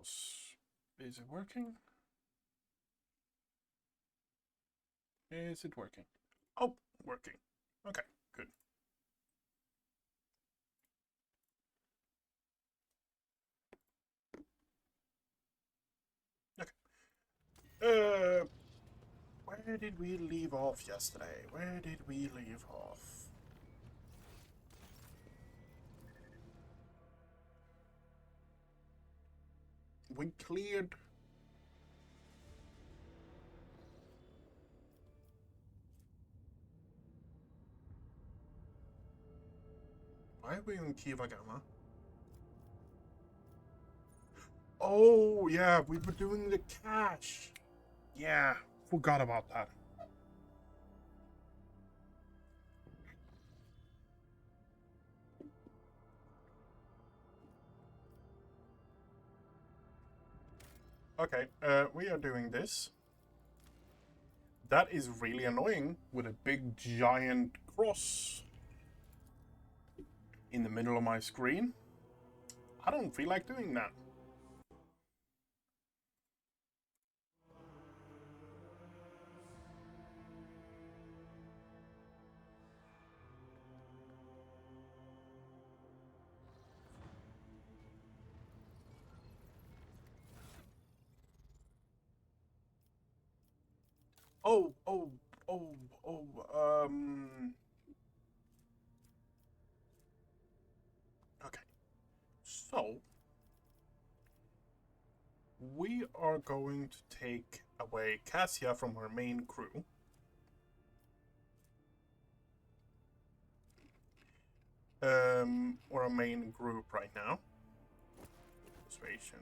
Because... Is it working? Is it working? Oh, working. Okay, good. Okay. Where did we leave off yesterday? Where did we leave off? We cleared... Why are we in Kivagama? Oh, yeah, we were doing the cache. Yeah, forgot about that. Okay, we are doing this. That is really annoying with a big giant cross in the middle of my screen. I don't feel like doing that. Oh. Okay. So, we are going to take away Cassia from her main crew. Or a main group right now. Persuasion.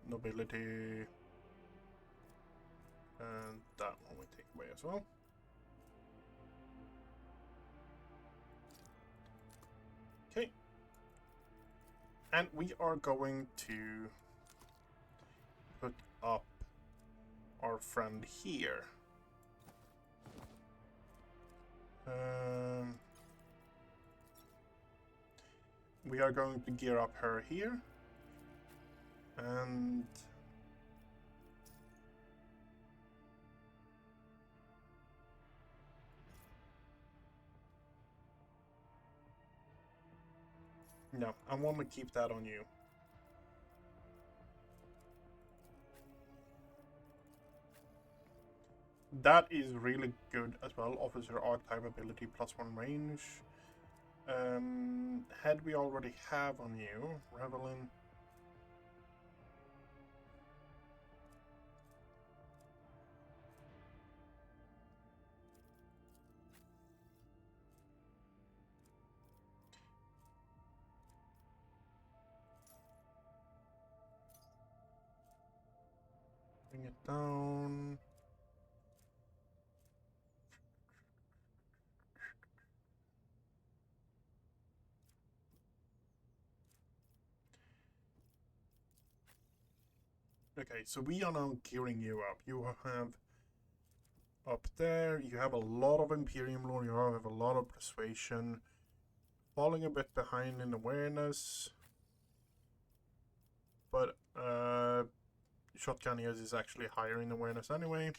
Nobility. And that one we take away as well. Okay. And we are going to put up our friend here. We are going to gear up her here. And... no, I want to keep that on you. That is really good as well. Officer archetype ability +1 range. Head we already have on you. Revelin. Bring it down. Okay, so we are now gearing you up. You have up there, you have a lot of Imperium lore, you have a lot of persuasion. Falling a bit behind in awareness. But Shotgun is actually higher in awareness anyway.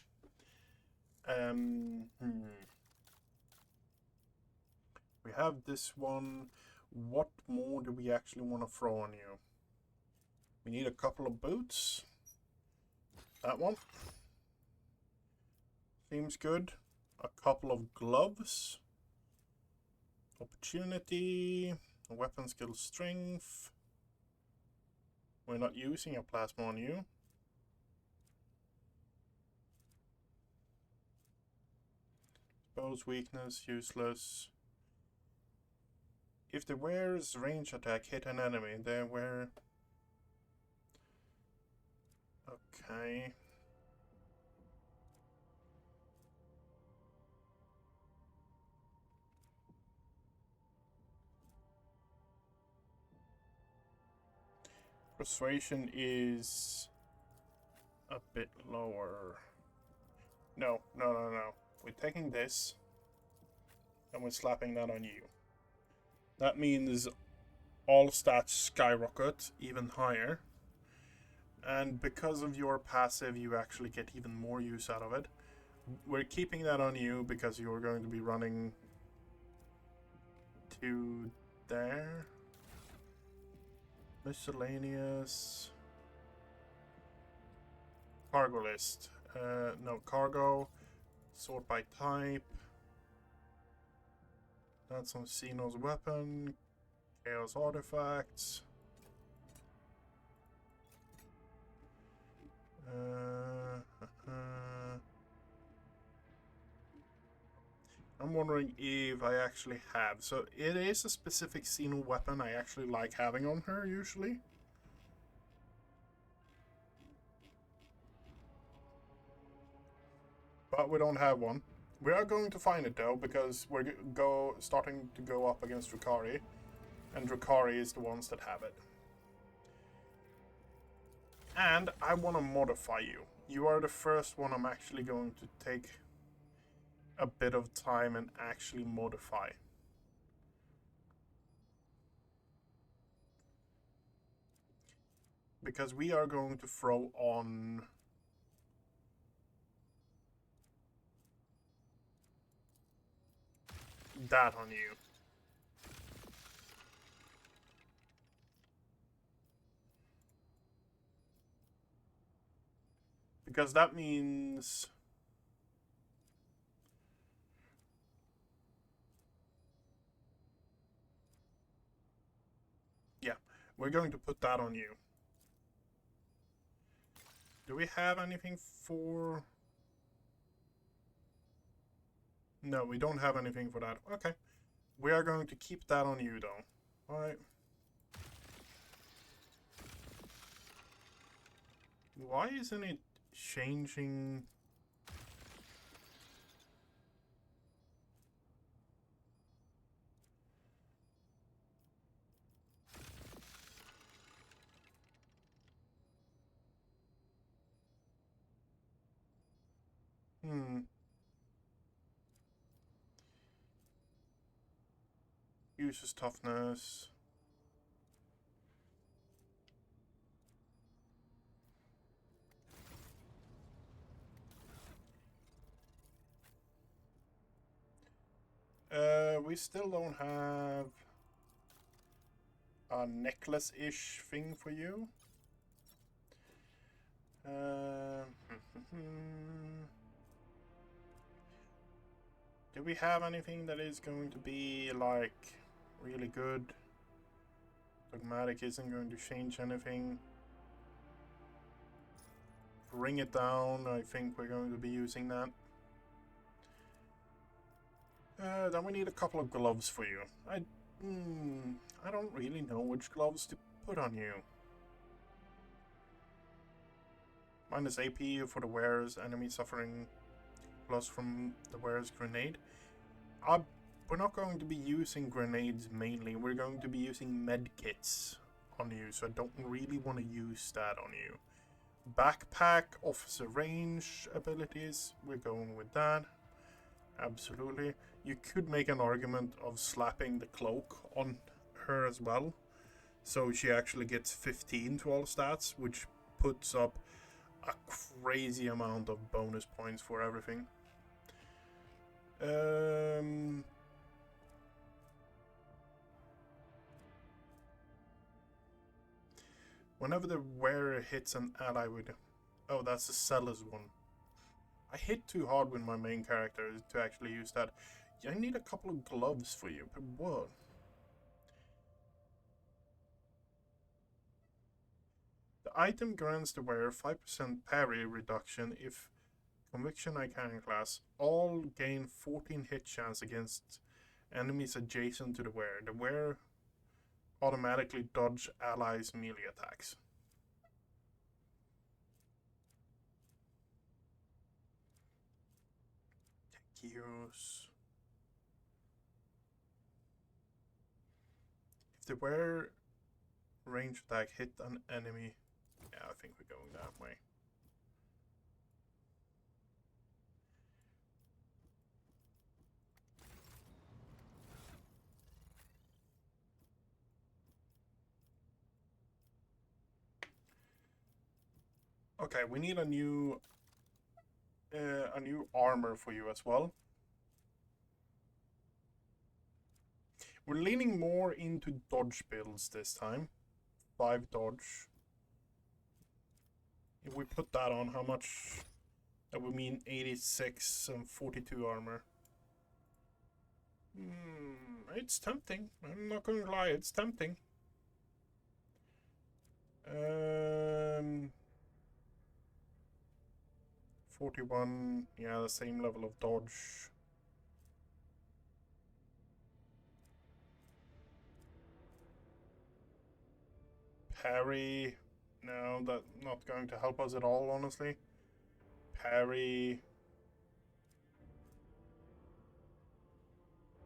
We have this one. What more do we actually want to throw on you? We need a couple of boots. That one. Seems good. A couple of gloves. Opportunity. Weapon skill strength. We're not using a plasma on you. Spells weakness, useless. If the wearer's range attack hit an enemy, they wear... Okay. Persuasion is a bit lower. No. We're taking this and we're slapping that on you. That means all stats skyrocket even higher. And because of your passive, you actually get even more use out of it. We're keeping that on you because you're going to be running to there. Miscellaneous. Cargo list. No, cargo. Sort by type. That's on Xeno's weapon. Chaos artifacts. I'm wondering if I actually have. So it is a specific Xeno weapon I actually like having on her usually. But we don't have one. We are going to find it though, because we're starting to go up against Drukhari, and Drukhari is the ones that have it. And I want to modify you. You are the first one I'm actually going to take a bit of time and actually modify. Because we are going to throw on that on you. Because that means... yeah, we're going to put that on you. Do we have anything for... no, we don't have anything for that. Okay. We are going to keep that on you, though. Alright. Why isn't it changing... Uses toughness. We still don't have a necklace-ish thing for you. Do we have anything that is going to be, like, really good? Dogmatic isn't going to change anything. Bring it down, I think we're going to be using that. Then we need a couple of gloves for you. I don't really know which gloves to put on you. Minus AP for the wearer's enemy suffering plus from the wearer's grenade. We're not going to be using grenades mainly. We're going to be using medkits on you, so I don't really want to use that on you. Backpack, officer range abilities, we're going with that. Absolutely. You could make an argument of slapping the cloak on her as well. So she actually gets 15 to all stats, which puts up a crazy amount of bonus points for everything. Whenever the wearer hits an ally with... oh, that's the seller's one. I hit too hard with my main character to actually use that. I need a couple of gloves for you, but what? The item grants the wearer 5% parry reduction if Conviction Iconic class. All gain 14 hit chance against enemies adjacent to the wearer. The wearer automatically dodge allies' melee attacks. Take use. If the wearer range attack hit an enemy, yeah, I think we're going that way. Okay, we need a new armor for you as well. We're leaning more into dodge builds this time. 5 dodge. If we put that on, how much? That would mean 86 and 42 armor. It's tempting. I'm not gonna lie, it's tempting. 41, yeah, the same level of dodge. Parry, no, that's not going to help us at all, honestly. Parry.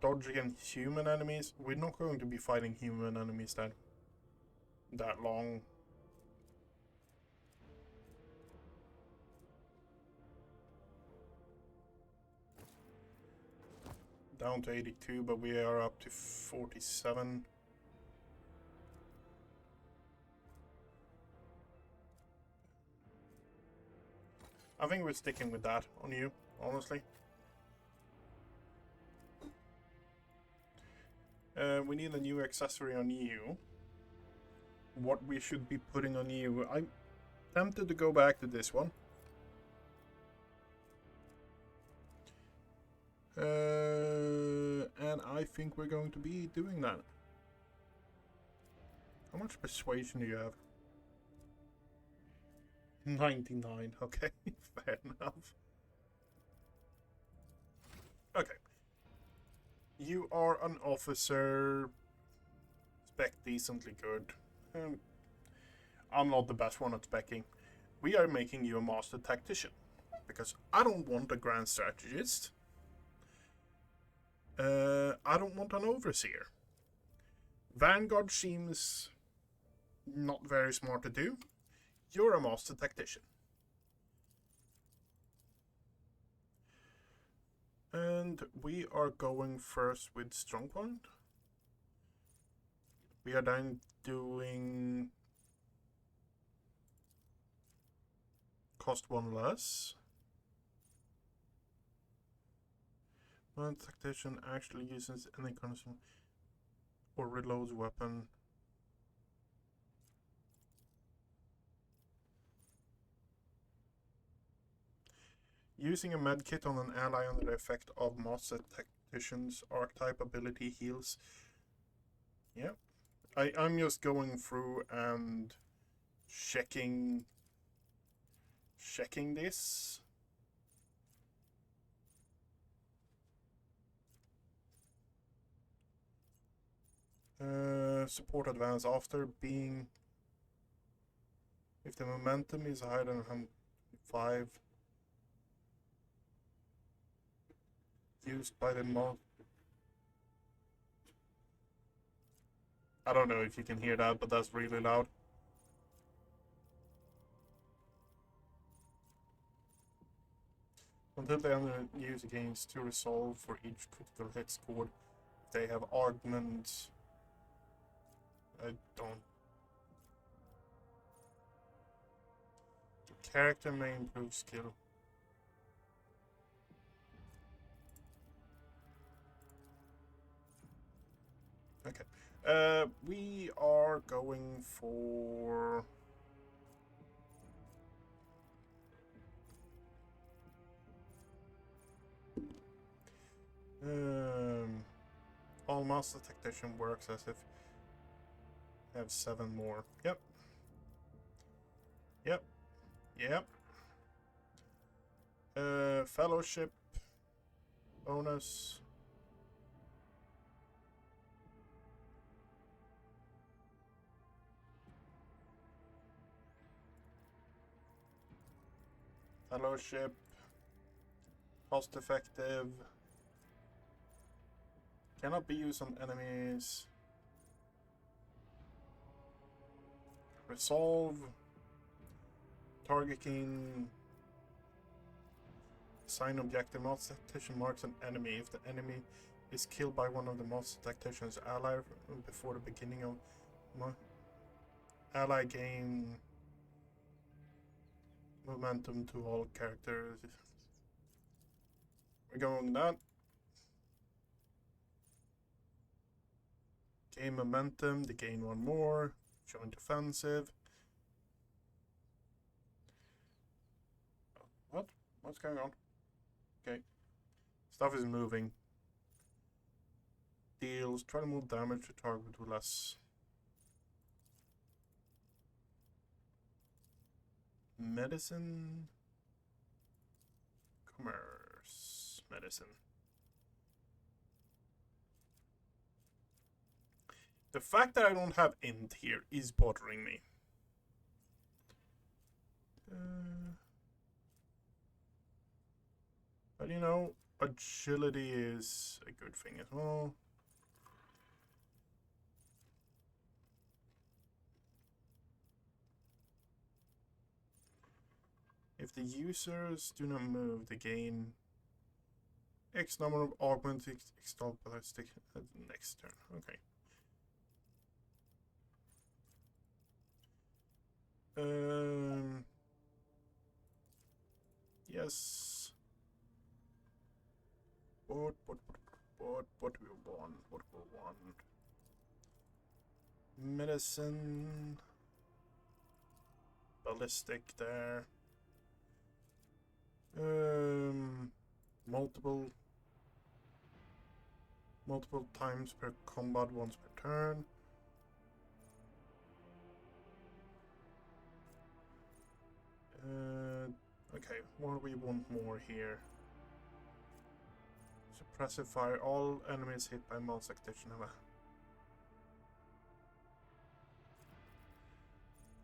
Dodge against human enemies. We're not going to be fighting human enemies that long. Down to 82, but we are up to 47. I think we're sticking with that on you, honestly. We need a new accessory on you. What we should be putting on you. I'm tempted to go back to this one. And I think we're going to be doing that. How much persuasion do you have? 99, okay, fair enough. Okay. You are an officer. Spec decently good. I'm not the best one at specking. We are making you a master tactician. Because I don't want a grand strategist. I don't want an overseer. Vanguard seems not very smart to do. You're a master tactician. And we are going first with Strongpoint. We are then doing cost 1 less. When tactician actually uses any kind of or reloads weapon. Using a medkit on an ally under the effect of Master Tactician's archetype ability heals. Yeah. I'm just going through and checking this. Support advance after being, if the momentum is higher than 105, used by the mod. I don't know if you can hear that, but that's really loud. Until the end user gains 2 resolve for each critical hit scored. If they have augments, I don't. The character may improve skill. Okay. We are going for all master tactician works as if I have 7 more. Yep. Fellowship bonus. Fellowship. Cost effective. Cannot be used on enemies. Resolve. Targeting. Assign objective. Master Tactician marks an enemy. If the enemy is killed by one of the Master Tactician's ally before the beginning of ally gain momentum to all characters. We're going that. Gain momentum, they gain one more. Joint offensive. What? What's going on? Okay. Stuff is moving. Deals. Try to move damage to target with less. Medicine. Commerce. Medicine. The fact that I don't have int here is bothering me. But you know, agility is a good thing as well. If the users do not move, they gain X number of augments exalt ballistic at the next turn. Okay. Yes. What do we want? What do we want? Medicine. Ballistic there. Multiple times per combat, once per turn. Okay, what do we want more here? Suppressive fire. All enemies hit by mouse activation have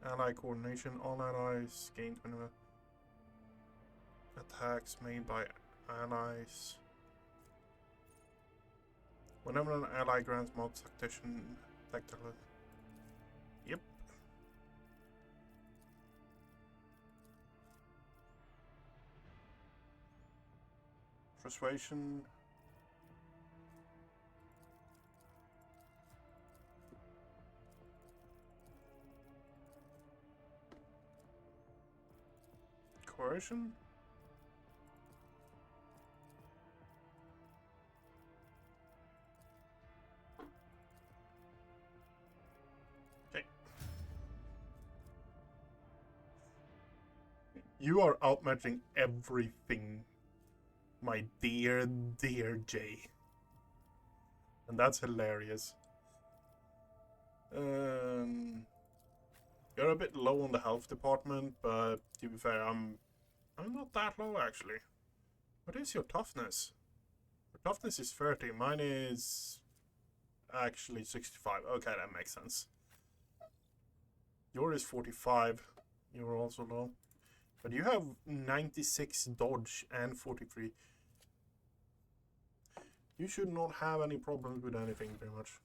a ally coordination. All allies gain 20 attacks made by allies. Whenever an ally grants mouse activation, tactical. Yep. Persuasion. Coercion. Okay. You are outmatching everything, my dear Jay. And that's hilarious. You're a bit low on the health department, but to be fair, I'm not that low actually. What is your toughness? Your toughness is 30. Mine is actually 65. Okay, that makes sense. Yours is 45. You're also low. But you have 96 dodge and 43. You should not have any problems with anything, pretty much.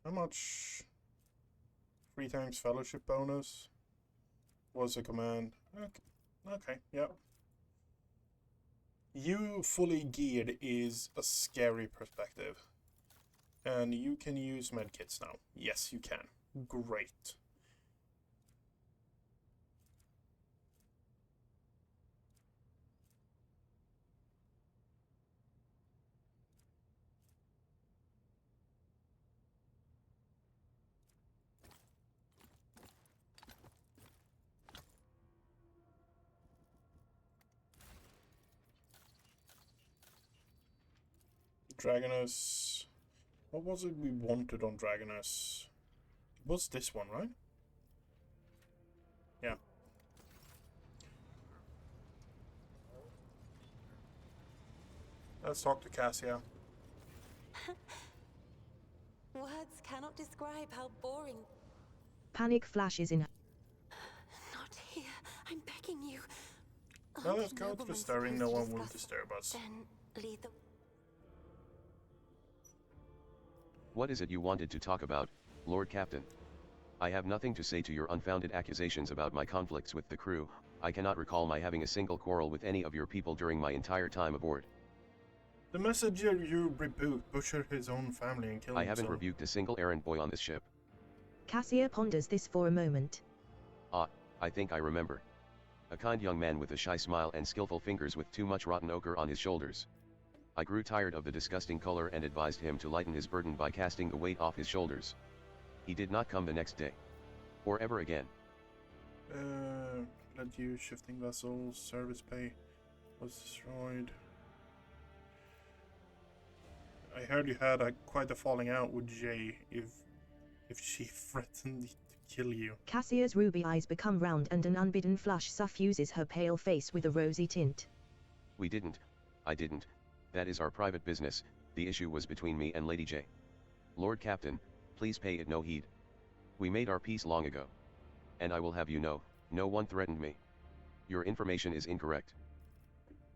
How much 3 times fellowship bonus was a command? Okay, yeah. You fully geared is a scary perspective. And you can use medkits now. Yes, you can. Great. Dragonus. What was it we wanted on Dragonus? It was this one, right? Yeah. Let's talk to Cassia. Words cannot describe how boring. Panic flashes in. Not here. I'm begging you. Now let's go through stirring. No one will disturb us. Then lead the... What is it you wanted to talk about, Lord Captain? I have nothing to say to your unfounded accusations about my conflicts with the crew. I cannot recall my having a single quarrel with any of your people during my entire time aboard. The messenger you reboot butchered his own family and killed I himself. haven't rebuked a single errand boy on this ship. Cassia ponders this for a moment. Ah, I think I remember. A kind young man with a shy smile and skillful fingers with too much rotten ochre on his shoulders. I grew tired of the disgusting color and advised him to lighten his burden by casting the weight off his shoulders. He did not come the next day. Or ever again. Let you shifting vessels, service pay was destroyed. I heard you had quite a falling out with Jay if she threatened to kill you. Cassia's ruby eyes become round and an unbidden flush suffuses her pale face with a rosy tint. We didn't. I didn't. That is our private business. The issue was between me and Lady J. Lord Captain, please pay it no heed. We made our peace long ago. And I will have you know, no one threatened me. Your information is incorrect.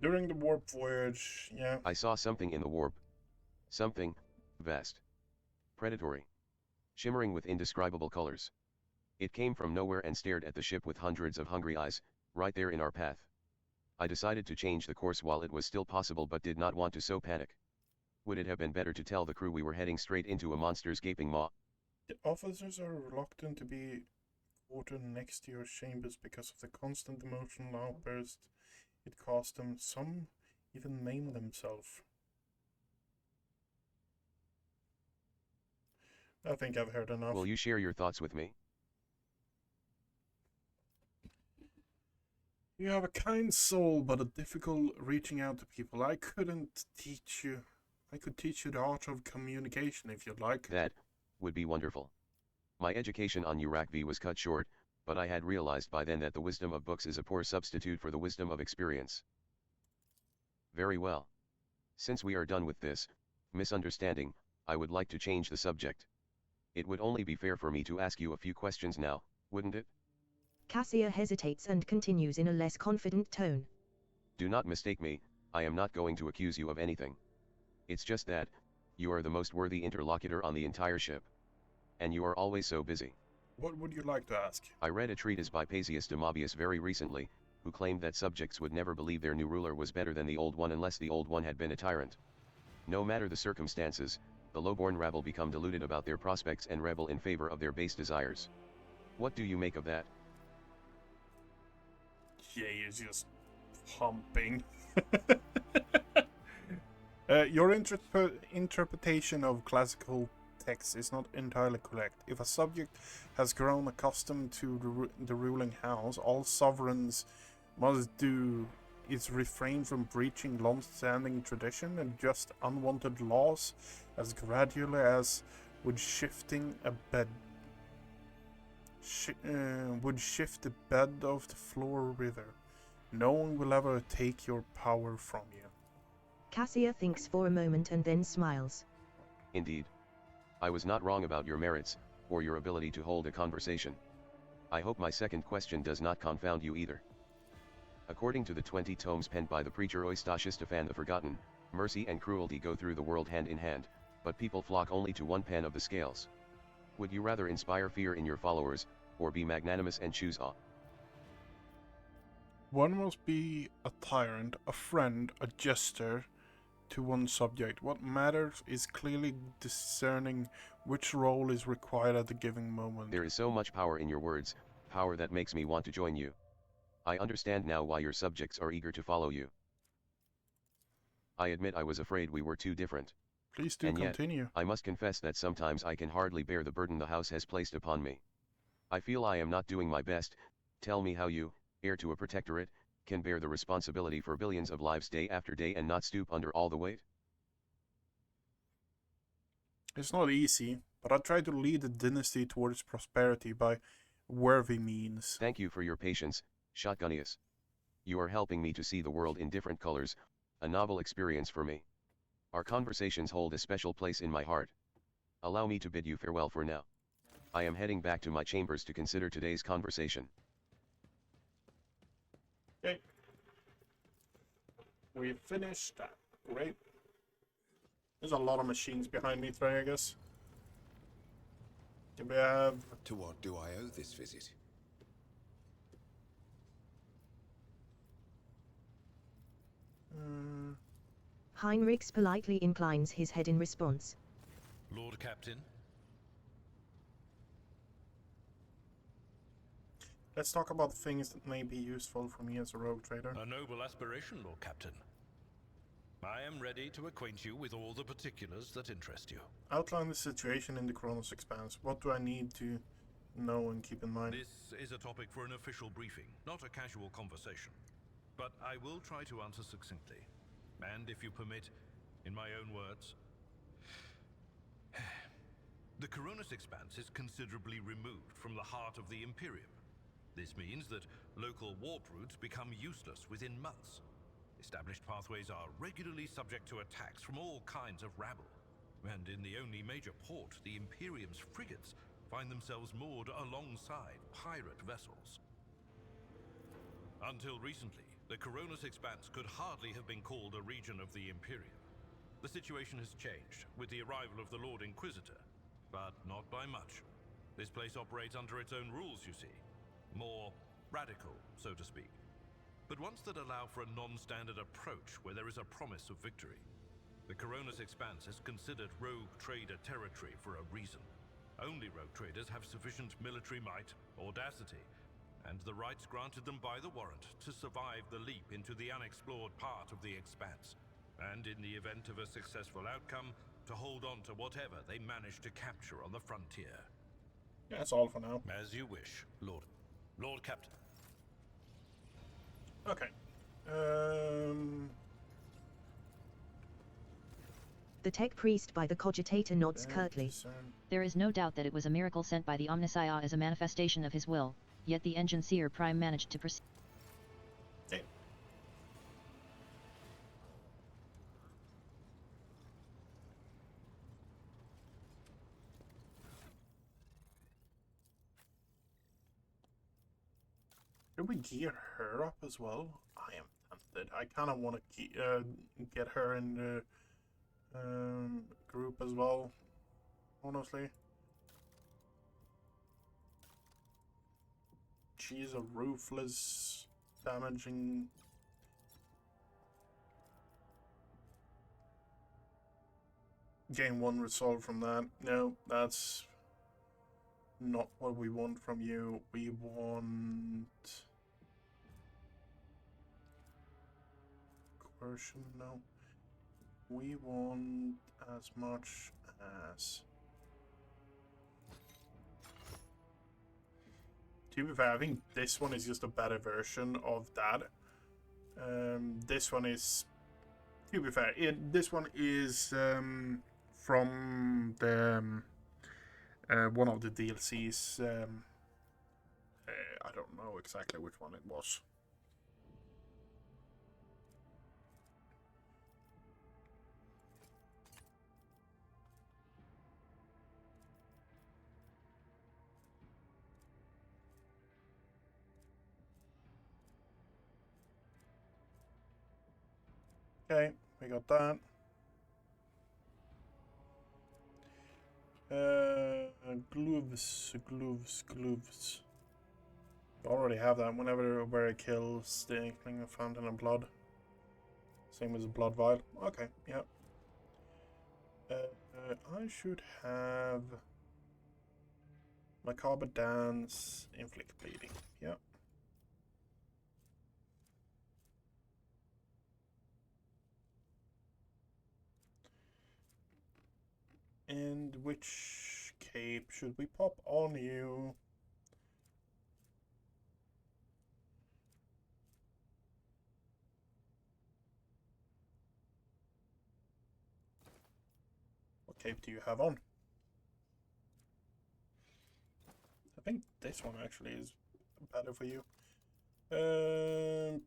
During the warp voyage, yeah. I saw something in the warp. Something, vast. Predatory. Shimmering with indescribable colors. It came from nowhere and stared at the ship with hundreds of hungry eyes, right there in our path. I decided to change the course while it was still possible but did not want to sow panic. Would it have been better to tell the crew we were heading straight into a monster's gaping maw? The officers are reluctant to be quartered next to your chambers because of the constant emotional outbursts it caused them. Some even maim themselves. I think I've heard enough. Will you share your thoughts with me? You have a kind soul, but a difficult reaching out to people. I could teach you the art of communication if you'd like. That would be wonderful. My education on Urakvi was cut short, but I had realized by then that the wisdom of books is a poor substitute for the wisdom of experience. Very well. Since we are done with this misunderstanding, I would like to change the subject. It would only be fair for me to ask you a few questions now, wouldn't it? Cassia hesitates and continues in a less confident tone. Do not mistake me, I am not going to accuse you of anything. It's just that, you are the most worthy interlocutor on the entire ship. And you are always so busy. What would you like to ask? I read a treatise by Pasius Demobius very recently, who claimed that subjects would never believe their new ruler was better than the old one unless the old one had been a tyrant. No matter the circumstances, the low-born rabble become deluded about their prospects and rebel in favor of their base desires. What do you make of that? Jay is just pumping. Your interpretation of classical text is not entirely correct. If a subject has grown accustomed to the ruling house, all sovereigns must do is refrain from breaching long-standing tradition and just unwanted laws as gradually as would shifting a bed. Would shift the bed of the floor river. No one will ever take your power from you. Cassia thinks for a moment and then smiles. Indeed. I was not wrong about your merits, or your ability to hold a conversation. I hope my second question does not confound you either. According to the 20 tomes penned by the preacher Eustachius Stephan the Forgotten, mercy and cruelty go through the world hand in hand, but people flock only to one pen of the scales. Would you rather inspire fear in your followers, or be magnanimous and choose awe? One must be a tyrant, a friend, a jester to one subject. What matters is clearly discerning which role is required at the given moment. There is so much power in your words, power that makes me want to join you. I understand now why your subjects are eager to follow you. I admit I was afraid we were too different. Please do continue. I must confess that sometimes I can hardly bear the burden the house has placed upon me. I feel I am not doing my best. Tell me how you, heir to a protectorate, can bear the responsibility for billions of lives day after day and not stoop under all the weight? It's not easy, but I try to lead the dynasty towards prosperity by worthy means. Thank you for your patience, Shotgunius. You are helping me to see the world in different colors, a novel experience for me. Our conversations hold a special place in my heart. Allow me to bid you farewell for now. I am heading back to my chambers to consider today's conversation. Okay. We finished that. Great. There's a lot of machines behind me today, I guess. Do we have... To what do I owe this visit? Heinrichs politely inclines his head in response. Lord Captain? Let's talk about things that may be useful for me as a rogue trader. A noble aspiration, Lord Captain. I am ready to acquaint you with all the particulars that interest you. Outline the situation in the Kronos Expanse. What do I need to know and keep in mind? This is a topic for an official briefing, not a casual conversation. But I will try to answer succinctly. And if you permit, in my own words. The Coronis Expanse is considerably removed from the heart of the Imperium. This means that local warp routes become useless within months. Established pathways are regularly subject to attacks from all kinds of rabble. And in the only major port, the Imperium's frigates find themselves moored alongside pirate vessels. Until recently, the Coronis Expanse could hardly have been called a region of the Imperium. The situation has changed with the arrival of the Lord Inquisitor, but not by much. This place operates under its own rules, you see. More radical, so to speak. But ones that allow for a non-standard approach where there is a promise of victory. The Coronis Expanse is considered rogue trader territory for a reason. Only rogue traders have sufficient military might, audacity, and the rights granted them by the warrant to survive the leap into the unexplored part of the Expanse. And in the event of a successful outcome, to hold on to whatever they manage to capture on the frontier. That's all for now. As you wish, Lord Captain. Okay. The tech priest by the cogitator nods curtly. There is no doubt that it was a miracle sent by the Omnissiah as a manifestation of his will, yet the Engine Seer Prime managed to proceed. Okay. Should we gear her up as well? I am tempted. I kind of want to get her in the group as well, honestly. She's a ruthless, damaging... Gain 1 result from that. No, that's not what we want from you. We want... Coercion, no. We want as much as... To be fair, I think this one is just a better version of that. This one is... To be fair, this one is from the one of the DLCs. I don't know exactly which one it was. Okay, we got that. Gloves. You already have that whenever where it kills the Inkling of Fountain of Blood. Same as a Blood Vial. Okay, yeah. I should have Macabre Dance, Inflict Bleeding. Yeah. And which cape should we pop on you? What cape do you have on? I think this one actually is better for you. Where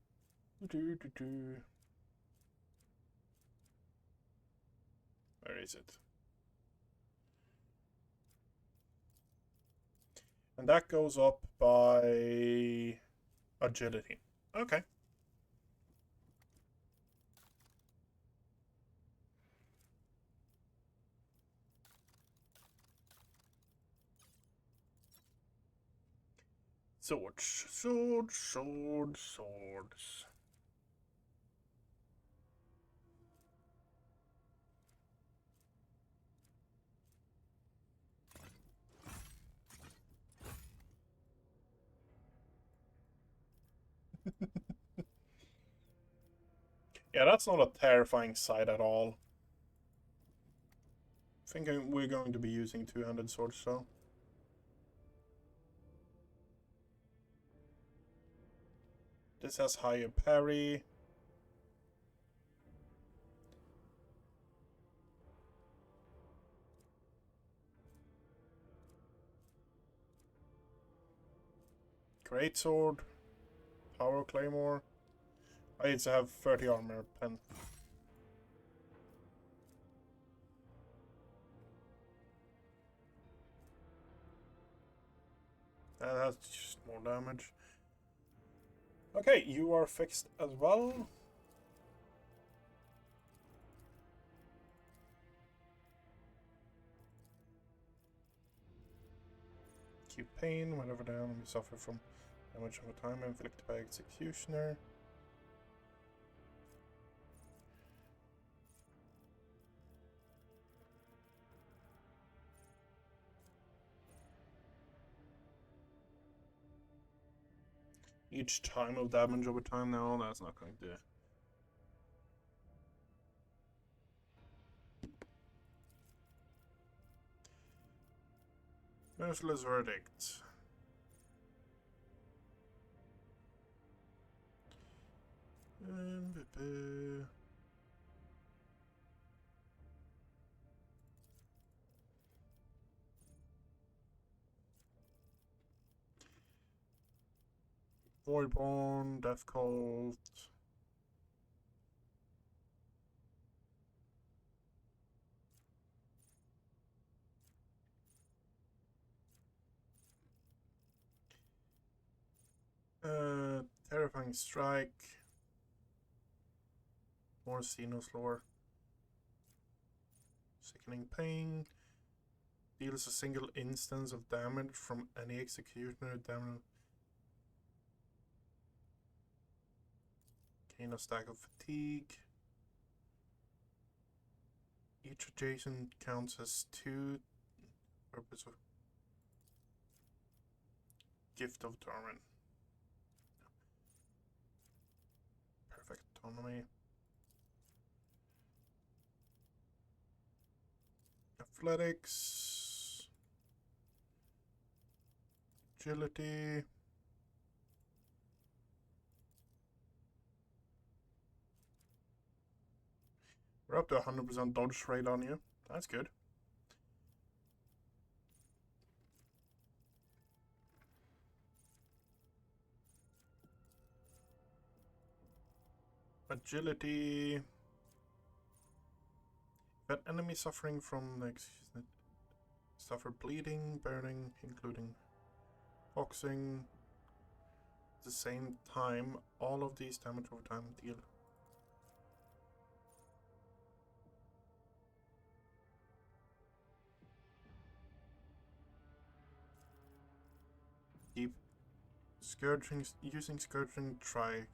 is it? And that goes up by agility. Okay. Swords. Yeah, that's not a terrifying sight at all. I think we're going to be using two-handed swords, so. This has higher parry. Great sword. Power claymore. I need to have 30 armor pen. That's just more damage. Okay, you are fixed as well. Acute pain, whenever the enemy suffer from damage over time inflicted by executioner. Each time of damage over time. No, that's not going to. Merciless verdict. Voidborn, Death Cult. Terrifying Strike. More Xenos lore. Sickening Pain. Deals a single instance of damage from any executioner. Damage. Gain a stack of fatigue. Each adjacent counts as 2. Purpose of Gift of Torment. Perfect autonomy. Athletics. Agility. We're up to 100% dodge rate on you. That's good. Agility. That enemy suffering from suffer bleeding, burning, including boxing. At the same time, all of these damage over time deal. Deep scourging, using scourging, try.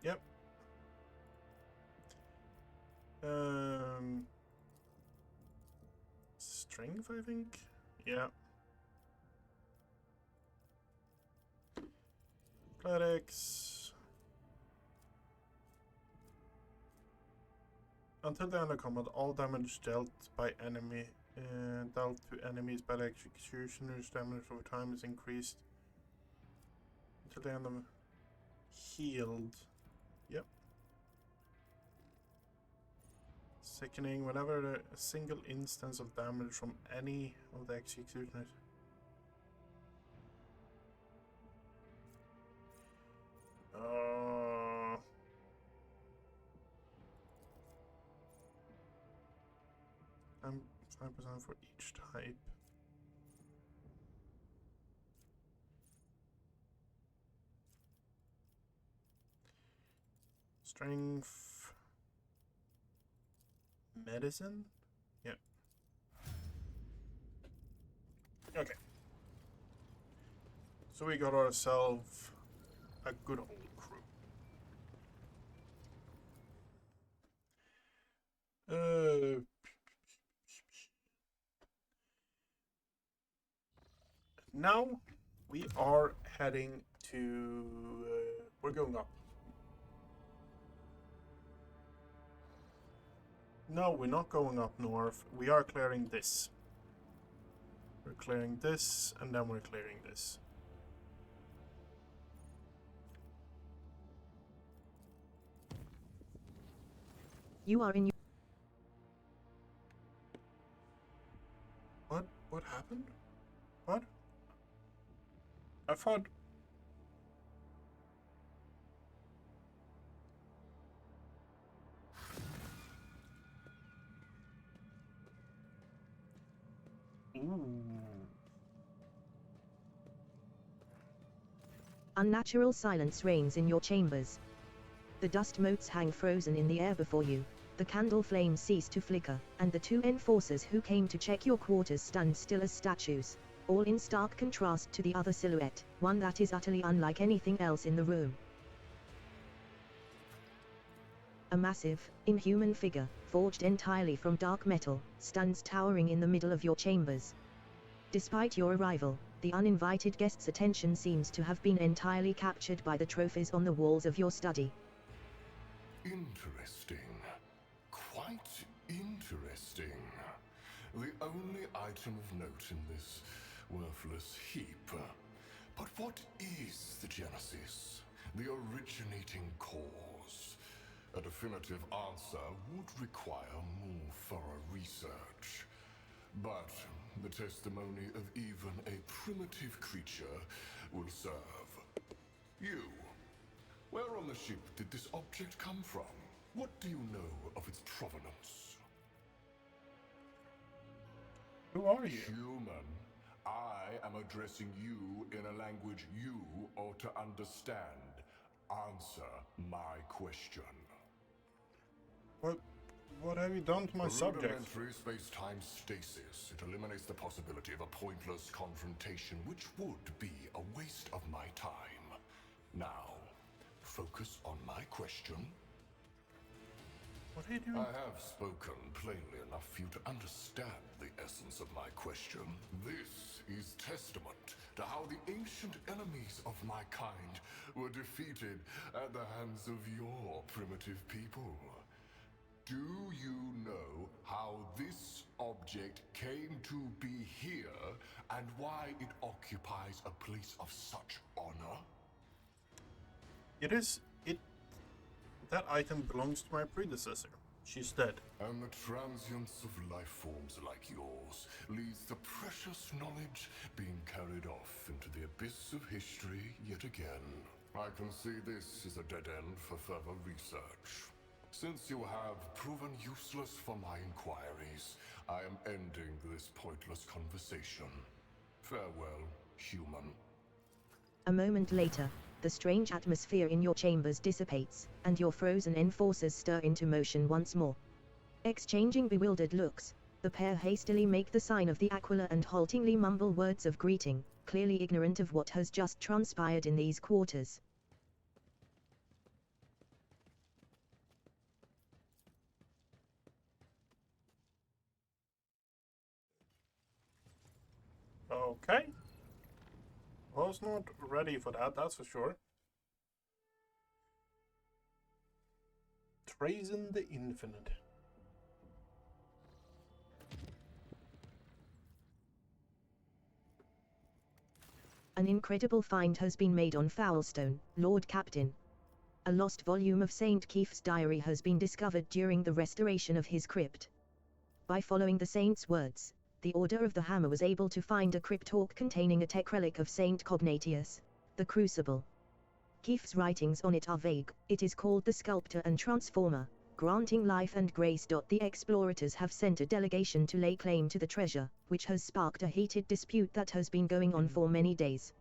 Yep. Strength, I think. Yeah. Athletics. Until the end of combat, all damage dealt by dealt to enemies by the executioner's damage over time is increased. Until the end of healed. Yep. Sickening whenever a single instance of damage from any of the executioners. I'm 5% for each type. Strength. Medicine? Yep. Okay. So we got ourselves a good old crew. now we are heading to... we're going up. No, we're not going up north. We are clearing this. We're clearing this, and then we're clearing this. You are in your... What happened? What? I thought... Ooh. Unnatural silence reigns in your chambers. The dust motes hang frozen in the air before you, the candle flames cease to flicker, and the two enforcers who came to check your quarters stand still as statues, all in stark contrast to the other silhouette, one that is utterly unlike anything else in the room. A massive, inhuman figure, forged entirely from dark metal, stands towering in the middle of your chambers. Despite your arrival, the uninvited guest's attention seems to have been entirely captured by the trophies on the walls of your study. Interesting. Quite interesting. The only item of note in this worthless heap. But what is the genesis? The originating cause? A definitive answer would require more thorough research. But the testimony of even a primitive creature will serve. You. Where on the ship did this object come from? What do you know of its provenance? Who are you? Human. I am addressing you in a language you ought to understand. Answer my question. What have you done to my subject? Rudimentary space-time stasis. It eliminates the possibility of a pointless confrontation, which would be a waste of my time. Now, focus on my question. What are you doing? I have spoken plainly enough for you to understand the essence of my question. This is testament to how the ancient enemies of my kind were defeated at the hands of your primitive people. Do you know how this object came to be here and why it occupies a place of such honor? That item belongs to my predecessor. She's dead. And the transience of life forms like yours leads to precious knowledge being carried off into the abyss of history yet again. I can see this is a dead end for further research. Since you have proven useless for my inquiries, I am ending this pointless conversation. Farewell, human. A moment later, the strange atmosphere in your chambers dissipates, and your frozen enforcers stir into motion once more. Exchanging bewildered looks, the pair hastily make the sign of the Aquila and haltingly mumble words of greeting, clearly ignorant of what has just transpired in these quarters. Okay. Was not ready for that, that's for sure. Trazen the Infinite. An incredible find has been made on Foulstone, Lord Captain. A lost volume of Saint Keith's diary has been discovered during the restoration of his crypt. By following the saint's words, the Order of the Hammer was able to find a cryptorch containing a tech relic of Saint Cognatius, the Crucible. Keith's writings on it are vague. It is called the Sculptor and Transformer, granting life and grace. The explorators have sent a delegation to lay claim to the treasure, which has sparked a heated dispute that has been going on for many days.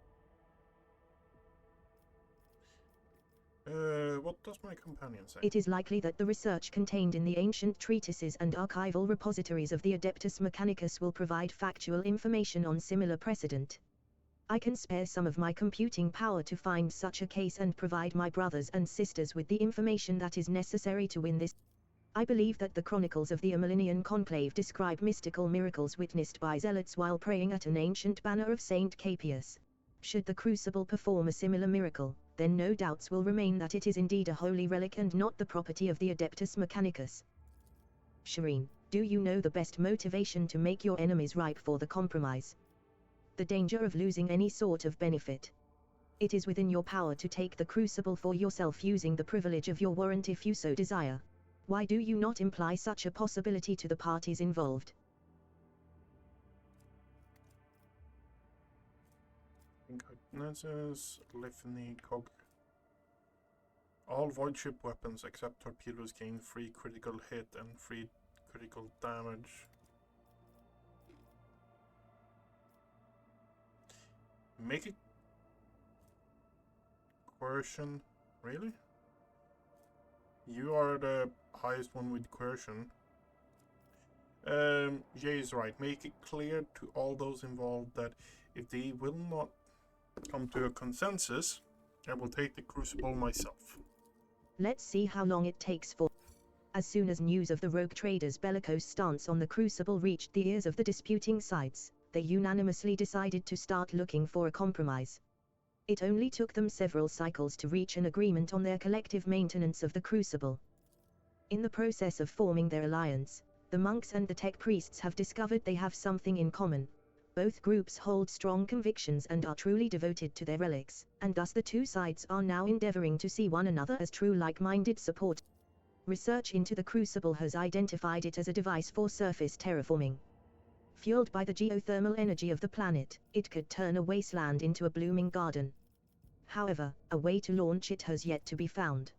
What does my companion say? It is likely that the research contained in the ancient treatises and archival repositories of the Adeptus Mechanicus will provide factual information on similar precedent. I can spare some of my computing power to find such a case and provide my brothers and sisters with the information that is necessary to win this. I believe that the chronicles of the Amilinian Conclave describe mystical miracles witnessed by zealots while praying at an ancient banner of Saint Capius. Should the Crucible perform a similar miracle, then no doubts will remain that it is indeed a holy relic and not the property of the Adeptus Mechanicus. Shireen, do you know the best motivation to make your enemies ripe for the compromise? The danger of losing any sort of benefit. It is within your power to take the Crucible for yourself using the privilege of your warrant if you so desire. Why do you not imply such a possibility to the parties involved? Incognizes, Liphany, Cog. All void ship weapons except torpedoes gain free critical hit and free critical damage. Make it coercion, really? You are the highest one with coercion. Jay is right. Make it clear to all those involved that if they will not come to a consensus, I will take the Crucible myself. Let's see how long it takes for. As soon as news of the rogue traders' bellicose stance on the Crucible reached the ears of the disputing sides, they unanimously decided to start looking for a compromise. It only took them several cycles to reach an agreement on their collective maintenance of the Crucible. In the process of forming their alliance, the monks and the tech priests have discovered they have something in common. Both groups hold strong convictions and are truly devoted to their relics, and thus the two sides are now endeavoring to see one another as true like-minded support. Research into the Crucible has identified it as a device for surface terraforming. Fueled by the geothermal energy of the planet, it could turn a wasteland into a blooming garden. However, a way to launch it has yet to be found.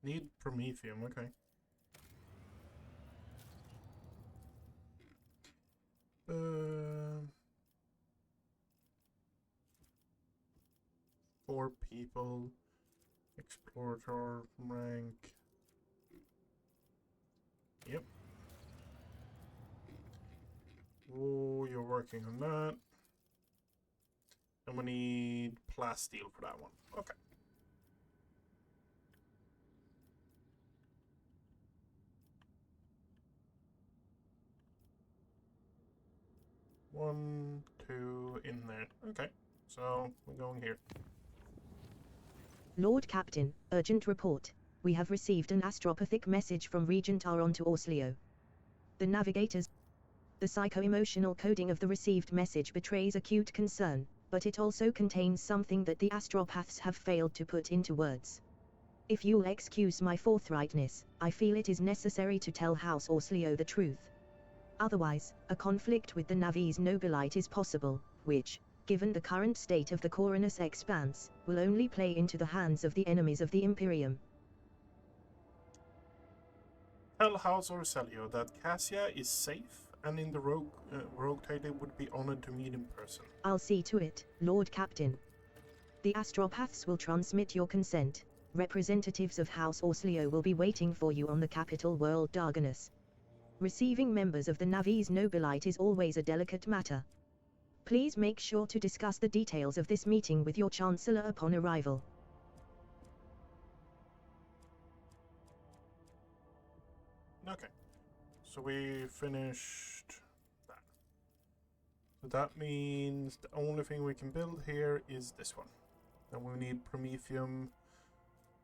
Need Promethium, okay. Four people. Explorer rank. Yep. Oh, you're working on that. And we need plasteel for that one. Okay. One, two in there. Okay. So we're going here. Lord Captain, urgent report. We have received an astropathic message from Regent Aron to Orsleo. The navigators. The psycho-emotional coding of the received message betrays acute concern, but it also contains something that the astropaths have failed to put into words. If you'll excuse my forthrightness, I feel it is necessary to tell House Orsleo the truth. Otherwise, a conflict with the Navi's Nobilite is possible, which, given the current state of the Coronus Expanse, will only play into the hands of the enemies of the Imperium. Tell House Orselio that Cassia is safe, and in the rogue trader would be honored to meet in person. I'll see to it, Lord Captain. The astropaths will transmit your consent. Representatives of House Orsleo will be waiting for you on the capital world Darganus. Receiving members of the Navi's Nobilite is always a delicate matter. Please make sure to discuss the details of this meeting with your Chancellor upon arrival. Okay. So we finished that. So that means the only thing we can build here is this one. And we need Promethium,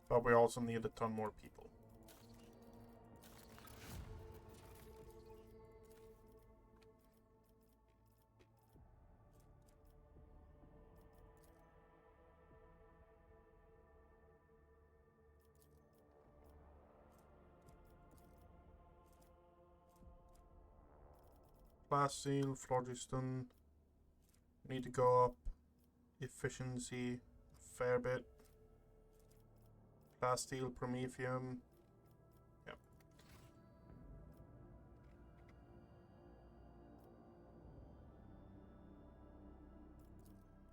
but we also need a ton more people. Plasteel, phlogiston. Need to go up efficiency a fair bit. Plasteel, Promethium. Yep.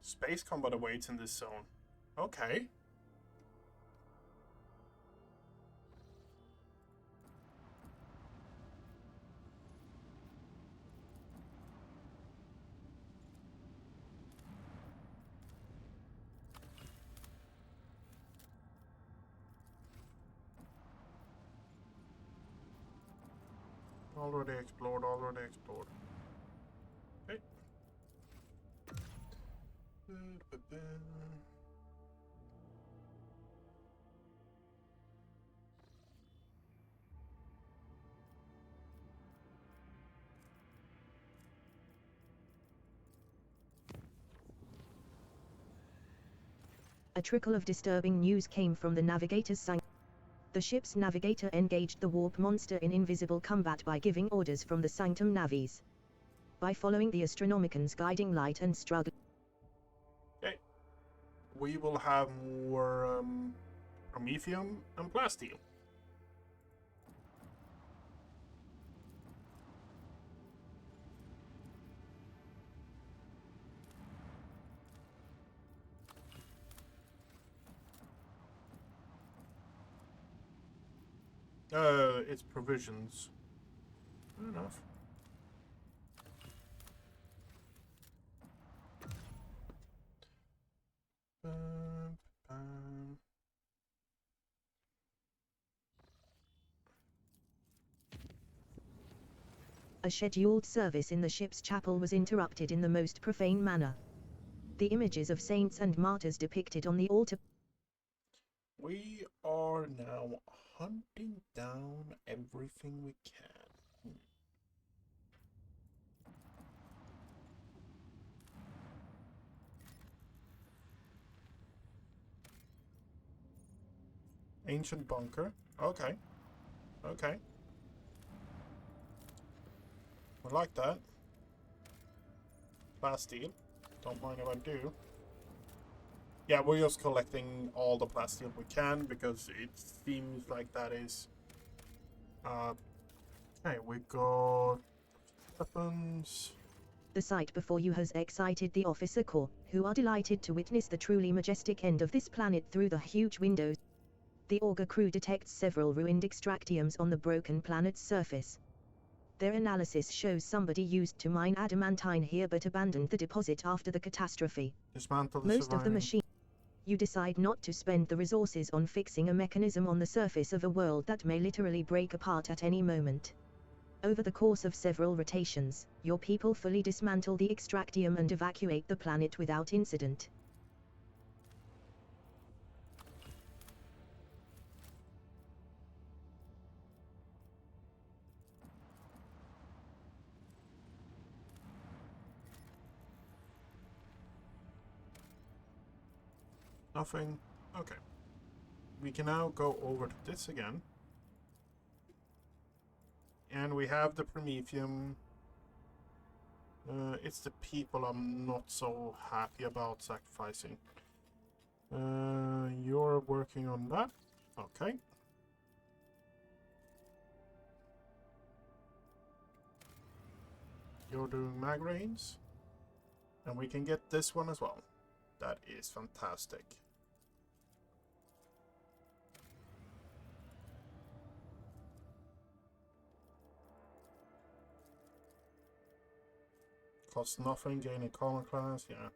Space combat awaits in this zone. Okay. Already explored, already explored. Okay. A trickle of disturbing news came from the navigator's sanctum. The ship's navigator engaged the warp monster in invisible combat by giving orders from the sanctum navies. By following the Astronomican's guiding light and struggle. Okay. We will have more promethium and plasteel. It's provisions. Fair enough. A scheduled service in the ship's chapel was interrupted in the most profane manner. The images of saints and martyrs depicted on the altar. We are now hunting down everything we can. Ancient bunker. Okay. Okay. I like that. Plasteel. Don't mind if I do. Yeah, we're just collecting all the plasteel we can because it seems like that is... okay, we got weapons. The sight before you has excited the officer corps, who are delighted to witness the truly majestic end of this planet through the huge windows. The auger crew detects several ruined extractiums on the broken planet's surface. Their analysis shows somebody used to mine adamantine here but abandoned the deposit after the catastrophe. Dismantle the Most of the surviving- machine. You decide not to spend the resources on fixing a mechanism on the surface of a world that may literally break apart at any moment. Over the course of several rotations, your people fully dismantle the extractium and evacuate the planet without incident. Nothing. Okay. We can now go over to this again. And we have the promethium. It's the people I'm not so happy about sacrificing. You're working on that. Okay. You're doing magranes. And we can get this one as well. That is fantastic. Costs nothing, gain a common class, yeah.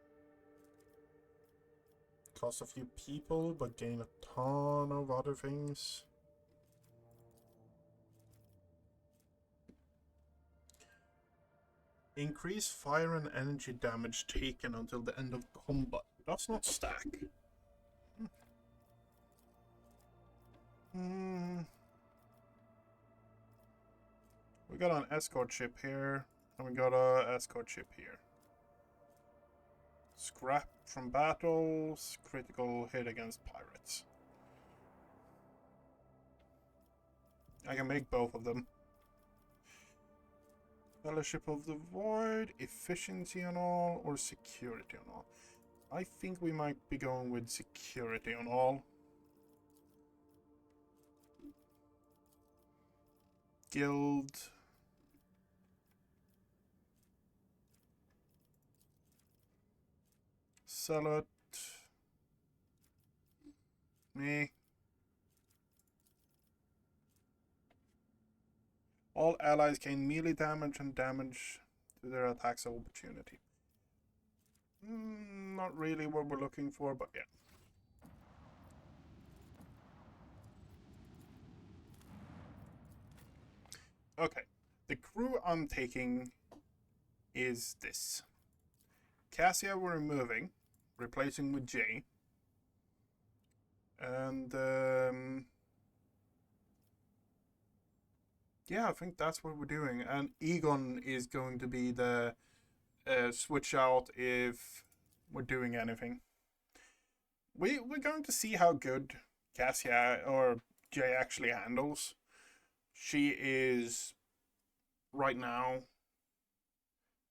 Cost a few people, but gain a ton of other things. Increase fire and energy damage taken until the end of combat. Does not stack. We got an escort ship here, and we got a escort ship here. Scrap from battles, critical hit against pirates. I can make both of them. Fellowship of the Void, efficiency on all, or security on all. I think we might be going with security on all. Guild. Sell it. Me. All allies gain melee damage and damage to their attacks of opportunity. Not really what we're looking for, but yeah. Okay. the crew I'm taking is this. Cassia we're removing, replacing with Jay. And yeah, I think that's what we're doing. And Egon is going to be the switch out if we're doing anything. We're going to see how good Cassia or Jay actually handles. She is, right now,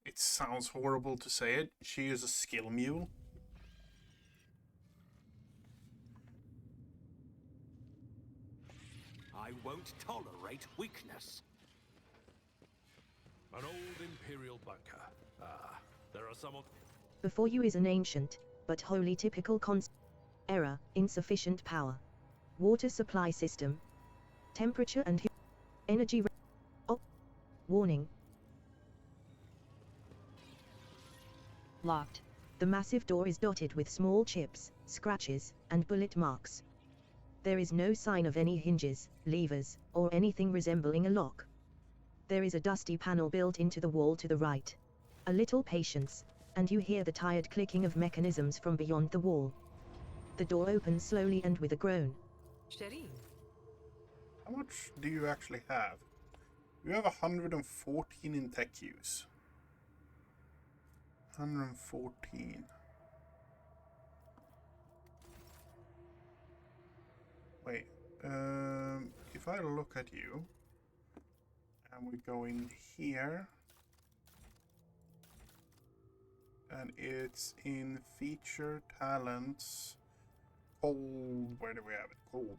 it sounds horrible to say it, she is a skill mule. I won't tolerate weakness. An old Imperial bunker. Ah, there are some of... Before you is an ancient, but wholly typical error, insufficient power. Water supply system. Temperature and energy. Warning. Locked. The massive door is dotted with small chips, scratches, and bullet marks. There is no sign of any hinges, levers, or anything resembling a lock. There is a dusty panel built into the wall to the right. A little patience, and you hear the tired clicking of mechanisms from beyond the wall. The door opens slowly and with a groan. Shireen. How much do you actually have? You have 114 in tech use. 114. Wait, if I look at you, and we go in here, and it's in feature talents, cold, where do we have it? Cold.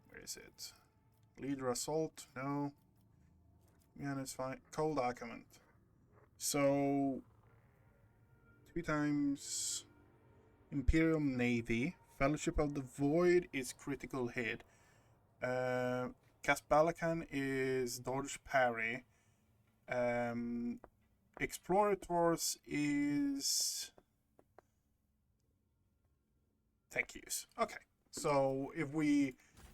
Where is it? Leader assault, no. Yeah, that's fine. Cold argument. So, 2 times Imperial Navy. Fellowship of the Void is critical hit. Kaspalakan is dodge parry. Explorators is tech use. Okay, so if we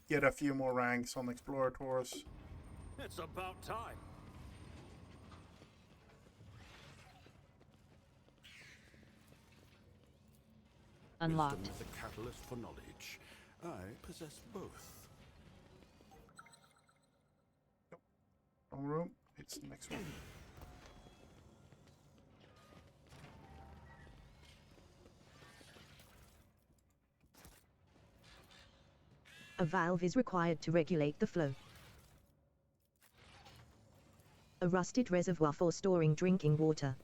get a few more ranks on Explorators. It's about time. Unlocked. Wisdom is a catalyst for knowledge. I possess both. Wrong room. It's the next one. A valve is required to regulate the flow. A rusted reservoir for storing drinking water.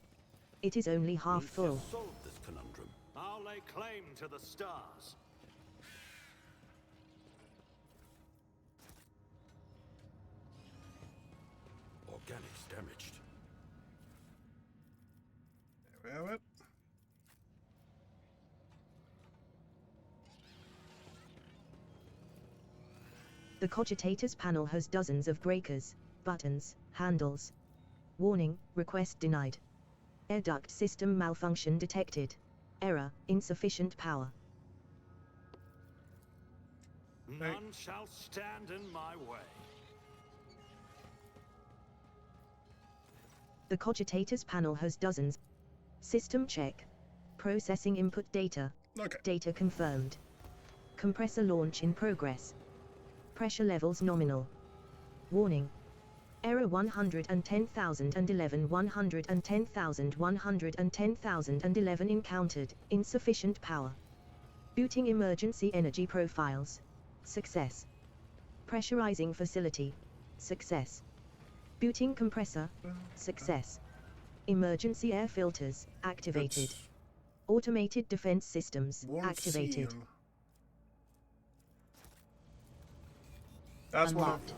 It is only half full. Solve this conundrum. I'll lay claim to the stars. Organics damaged. There we have it. The Cogitator's panel has dozens of breakers, buttons, handles. Warning, request denied. Air duct system malfunction detected. Error, insufficient power. None shall stand in my way. The Cogitator's panel has dozens. System check. Processing input data. Okay. Data confirmed. Compressor launch in progress. Pressure levels nominal. Warning. Error 110,011 110,110,011 encountered. Insufficient power. Booting emergency energy profiles. Success. Pressurizing facility. Success. Booting compressor. Success. Emergency air filters activated. That's Automated defense systems Warm activated. seal. That's Unlocked.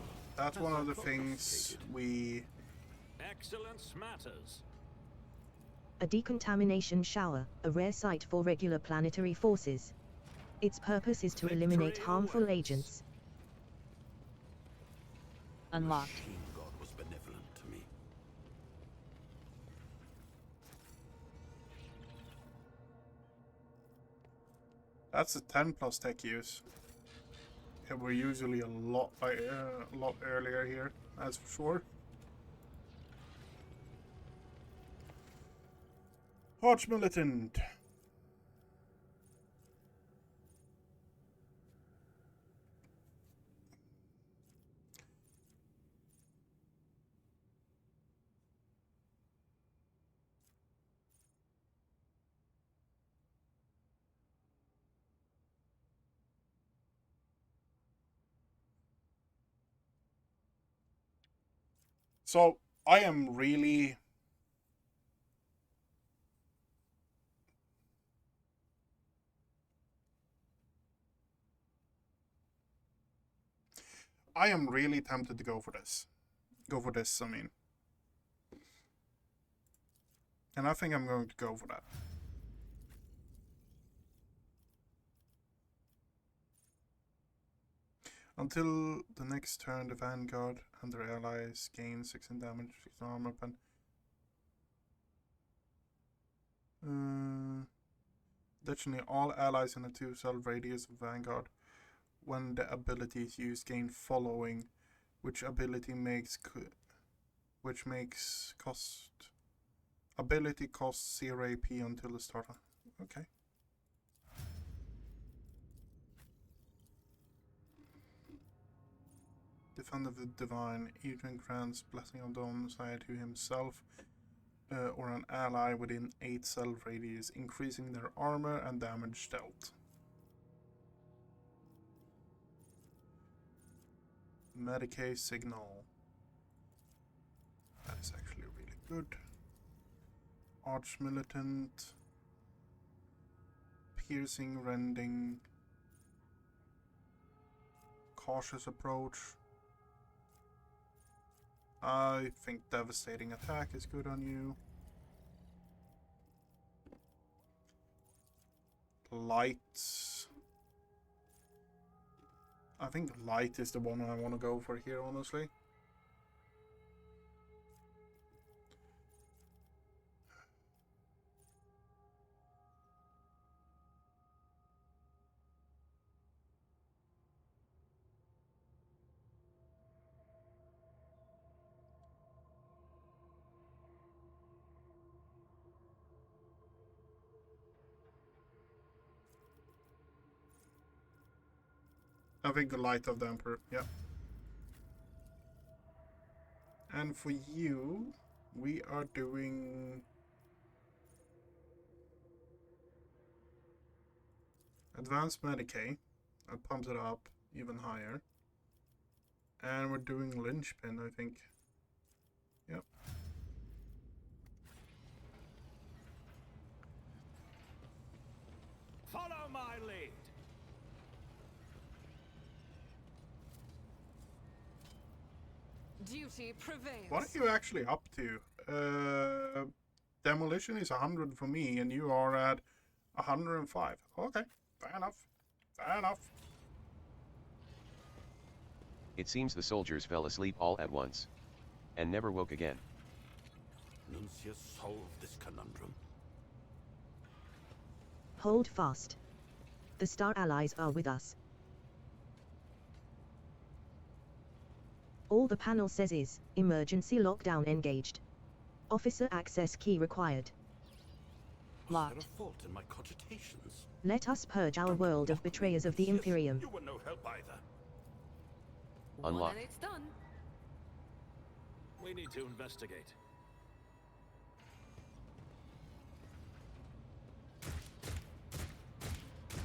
one of the things we... Excellence matters. A decontamination shower, a rare sight for regular planetary forces. Its purpose is to eliminate Victory harmful awaits. agents. Unlocked. Machine God was benevolent to me. That's a 10 plus tech use. Yeah, we're usually a lot earlier here, that's for sure. Arch Militant. So I am really tempted to go for this. I mean. And I think I'm going to go for that. Until the next turn, the Vanguard and their allies gain 6 in damage, 6 in armor, and additionally, all allies in a 2-cell radius of Vanguard, when the ability is used, gain following, which ability makes costs 0 AP until the start. Okay. Defender of the Divine, Adrian grants Blessing of the Messiah to himself or an ally within 8-cell radius, increasing their armor and damage dealt. Medicae Signal. That is actually really good. Arch Militant. Piercing, Rending. Cautious Approach. I think Devastating Attack is good on you. Light. I think Light is the one I want to go for here, honestly. I think the Light of the Emperor, yeah. And for you, we are doing Advanced Medicae. That pumps it up even higher. And we're doing Linchpin, I think. Yep. Follow my lead. Duty prevails. What are you actually up to? Demolition is 100 for me, and you are at 105. Okay, fair enough. Fair enough. It seems the soldiers fell asleep all at once, and never woke again. Nuncius solve this conundrum. Hold fast. The Star Allies are with us. All the panel says is, emergency lockdown engaged. Officer access key required. Was there Locked. a fault in my cogitations? Let us purge our world of betrayers of the Imperium. You were no help either. Unlocked. Well, then it's done. We need to investigate.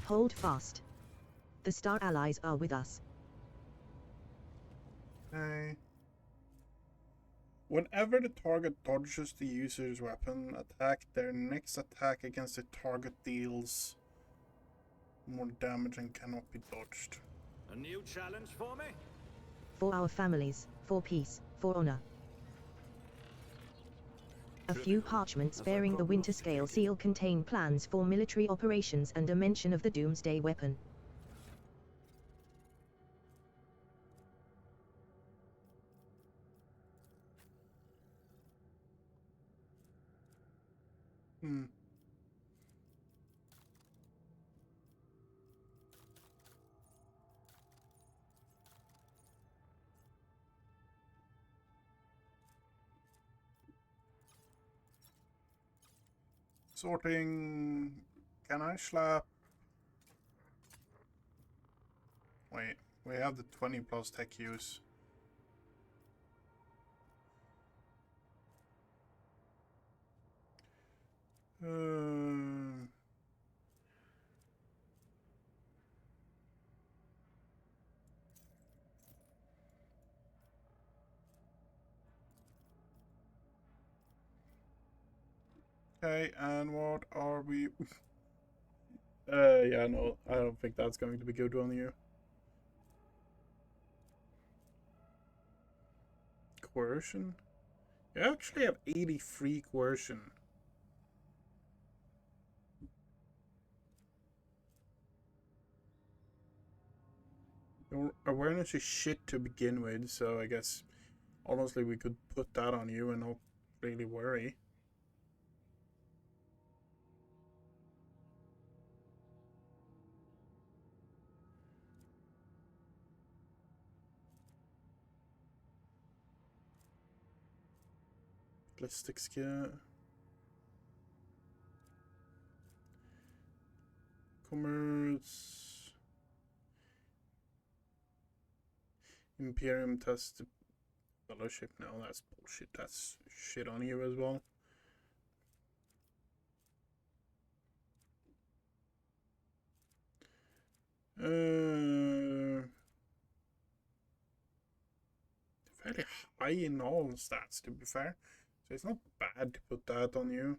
Hold fast. The Star Allies are with us. Okay. Whenever the target dodges the user's weapon attack, their next attack against the target deals more damage and cannot be dodged. A new challenge for me? For our families, for peace, for honor. A few parchments bearing the Winter Scale seal contain plans for military operations and a mention of the Doomsday weapon. Sorting. Can I slap? Wait, we have the 20 plus tech use. Okay, and what are we? Yeah, no, I don't think that's going to be good on you. Coercion? You actually have 83 coercion. Your awareness is shit to begin with, so I guess honestly we could put that on you and not really worry. Ballistic skill. Commerce. Imperium test fellowship. No, that's bullshit. That's shit on you as well. Fairly high in all stats, to be fair. So it's not bad to put that on you.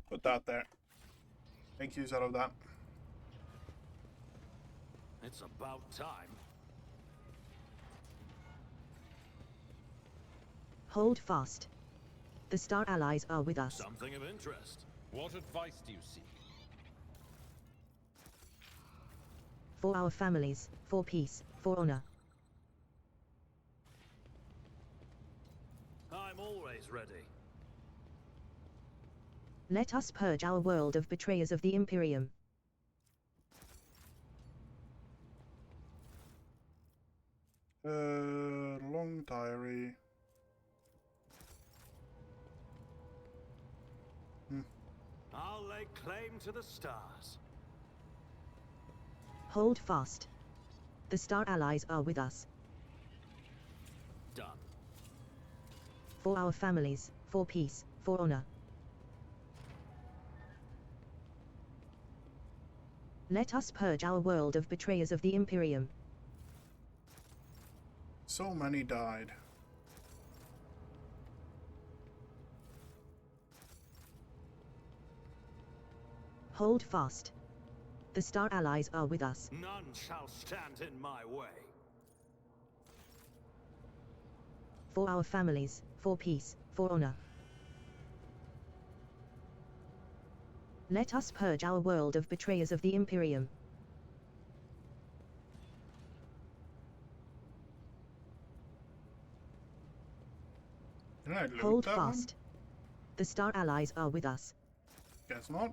Put that there. Make use out of that. It's about time. Hold fast. The Star Allies are with us. Something of interest. What advice do you seek? For our families, for peace, for honor. I'm always ready. Let us purge our world of betrayers of the Imperium. Long diary. I'll lay claim to the stars. Hold fast. The Star Allies are with us. Done. For our families, for peace, for honor. Let us purge our world of betrayers of the Imperium. So many died. Hold fast. The Star Allies are with us. None shall stand in my way. For our families, for peace, for honor. Let us purge our world of betrayers of the Imperium. Did I loot Hold that fast. The Star Allies are with us. one? Guess not.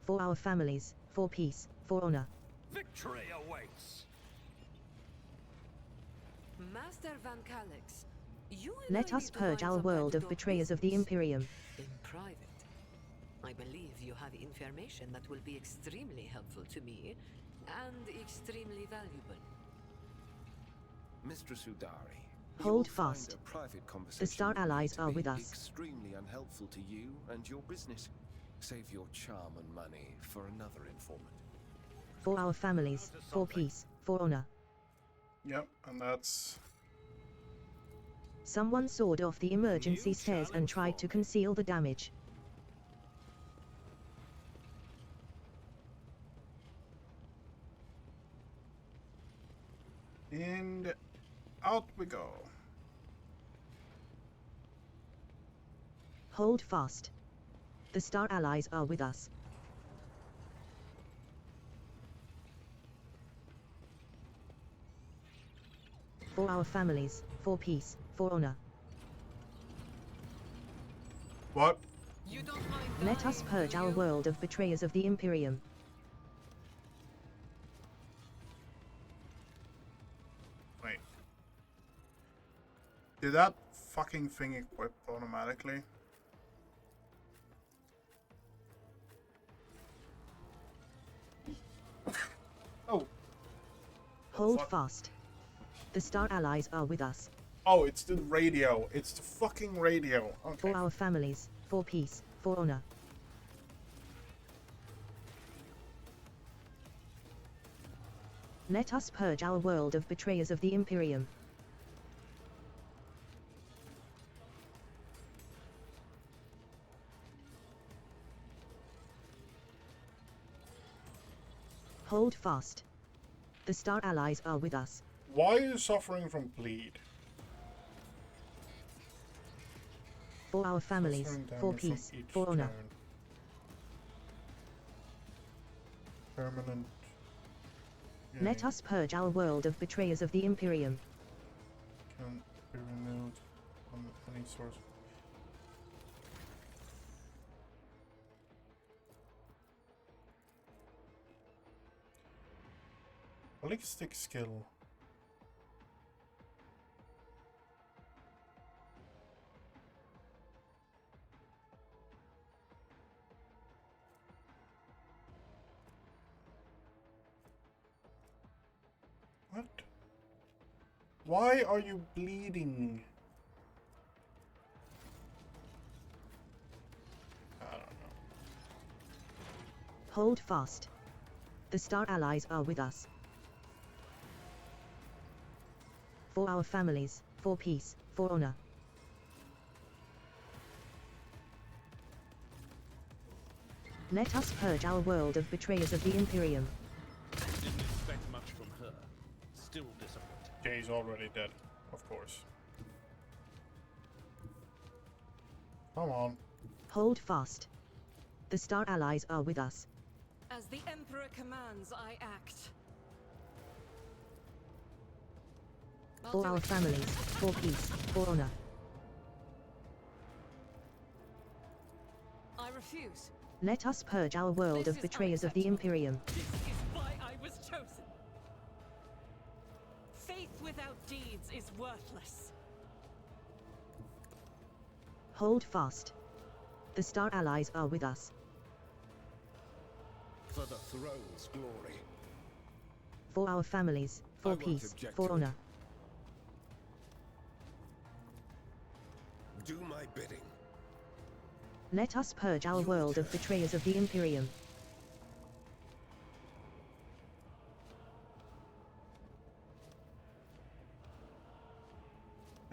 For our families, for peace, for honor. Victory awaits. Master Van Calix, you and Let I us need to purge find our some world time of to talk betrayers of the business. Imperium. In private. I believe you have information that will be extremely helpful to me and extremely valuable. Mistress Udari, Hold you will find fast. a private conversation The Star with me Allies to are be with us. extremely unhelpful to you and your business. Save your charm and money for another informant. For our families, for peace, for honor. Yep, and that's... Someone sawed off the emergency New stairs and challenge tried for to me. conceal the damage. And out we go. Hold fast. The Star Allies are with us. For our families, for peace, for honor. What? You don't mind Let us dying, purge do our you? world of betrayers of the Imperium. Wait. Did that fucking thing equip automatically? Oh. Hold Fuck. fast. The Star Allies are with us. Oh, it's the radio. It's the fucking radio. Okay. For our families, for peace, for honor. Let us purge our world of betrayers of the Imperium. Hold fast. The Star Allies are with us. Why are you suffering from bleed? For our families, Suffering for damage from peace, each for honor. turn. Permanent. Let Yay. us purge our world of betrayers of the Imperium. Can be removed on any source. Ballistic skill. What? Why are you bleeding? I don't know. Hold fast. The Star Allies are with us. For our families, for peace, for honor. Let us purge our world of betrayers of the Imperium. Didn't expect much from her. Still disappointed. Jay's already dead, of course. Come on. Hold fast. The Star Allies are with us. As the Emperor commands, I act. For our families, for peace, for honor. I refuse. Let us purge our world This of is betrayers of the unacceptable. Imperium. This is why I was chosen. Faith without deeds is worthless. Hold fast. The Star Allies are with us. For the throne's glory. For our families, I for won't peace, object for to it. honor. Do my bidding. Let us purge our world of betrayers of the Imperium.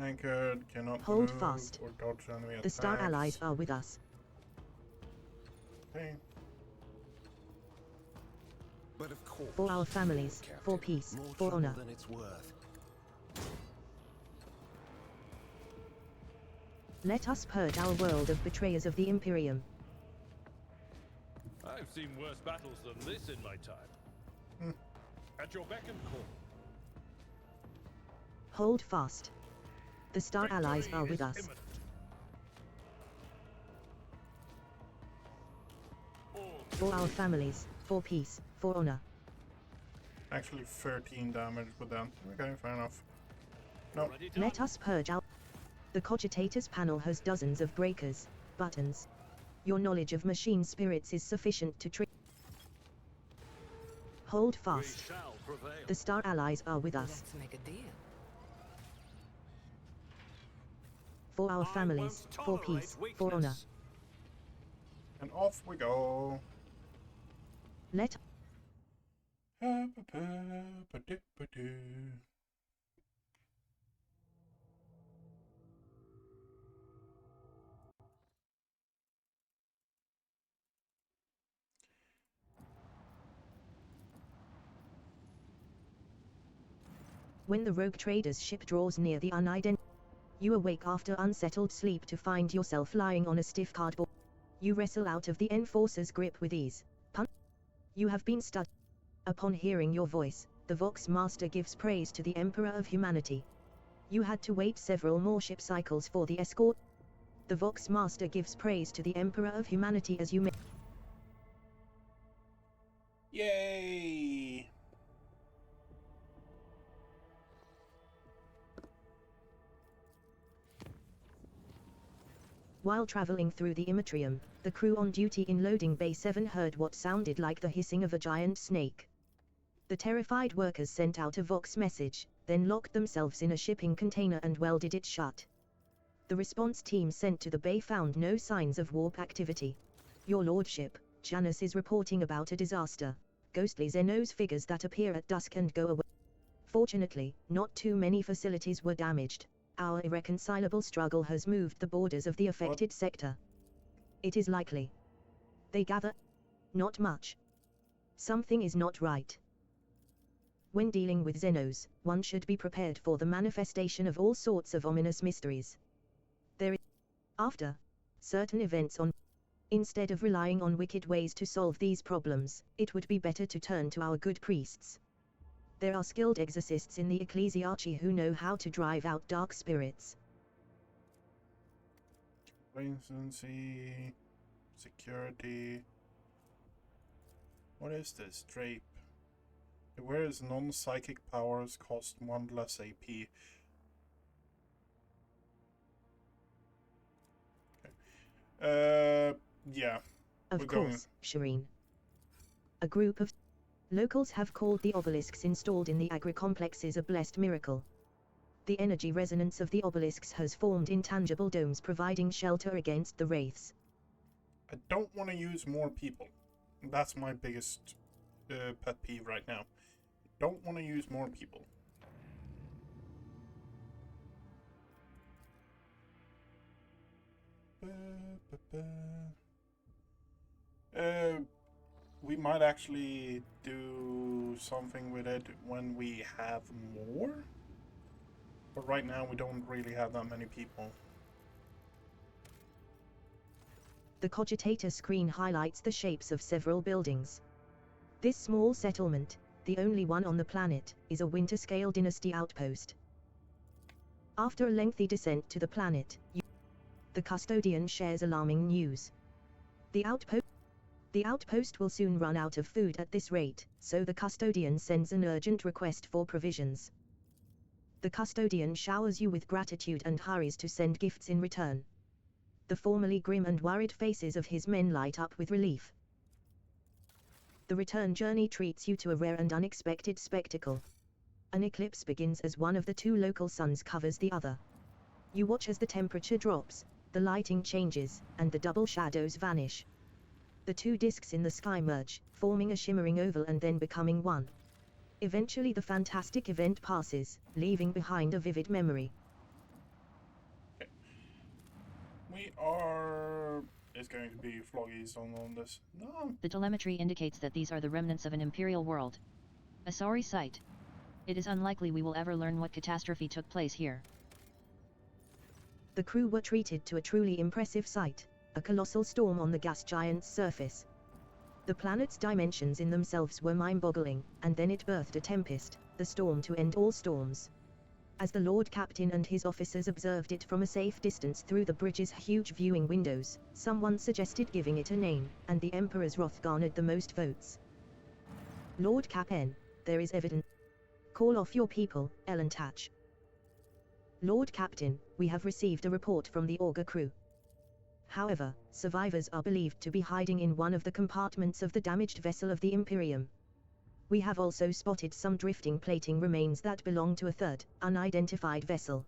Anchored, cannot Hold move fast. or dodge enemy attacks. The Star Allies are with us. Okay. But of course. For our families, Captain, for peace, more for trouble honor. than it's worth. Let us purge our world of betrayers of the Imperium. I've seen worse battles than this in my time. At your beck and call. Hold fast. The Star Allies Victory are with is us. imminent. All For our families, for peace, for honor. Actually 13 damage with them. Okay, fair enough. No. already done. Let us purge our... The Cogitators panel has dozens of breakers, buttons. Your knowledge of machine spirits is sufficient to trick. Hold We fast. shall prevail. The Star Allies are with us. Let's make a deal. For our I families, won't for tolerate peace, for honor. weakness. And off we go. Let When the rogue trader's ship draws near the unidentified, you awake after unsettled sleep to find yourself lying on a stiff cardboard. You wrestle out of the enforcer's grip with ease. You have been stuck. Upon hearing your voice, the Vox Master gives praise to the Emperor of Humanity. You had to wait several more ship cycles for the escort. The Vox Master gives praise to the Emperor of Humanity as you may. Yay! While traveling through the Immatrium, the crew on duty in Loading Bay 7 heard what sounded like the hissing of a giant snake. The terrified workers sent out a Vox message, then locked themselves in a shipping container and welded it shut. The response team sent to the bay found no signs of warp activity. Your Lordship, Janus is reporting about a disaster. Ghostly Xenos figures that appear at dusk and go away. Fortunately, not too many facilities were damaged. Our irreconcilable struggle has moved the borders of the affected sector. It is likely. They gather? Not much. Something is not right. When dealing with Xenos, one should be prepared for the manifestation of all sorts of ominous mysteries. There is, after certain events on, instead of relying on wicked ways to solve these problems, it would be better to turn to our good priests. There are skilled exorcists in the ecclesiarchy who know how to drive out dark spirits. Complacency, security. What is this? Drape. Whereas non-psychic powers cost 1 less AP. Okay. Yeah. Of course, Shireen. A group of locals have called the obelisks installed in the agri-complexes a blessed miracle. The energy resonance of the obelisks has formed intangible domes providing shelter against the wraiths. I don't want to use more people. That's my biggest pet peeve right now. Don't want to use more people. We might actually do something with it when we have more. But right now we don't really have that many people. The cogitator screen highlights the shapes of several buildings. This small settlement, the only one on the planet, is a Winterscale Dynasty outpost. After a lengthy descent to the planet, the custodian shares alarming news. The outpost will soon run out of food at this rate, so the custodian sends an urgent request for provisions. The custodian showers you with gratitude and hurries to send gifts in return. The formerly grim and worried faces of his men light up with relief. The return journey treats you to a rare and unexpected spectacle. An eclipse begins as one of the two local suns covers the other. You watch as the temperature drops, the lighting changes, and the double shadows vanish. The two disks in the sky merge, forming a shimmering oval and then becoming one. Eventually the fantastic event passes, leaving behind a vivid memory. We are... It's going to be floggies on this. No. The telemetry indicates that these are the remnants of an imperial world. A sorry sight. It is unlikely we will ever learn what catastrophe took place here. The crew were treated to a truly impressive sight, a colossal storm on the gas giant's surface. The planet's dimensions in themselves were mind-boggling, and then it birthed a tempest, the storm to end all storms. As the Lord Captain and his officers observed it from a safe distance through the bridge's huge viewing windows, someone suggested giving it a name, and the Emperor's wrath garnered the most votes. Lord Captain, there is evidence. Call off your people, Ellen Tatch. Lord Captain, we have received a report from the Augur crew. However, survivors are believed to be hiding in one of the compartments of the damaged vessel of the Imperium. We have also spotted some drifting plating remains that belong to a third, unidentified vessel.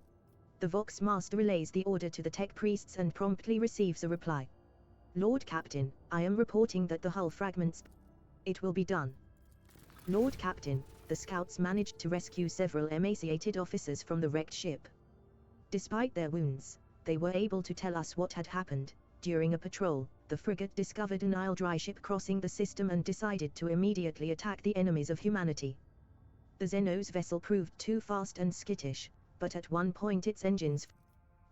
The Vox Master relays the order to the tech priests and promptly receives a reply. Lord Captain, I am reporting that the hull fragments... It will be done. Lord Captain, the scouts managed to rescue several emaciated officers from the wrecked ship. Despite their wounds, they were able to tell us what had happened. During a patrol, the frigate discovered an Isle dry ship crossing the system and decided to immediately attack the enemies of humanity. The Xenos vessel proved too fast and skittish, but at one point its engines...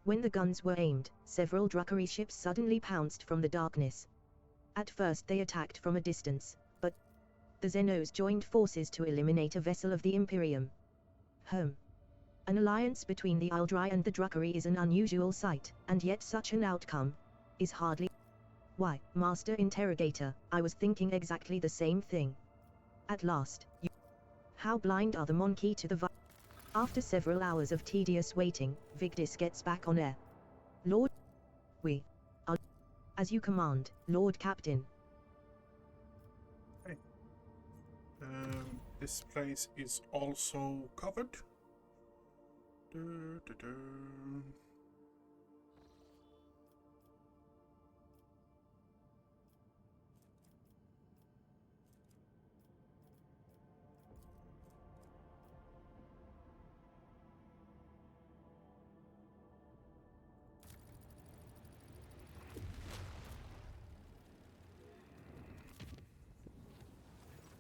When the guns were aimed, several Druckery ships suddenly pounced from the darkness. At first they attacked from a distance, but the Xenos joined forces to eliminate a vessel of the Imperium. An alliance between the Aldrai and the Druckery is an unusual sight, and yet such an outcome is hardly... Why, Master Interrogator, I was thinking exactly the same thing. At last, you... How blind are the Monkey to the... After several hours of tedious waiting, Vigdis gets back on air. Lord... We As you command, Lord Captain. Okay. This place is also covered. Du, du, du.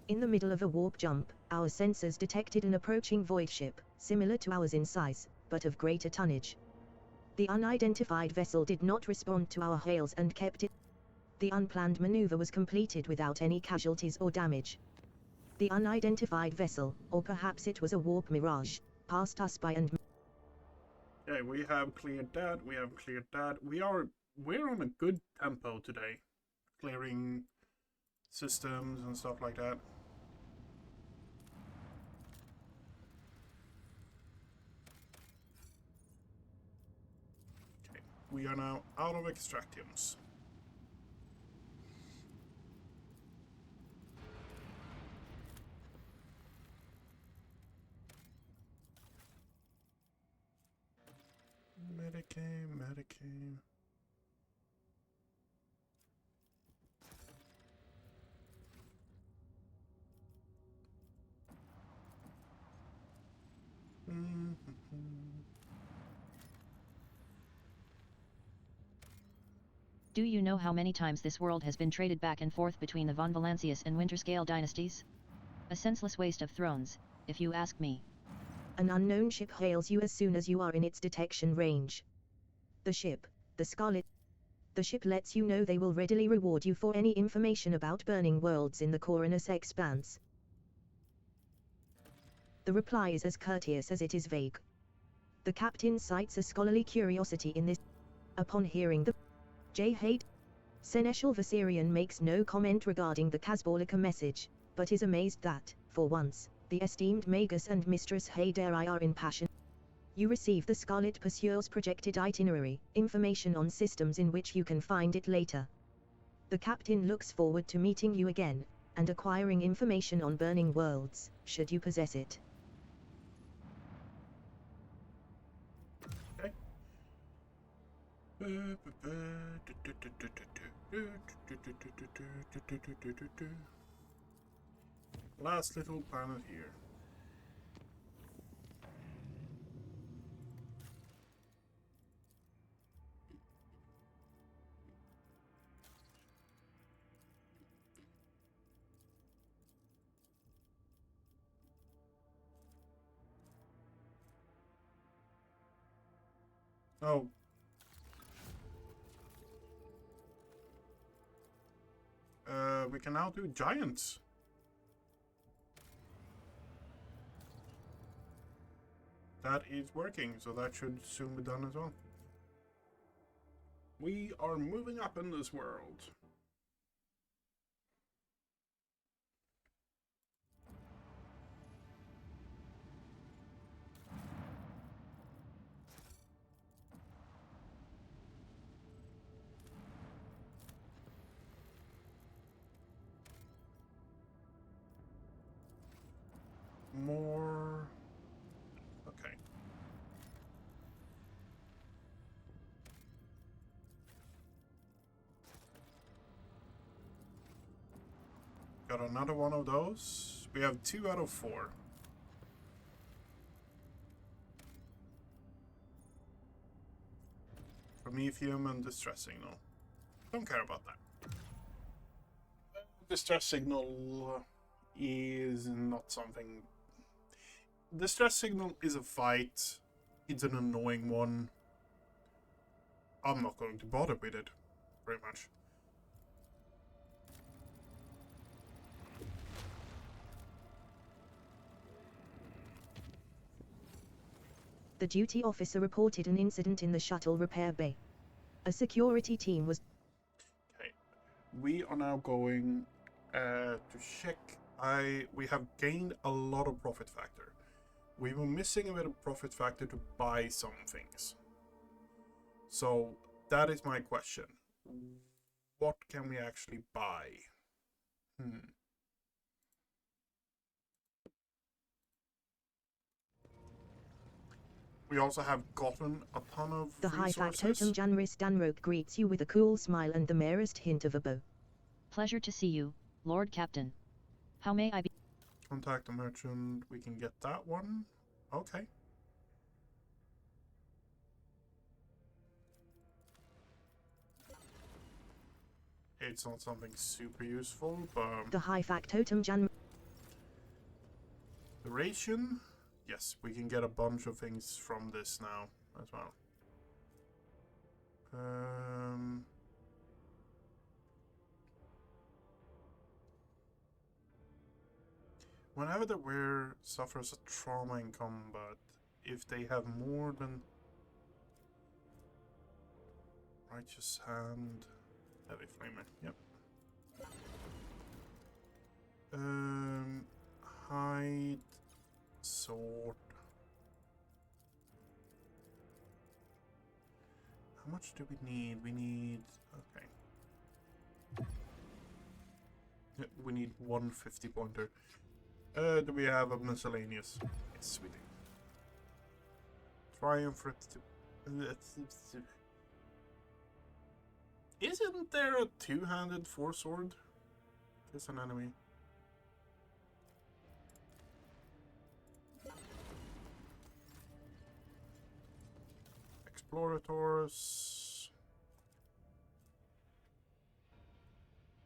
In the middle of a warp jump, our sensors detected an approaching void ship, similar to ours in size, but of greater tonnage. The unidentified vessel did not respond to our hails and kept it. The unplanned maneuver was completed without any casualties or damage. The unidentified vessel, or perhaps it was a warp mirage, passed us by and... Okay, we have cleared that, we have cleared that. We're on a good tempo today. Clearing systems and stuff like that. Okay, we are now out of extractiums. Medicame. Do you know how many times this world has been traded back and forth between the Von Valancius and Winterscale dynasties? A senseless waste of thrones, if you ask me. An unknown ship hails you as soon as you are in its detection range. The ship, the Scarlet. The ship lets you know they will readily reward you for any information about burning worlds in the Coronus Expanse. The reply is as courteous as it is vague. The captain cites a scholarly curiosity in this. Upon hearing the J. Haidt, Seneschal Viserion makes no comment regarding the Casbolica message, but is amazed that, for once, the esteemed Magus and Mistress Hayderi are in passion. You receive the Scarlet Pursuer's projected itinerary, information on systems in which you can find it later. The captain looks forward to meeting you again, and acquiring information on burning worlds, should you possess it. Okay. Last little planet here. Oh. We can now do giants. That is working, so that should soon be done as well. We are moving up in this world. More. Okay. Got another one of those. We have 2 out of 4. Promethium and distress signal. Don't care about that. Distress signal is not something. Distress signal is a fight. It's an annoying one. I'm not going to bother with it, very much. The duty officer reported an incident in the shuttle repair bay. A security team was... Okay, we are now going to check. We have gained a lot of profit factor. We were missing a bit of profit factor to buy some things. So that is my question. what can we actually buy? We also have gotten a ton of The high factotum resources. Janris Danroke greets you with a cool smile and the merest hint of a bow. Pleasure to see you, Lord Captain. How may I be? Contact the merchant. We can get that one. Okay. It's not something super useful, but The high factotum Jan. the ration. Yes, we can get a bunch of things from this now as well. Whenever the wearer suffers a trauma in combat, if they have more than righteous hand, heavy flamer. Yep. Hide, sword. How much do we need? We need, okay. Yep, we need 150 pointer. Do we have a miscellaneous? Yes, we do. Triumph. Isn't there a two-handed four-sword? There's an enemy. Explorators.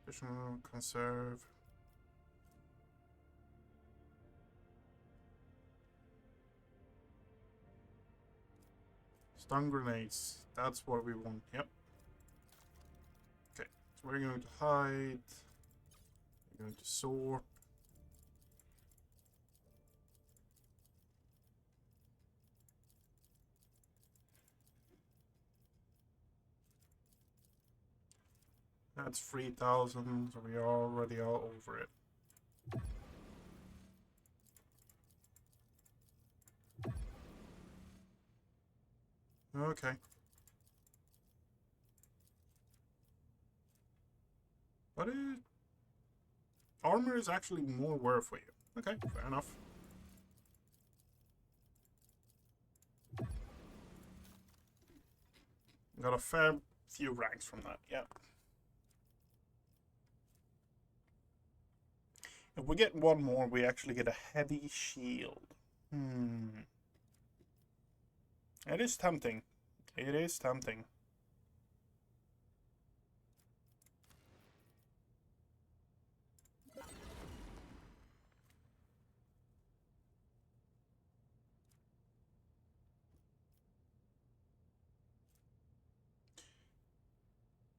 Additional conserve. Stun grenades. That's what we want. Yep. Okay. So we're going to hide. We're going to sort. That's 3,000, so we are already all over it. Okay. But armor is actually more worth for you. Okay, fair enough. Got a fair few ranks from that, yeah. If we get one more, we actually get a heavy shield. It is tempting. It is tempting.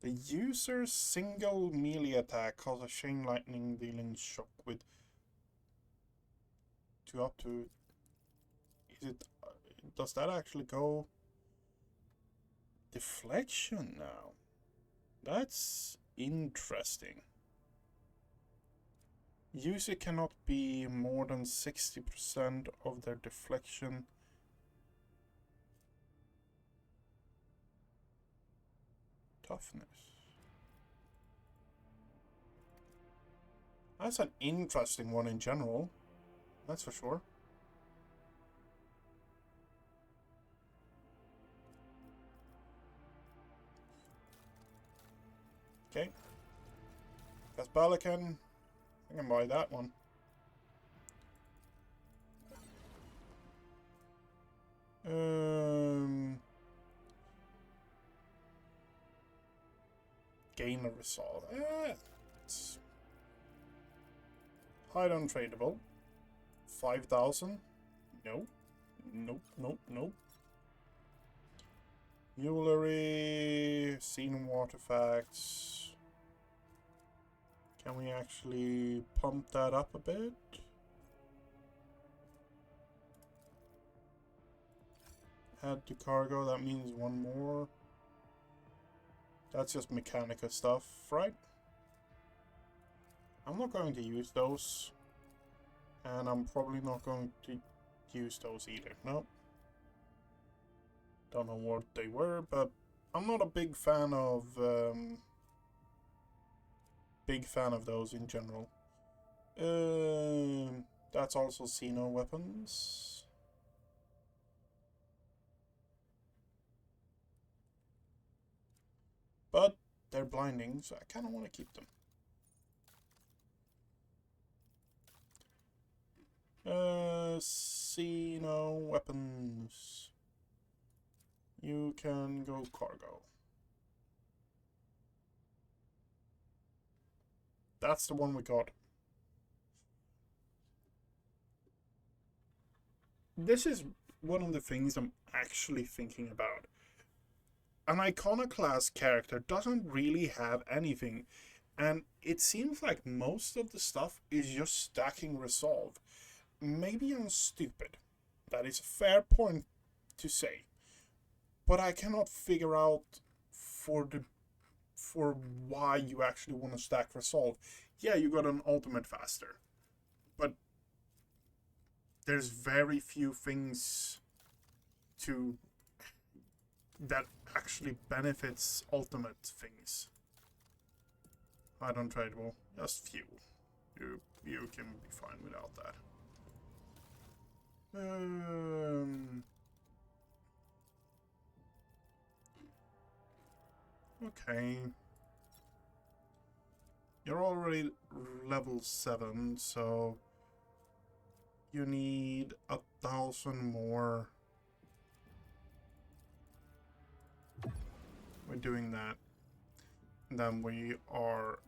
The user's single melee attack causes a chain lightning dealing shock with up to. Is it? Does that actually go? Deflection now. That's interesting. User cannot be more than 60% of their deflection. Toughness. That's an interesting one in general. That's for sure. Okay. That's Balakan. I can buy that one. Gain a resolve. It's hide untradeable. 5,000. No. Nope, nope, nope. Jewelry, scene artifacts. Can we actually pump that up a bit? Add to cargo, that means one more. That's just Mechanica stuff, right? I'm not going to use those. And I'm probably not going to use those either. No. Don't know what they were, but I'm not a big fan of big fan of those in general. That's also Xeno weapons. But they're blinding, so I kind of want to keep them. Xeno weapons. You can go cargo. That's the one we got. This is one of the things I'm actually thinking about. An iconoclast character doesn't really have anything, and it seems like most of the stuff is just stacking resolve. Maybe I'm stupid. That is a fair point to say. But I cannot figure out for why you actually want to stack resolve. Yeah, you got an ultimate faster, but there's very few things that actually benefits ultimate things. I don't trade well, just few. You can be fine without that. Okay. You're already level 7, so you need 1,000 more. We're doing that. And then we are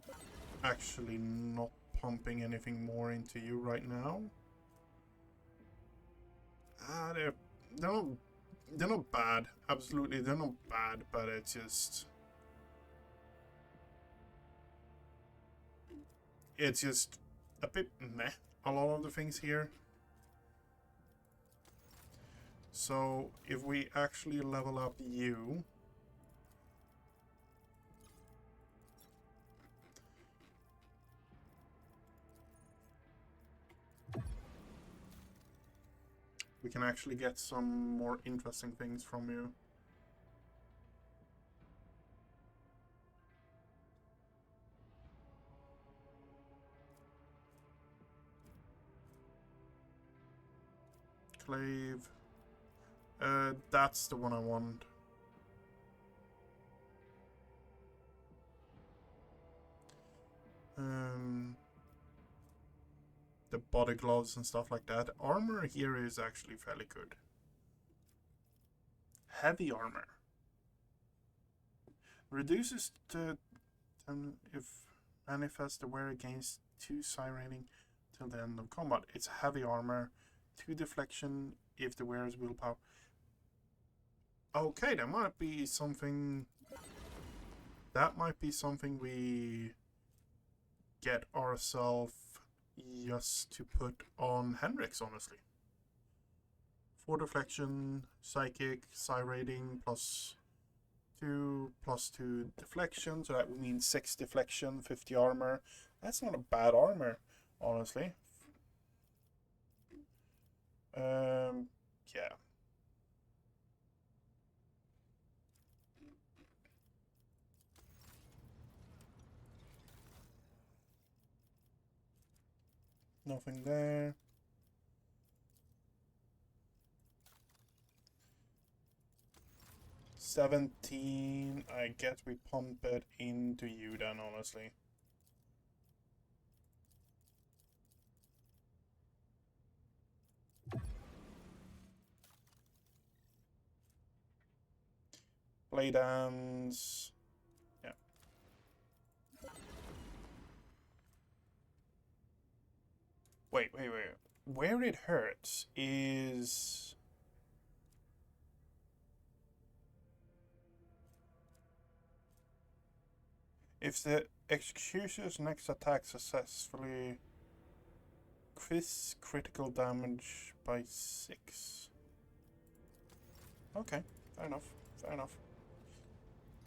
actually not pumping anything more into you right now. They're not bad. Absolutely, they're not bad, but it's just a bit meh, a lot of the things here. So if we actually level up you, we can actually get some more interesting things from you. Clave. That's the one I want. The body gloves and stuff like that. Armor here is actually fairly good. Heavy armor. Reduces the if manifest the wearer against 2 psi rating till the end of combat. It's heavy armor. 2 deflection if the wearer's willpower. Okay, that might be something. That might be something we get ourselves just to put on Hendrix, honestly. 4 deflection, psychic, psi rating, +2 deflection, so that would mean 6 deflection, 50 armor. That's not a bad armor, honestly. Yeah. Nothing there. $17. I guess we pump it into you then, honestly. Blade hands. Yeah. Wait. Where it hurts is... if the executioner's next attack successfully critical damage by 6. Okay, fair enough.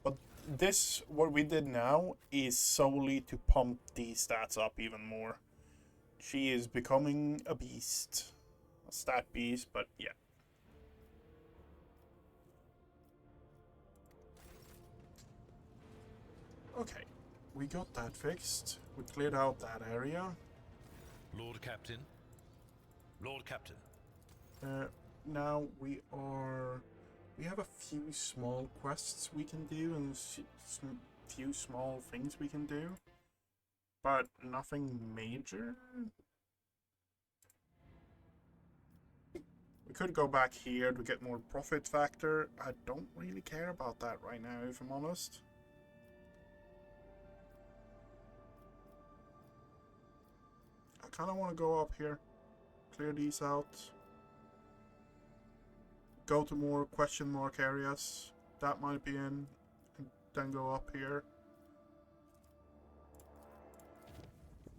But this, what we did now, is solely to pump these stats up even more. She is becoming a beast. A stat beast, but yeah. Okay. we got that fixed. We cleared out that area. Lord Captain. Lord Captain. Now we have a few small quests we can do and few small things we can do, but nothing major. We could go back here to get more profit factor. I don't really care about that right now, if I'm honest. I kind of want to go up here, clear these out, go to more question mark areas that might be in, and then go up here.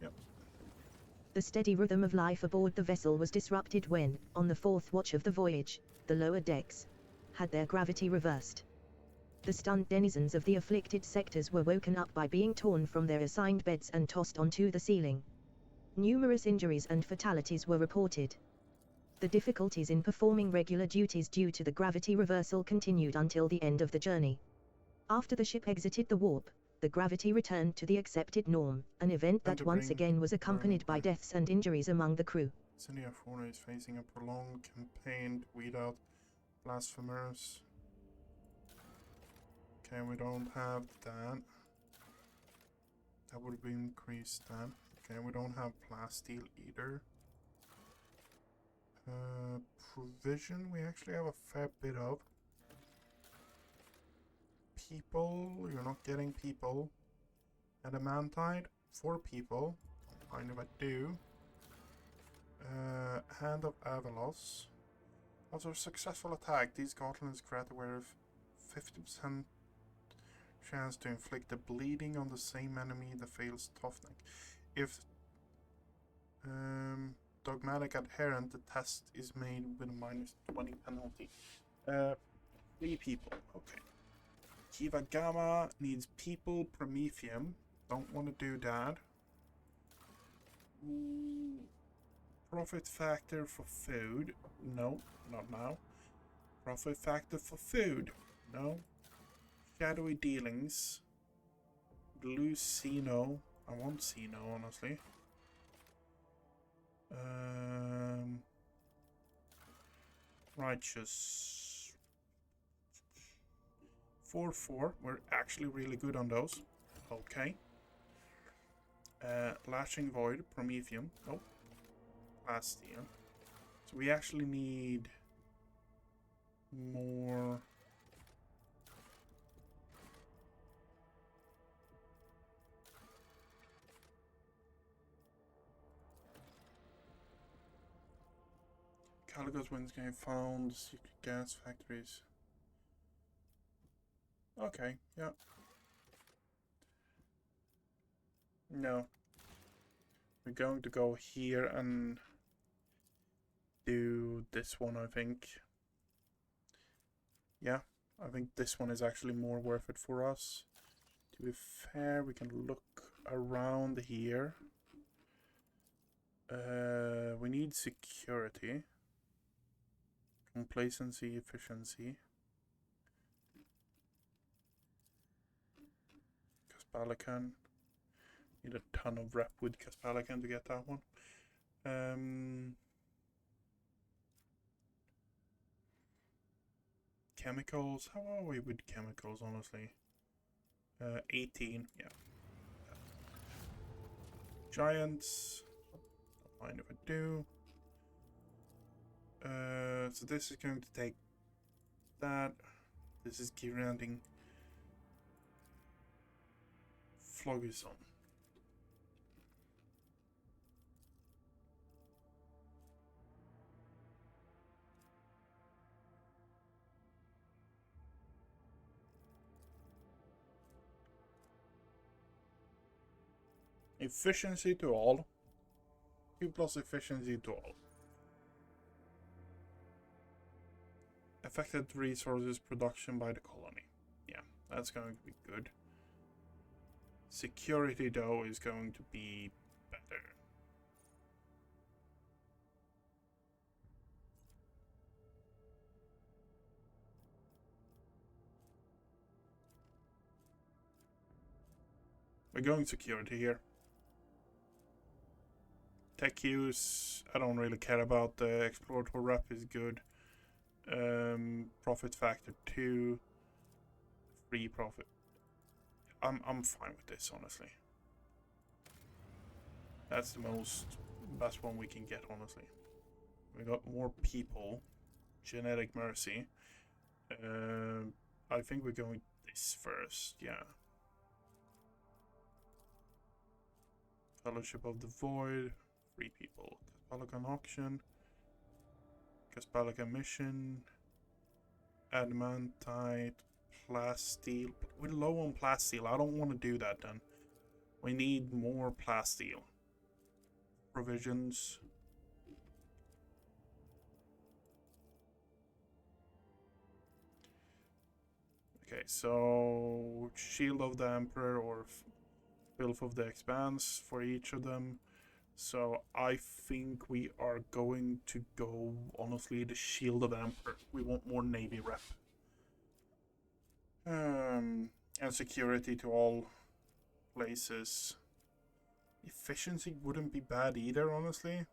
Yep. The steady rhythm of life aboard the vessel was disrupted when, on the fourth watch of the voyage, the lower decks had their gravity reversed. The stunned denizens of the afflicted sectors were woken up by being torn from their assigned beds and tossed onto the ceiling. Numerous injuries and fatalities were reported. The difficulties in performing regular duties due to the gravity reversal continued until the end of the journey. After the ship exited the warp, the gravity returned to the accepted norm, an event that once again was accompanied by deaths and injuries among the crew. India 4 is facing a prolonged campaign to weed out blasphemers. Okay, we don't have that. That would be increased then. Okay, we don't have plasteel either. Provision, we actually have a fair bit of. People, you're not getting people. Adamantite, 4 people. Don't mind if I do. Hand of Avalos. After a successful attack, these gauntlets grant a aware of 50% chance to inflict a bleeding on the same enemy that fails toughening. If dogmatic adherent, the test is made with a -20 penalty. 3 people. Okay. Kiva Gamma needs people. Promethium. Don't want to do that. Profit factor for food. No, not now. Profit factor for food. No. Shadowy dealings. Blue Xeno. I want Xeno, honestly. Righteous. 4-4. We're actually really good on those. Okay. Lashing Void. Promethium. Nope. Plasteel. So we actually need more. Calico's winds can found secret gas factories. Okay, yeah. No. We're going to go here and do this one, I think. Yeah, I think this one is actually more worth it for us. To be fair, we can look around here. We need security. Complacency, efficiency. Caspalican. Need a ton of rep with Caspalican to get that one. Chemicals. How are we with chemicals, honestly? 18. Yeah. Giants. Don't mind if I do. So this is going to take that. This is gear-rounding Flogison. Efficiency to all. 2 plus efficiency to all. Affected resources production by the colony. Yeah, that's going to be good. Security, though, is going to be better. We're going security here. Tech use, I don't really care about. The explorator rep is good. Profit factor 2. Free profit. I'm fine with this, honestly. That's the best one we can get, honestly. We got more people. Genetic mercy. I think we're going this first, yeah. Fellowship of the Void. 3 people. Caspalican auction. Caspalican mission. Adamantite. Plasteel. But we're low on plasteel. I don't want to do that then. We need more plasteel. Provisions. Okay, so Shield of the Emperor or Filth of the Expanse for each of them. So I think we are going to go, honestly, the Shield of the Emperor. We want more Navy rep. And security to all places. Efficiency wouldn't be bad either, honestly.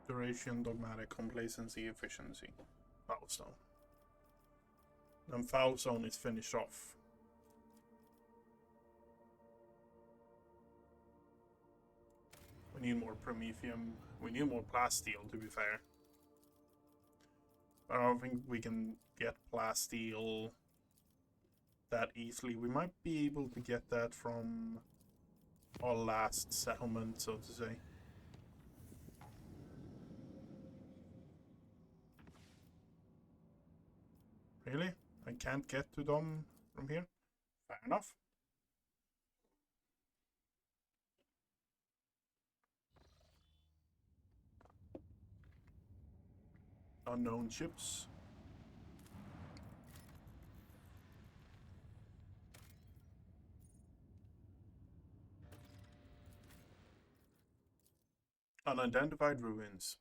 Duration, dogmatic, complacency, efficiency. Foul zone. Then foul zone is finished off. We need more promethium. We need more plasteel, to be fair. But I don't think we can get plasteel that easily. We might be able to get that from our last settlement, so to say. Really? I can't get to them from here? Fair enough. Unknown ships. Unidentified ruins.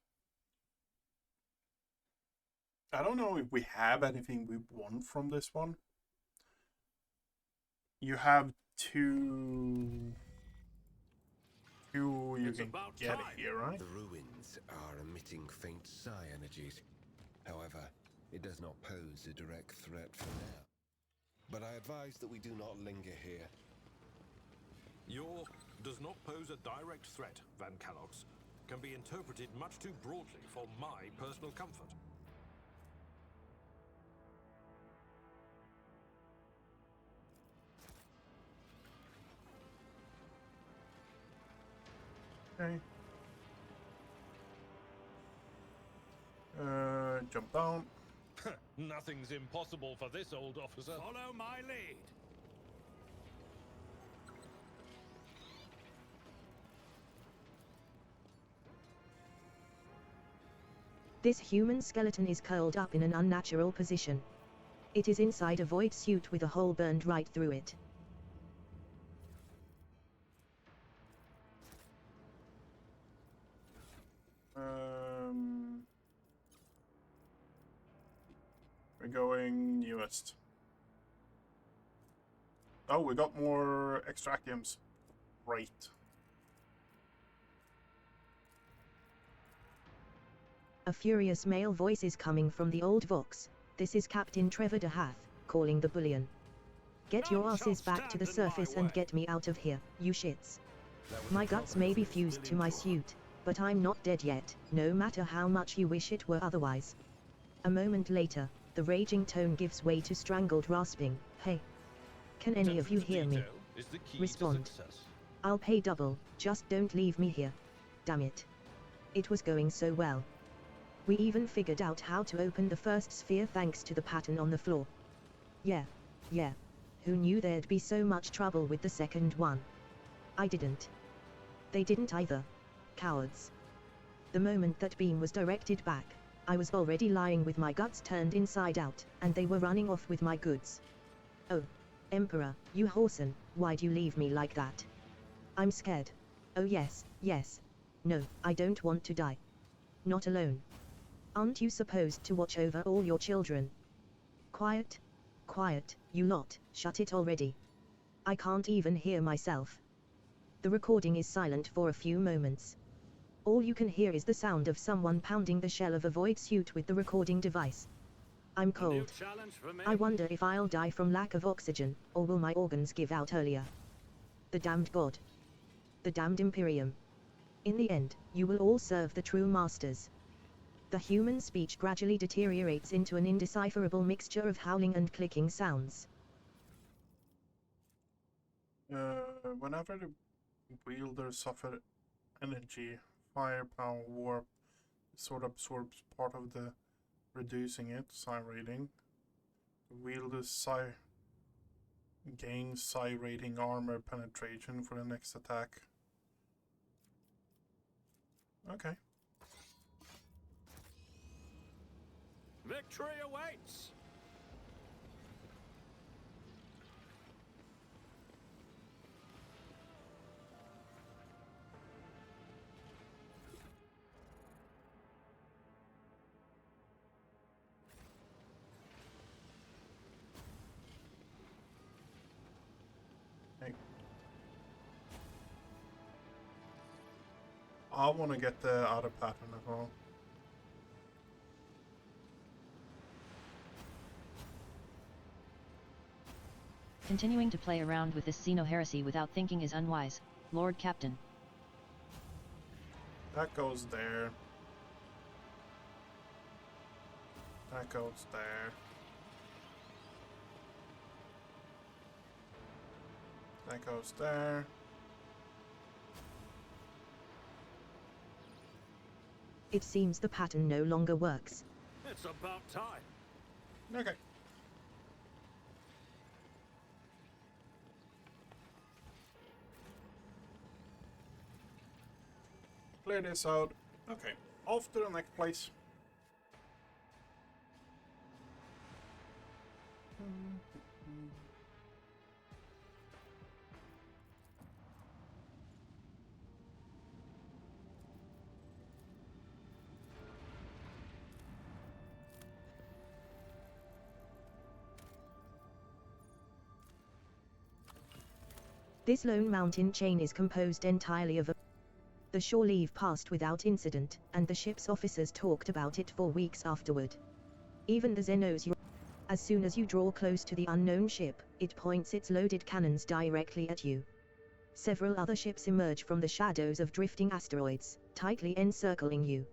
I don't know if we have anything we want from this one. You have two you can get here, right? The ruins are emitting faint psi energies. However, it does not pose a direct threat for now. But I advise that we do not linger here. Your does not pose a direct threat, Van Calox, can be interpreted much too broadly for my personal comfort. Okay. Jump down. Nothing's impossible for this old officer. Follow my lead. This human skeleton is curled up in an unnatural position. It is inside a void suit with a hole burned right through it. We're going newest. Oh, we got more extractiums. Great. A furious male voice is coming from the old Vox. This is Captain Trevor DeHath, calling the bullion. Get your asses back to the surface and get me out of here, you shits. My guts may be fused to my suit, but I'm not dead yet, no matter how much you wish it were otherwise. A moment later, the raging tone gives way to strangled rasping. Hey. Can any of you hear me? Respond. I'll pay double, just don't leave me here. Damn it. It was going so well. We even figured out how to open the first sphere thanks to the pattern on the floor. Yeah. Who knew there'd be so much trouble with the second one? I didn't. They didn't either. Cowards. The moment that beam was directed back, I was already lying with my guts turned inside out, and they were running off with my goods. Oh, Emperor, you whoreson, why'd you leave me like that? I'm scared. Oh yes, yes. No, I don't want to die. Not alone. Aren't you supposed to watch over all your children? Quiet. Quiet, you lot, shut it already. I can't even hear myself. The recording is silent for a few moments. All you can hear is the sound of someone pounding the shell of a void suit with the recording device. I'm cold. I wonder if I'll die from lack of oxygen, or will my organs give out earlier. The damned god. The damned Imperium. In the end, you will all serve the true masters. The human speech gradually deteriorates into an indecipherable mixture of howling and clicking sounds. Whenever the wielder suffers energy, firepower, warp, it sort of absorbs part of the reducing it, psi rating. The wielder gains psi rating armor penetration for the next attack. Okay. Victory awaits! I want to get the other pattern as well. Continuing to play around with this Xeno heresy without thinking is unwise, Lord Captain. That goes there. That goes there. That goes there. It seems the pattern no longer works. It's about time. Okay. Clear this out. Okay, off to the next place. This lone mountain chain is composed entirely of the shore leave passed without incident, and the ship's officers talked about it for weeks afterward. Even the Xenos. As soon as you draw close to the unknown ship, it points its loaded cannons directly at you. Several other ships emerge from the shadows of drifting asteroids, tightly encircling you.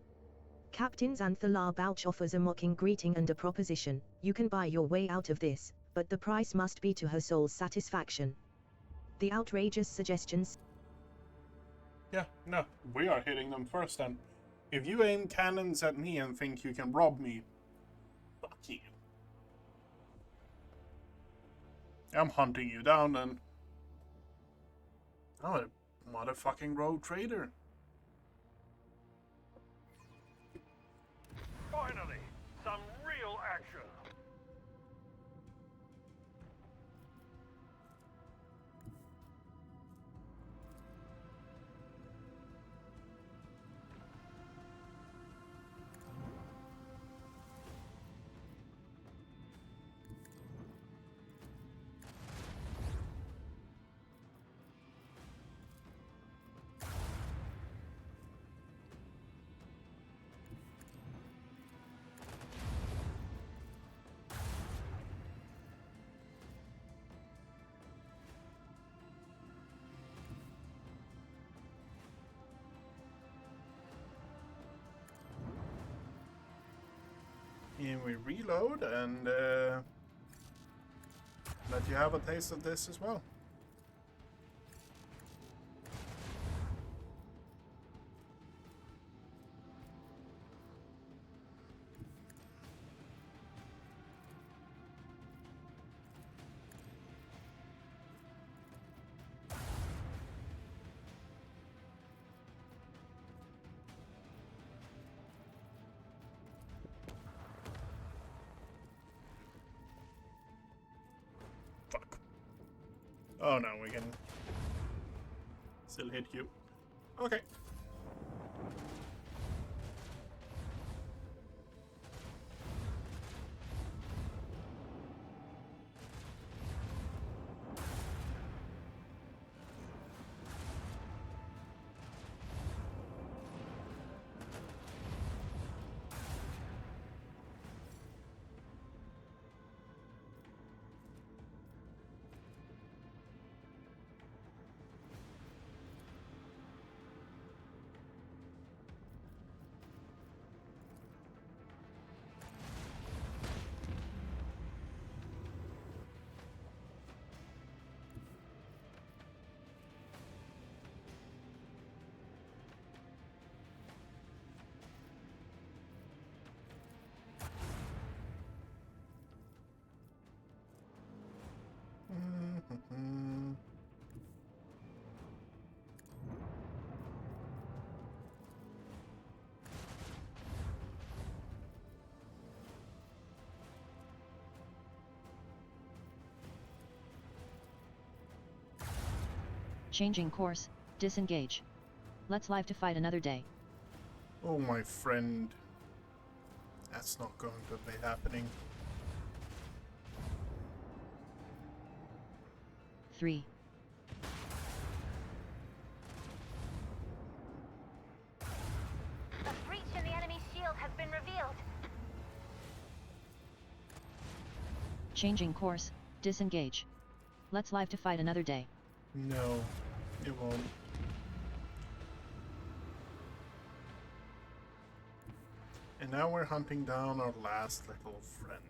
Captain Xanthalar Bouch offers a mocking greeting and a proposition: you can buy your way out of this, but the price must be to her soul's satisfaction. The outrageous suggestions. Yeah, no, we are hitting them first then. If you aim cannons at me and think you can rob me, fuck you. I'm hunting you down then. I'm a motherfucking rogue trader. Finally, some real action. And we reload and let you have a taste of this as well. Oh no, we can still hit you. Okay. Changing course, disengage. Let's live to fight another day. Oh, my friend. That's not going to be happening. 3. A breach in the enemy's shield has been revealed. Changing course, disengage. Let's live to fight another day. No, it won't. And now we're hunting down our last little friend.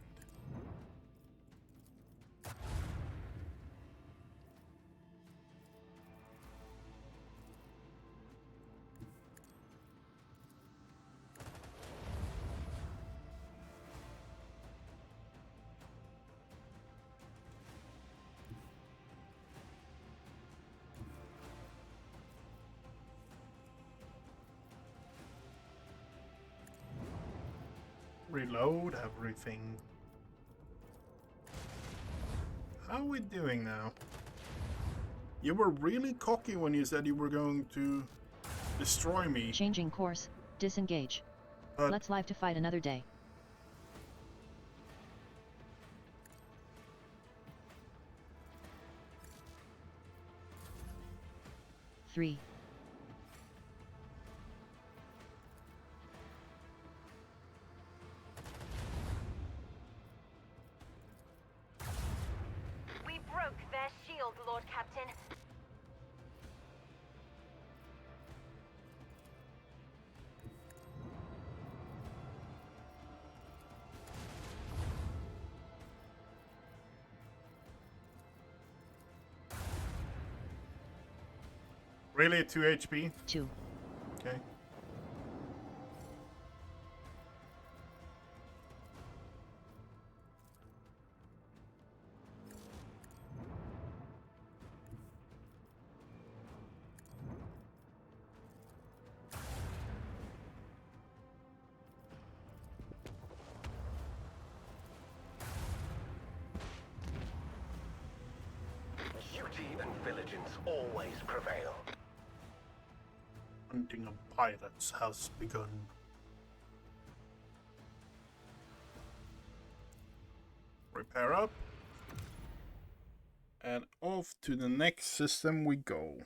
Reload everything. How are we doing now? You were really cocky when you said you were going to destroy me. Changing course, disengage. But Let's live to fight another day. 3. We broke their shield, Lord Captain. really 2 HP? 2. Okay. Duty and vigilance always prevail. Hunting of pirates has begun. Repair up. And off to the next system we go.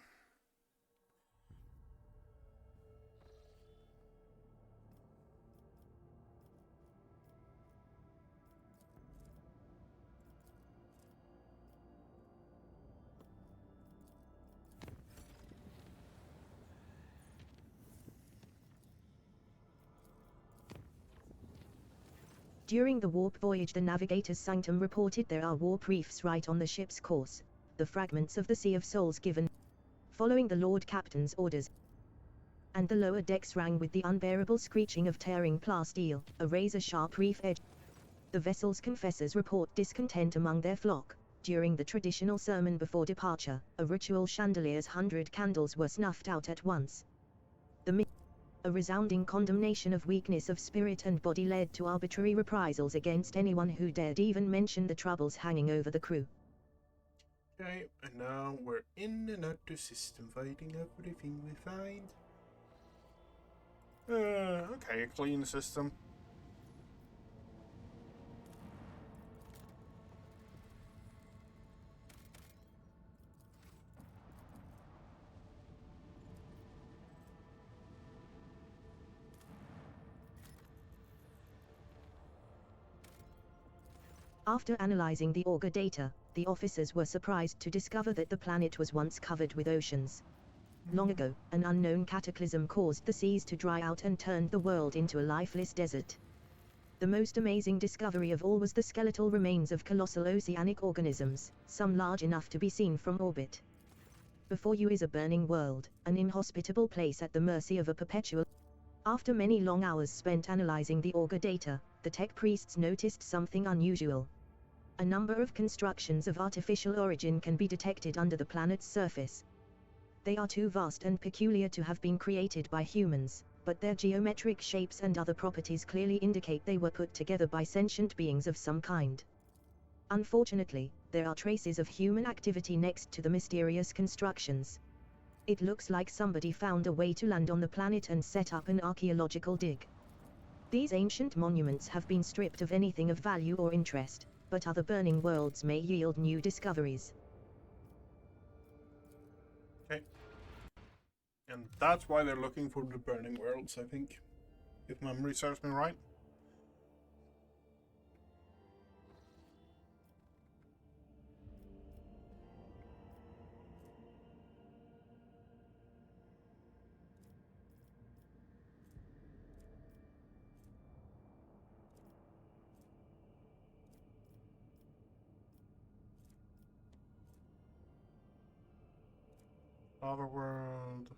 During the warp voyage, the navigator's sanctum reported there are warp reefs right on the ship's course, the fragments of the Sea of Souls given following the Lord Captain's orders. And the lower decks rang with the unbearable screeching of tearing plasteel, a razor-sharp reef edge. The vessel's confessors report discontent among their flock. During the traditional sermon before departure, a ritual chandelier's 100 candles were snuffed out at once. A resounding condemnation of weakness of spirit and body led to arbitrary reprisals against anyone who dared even mention the troubles hanging over the crew. Okay, and now we're in another system fighting everything we find. Okay, a clean system. After analyzing the auger data, the officers were surprised to discover that the planet was once covered with oceans. Long ago, an unknown cataclysm caused the seas to dry out and turned the world into a lifeless desert. The most amazing discovery of all was the skeletal remains of colossal oceanic organisms, some large enough to be seen from orbit. Before you is a burning world, an inhospitable place at the mercy of a perpetual. After many long hours spent analyzing the auger data, the tech priests noticed something unusual. A number of constructions of artificial origin can be detected under the planet's surface. They are too vast and peculiar to have been created by humans, but their geometric shapes and other properties clearly indicate they were put together by sentient beings of some kind. Unfortunately, there are traces of human activity next to the mysterious constructions. It looks like somebody found a way to land on the planet and set up an archaeological dig. These ancient monuments have been stripped of anything of value or interest, but other burning worlds may yield new discoveries. Okay. And that's why they're looking for the burning worlds, I think. If memory serves me right. Otherworld.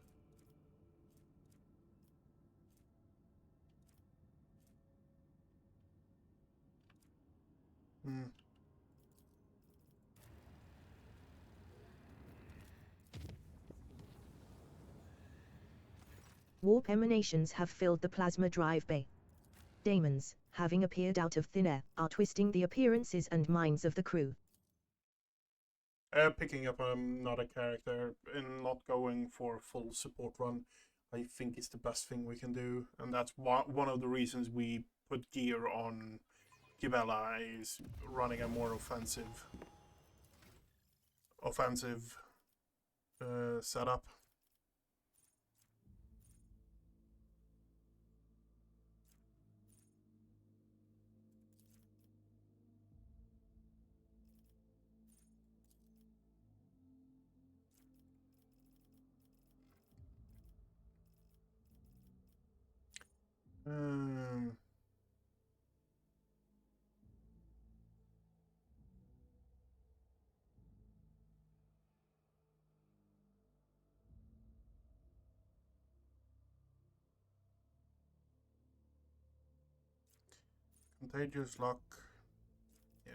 Warp emanations have filled the plasma drive bay. Daemons, having appeared out of thin air, are twisting the appearances and minds of the crew. Picking up another character and not going for a full support run, I think is the best thing we can do, and that's one of the reasons we put gear on Gibella, is running a more offensive setup. Contagious lock. Yeah.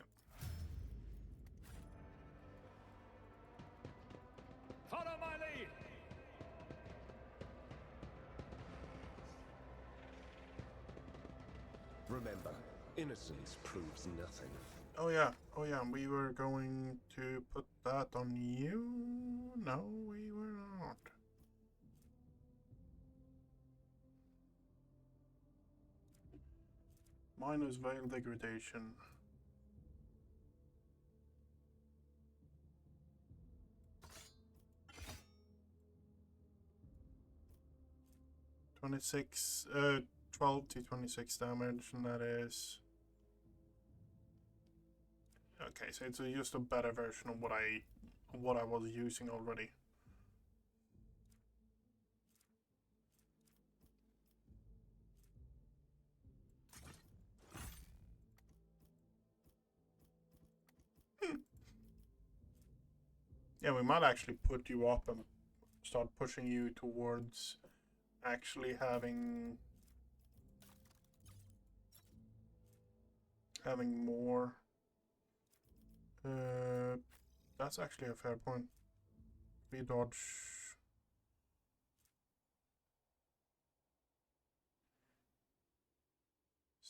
Follow my lead! Remember, innocence proves nothing. Oh yeah, we were going to put that on you? No, we were not. Minus veil degradation. $26, 12 to 26 damage, and that is... Okay, so it's just a better version of what I was using already. Yeah, we might actually put you up and start pushing you towards actually having more. That's actually a fair point. We dodge.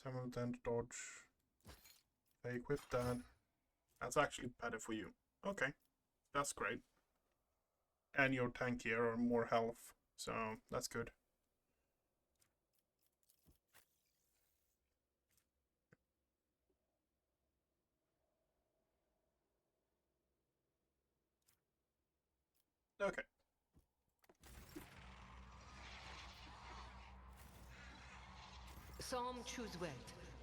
7th dodge. If I equip that, that's actually better for you. Okay. That's great. And your tankier or more health, so that's good. Okay. Some choose wealth,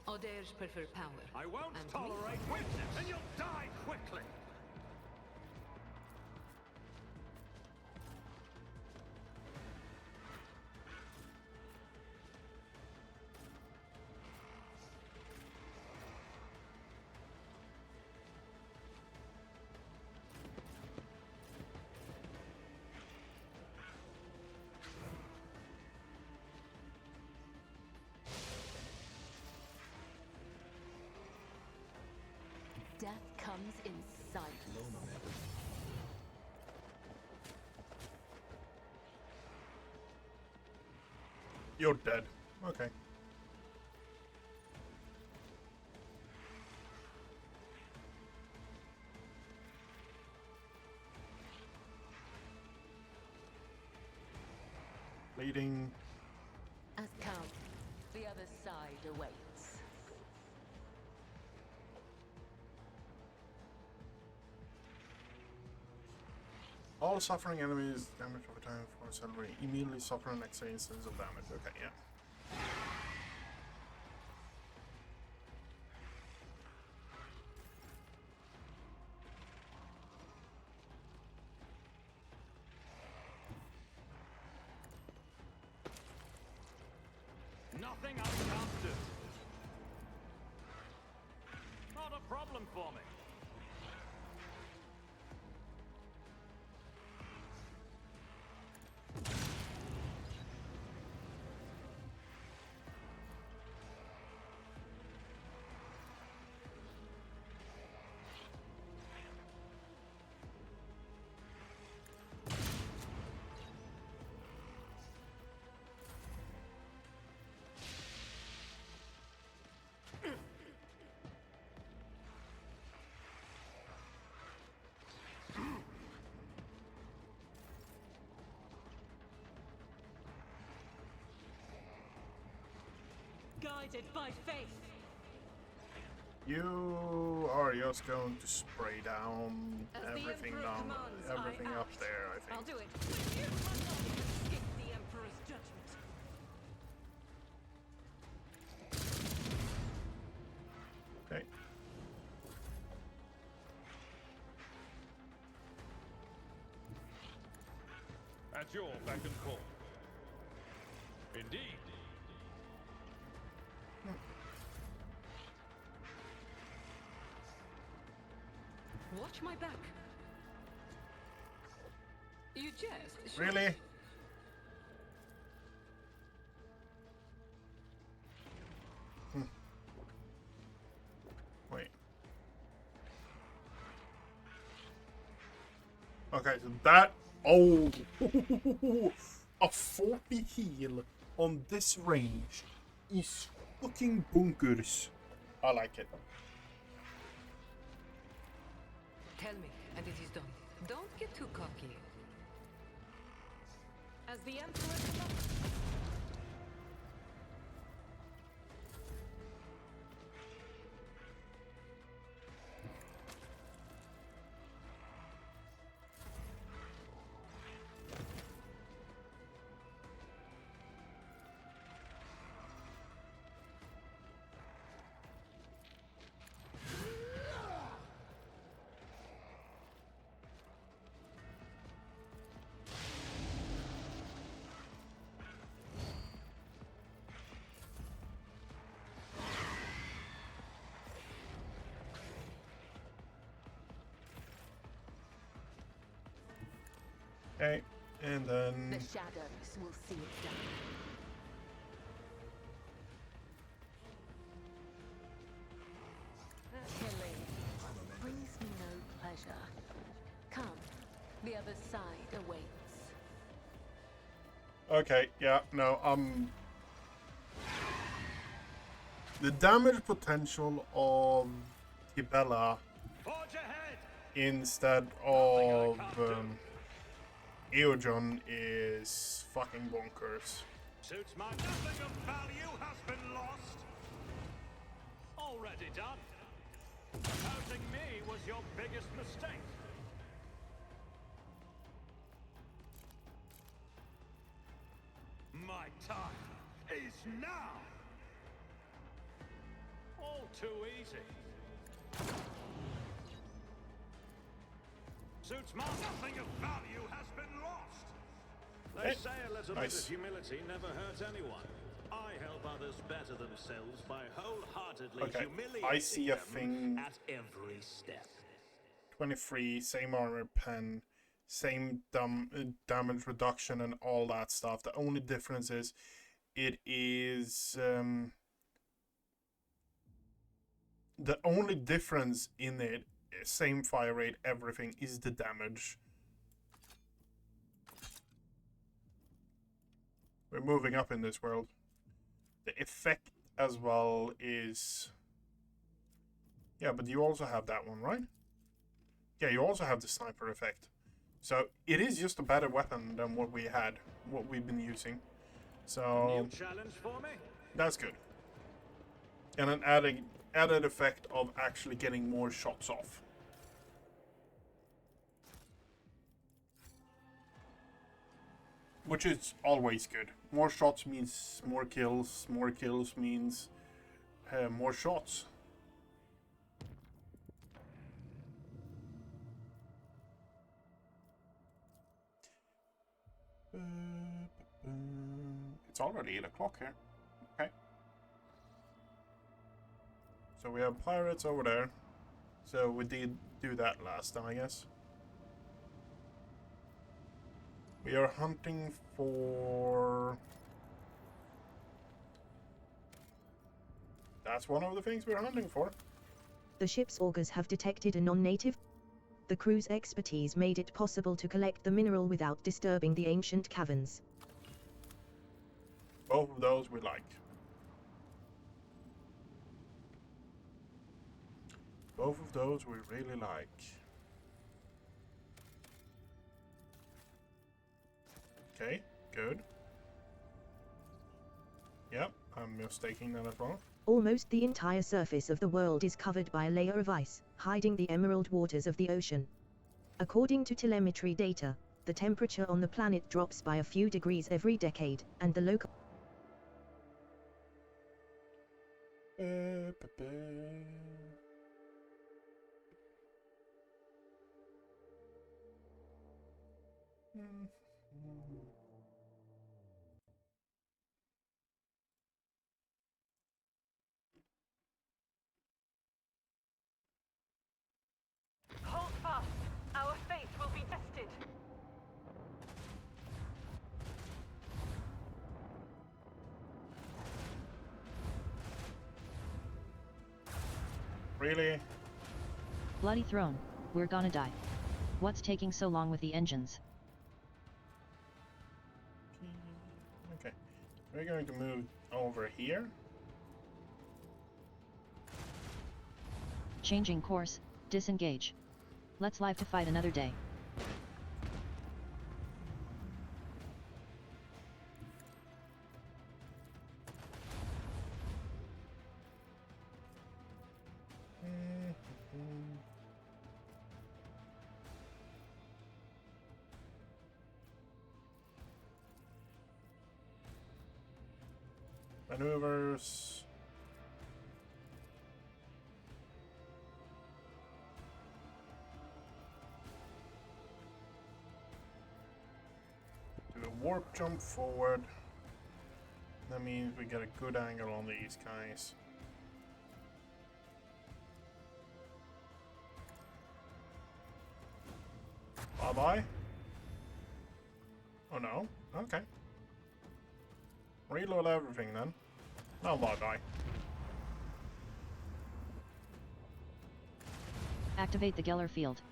others prefer power. I won't And tolerate weakness, and you'll die quickly. Death comes in silence. You're dead. Okay. Bleeding. As Count, the other side awaits. All suffering enemies damage over time for celebrate immediately suffer an extra instance of damage. Okay, yeah. Nothing I can't do. Not a problem for me. Guided by faith. You are just going to spray down As the everything Emperor down, commands, everything I up act. there, I think. I'll do it. You cannot escape the Emperor's judgment. Okay. At your beck and call. Indeed. Watch my back. You jest. sure. Really? Wait. Okay, so that... Oh! A 40 heal on this range is fucking bunkers. I like it. Tell me, and it is done. Don't get too cocky. As the Emperor commands. Okay, and then... The shadows will see it done. Killing brings me no pleasure. Come, the other side awaits. Okay, yeah, no, the damage potential of Tibella Forge ahead! instead of Eojon is fucking bonkers. Suits my nothing of value has been lost. Already done. Opposing me was your biggest mistake. My time is now. All too easy. Suits my nothing of value has been lost. They say a little bit of humility never hurts anyone. I help others better themselves by wholeheartedly humiliating I see a them thing. at every step. 23, same armor pen, same damage reduction and all that stuff. The only difference is it is the only difference in it, same fire rate, everything, is the damage. We're moving up in this world. The effect as well is... Yeah, but you also have that one, right? Yeah, you also have the sniper effect. So it is just a better weapon than what we had, what we've been using. So New challenge for me? that's good. And an added effect of actually getting more shots off. Which is always good. More shots means more kills means more shots. It's already 8 o'clock here. Okay. So we have pirates over there. So we did do that last time, I guess. We are hunting for... That's one of the things we're hunting for. The ship's augurs have detected a non-native. The crew's expertise made it possible to collect the mineral without disturbing the ancient caverns. Both of those we like. Both of those we really like. Okay, good. Yep, I'm mistaking that as well. Almost the entire surface of the world is covered by a layer of ice, hiding the emerald waters of the ocean. According to telemetry data, the temperature on the planet drops by a few degrees every decade, and the local... Hold fast. Our fate will be tested. Really? Bloody throne, we're gonna die. What's taking so long with the engines? Okay, we're going to move over here. Changing course, disengage. Let's live to fight another day. Maneuvers. Do a warp jump forward. That means we get a good angle on these guys. Bye-bye. Oh no, okay. Reload everything then. No bye-bye. Activate the Geller field.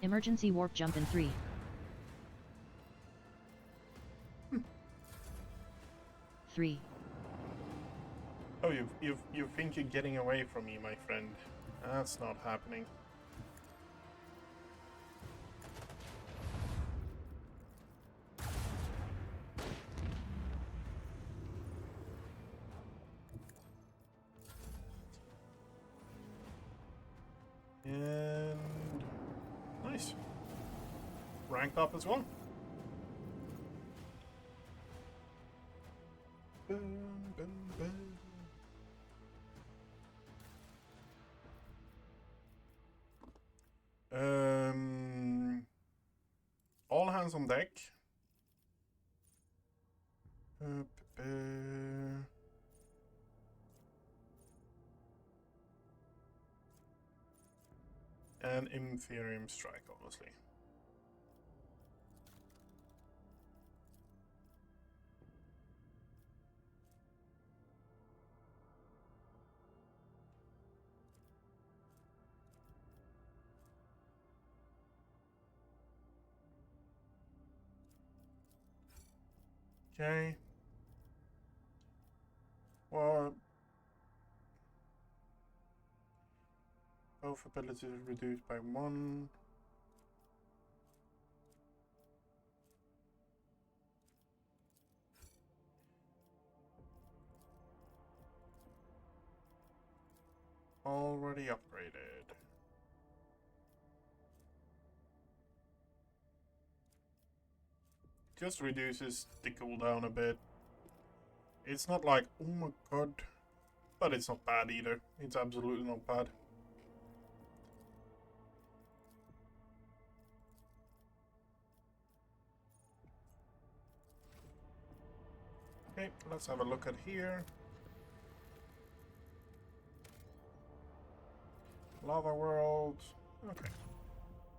Emergency warp jump in 3. 3. Oh, you think you're getting away from me, my friend. That's not happening. ranked up as well. All hands on deck. And Imperium Strike, obviously. Okay. Well, both abilities are reduced by 1. Already upgraded. Just reduces the cooldown a bit. It's not like, oh my god, but it's not bad either. It's absolutely not bad. Okay, let's have a look at here. Lava World. Okay.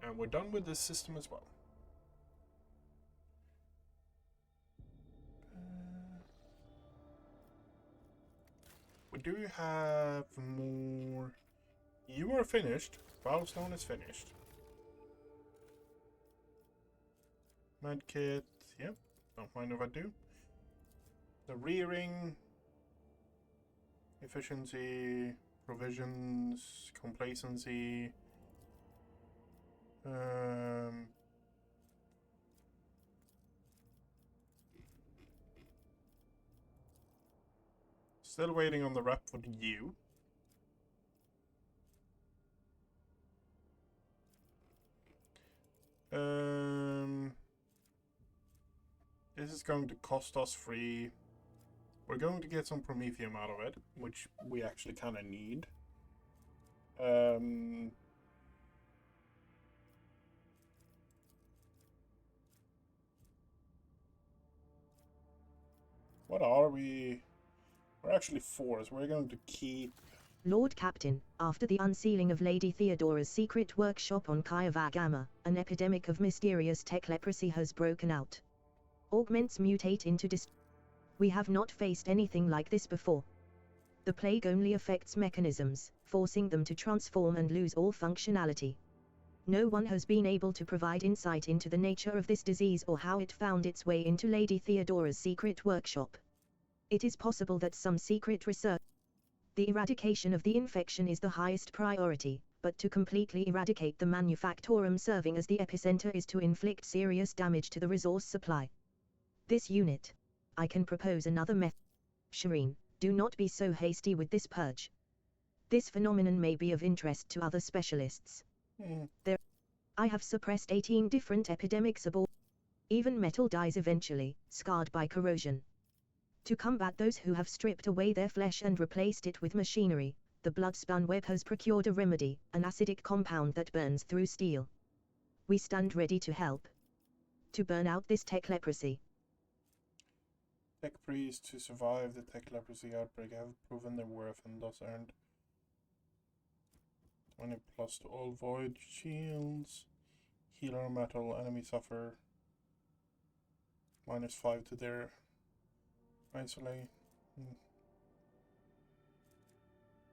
And we're done with this system as well. We do have more. You are finished. Milestone is finished. Medkit. Yep. Don't mind if I do. The rearing. Efficiency. Provisions. Complacency. Still waiting on the rep for the U. This is going to cost us 3. We're going to get some Promethium out of it, which we actually kind of need. What are we? We're actually 4, so we're going to keep... Lord Captain, after the unsealing of Lady Theodora's secret workshop on Kaiva Gamma, an epidemic of mysterious tech leprosy has broken out. Augments mutate into We have not faced anything like this before. The plague only affects mechanisms, forcing them to transform and lose all functionality. No one has been able to provide insight into the nature of this disease or how it found its way into Lady Theodora's secret workshop. It is possible that some secret research. The eradication of the infection is the highest priority, but to completely eradicate the manufactorum serving as the epicenter is to inflict serious damage to the resource supply. This unit. I can propose another method. Shireen, do not be so hasty with this purge. This phenomenon may be of interest to other specialists. I have suppressed 18 different epidemics aboard. Even metal dies eventually, scarred by corrosion. To combat those who have stripped away their flesh and replaced it with machinery, the Bloodspun Web has procured a remedy, an acidic compound that burns through steel. We stand ready to help. To burn out this tech leprosy. Tech priests to survive the tech leprosy outbreak have proven their worth and thus earned 20 plus to all void shields. Healer metal, enemy suffer -5 to their isolate.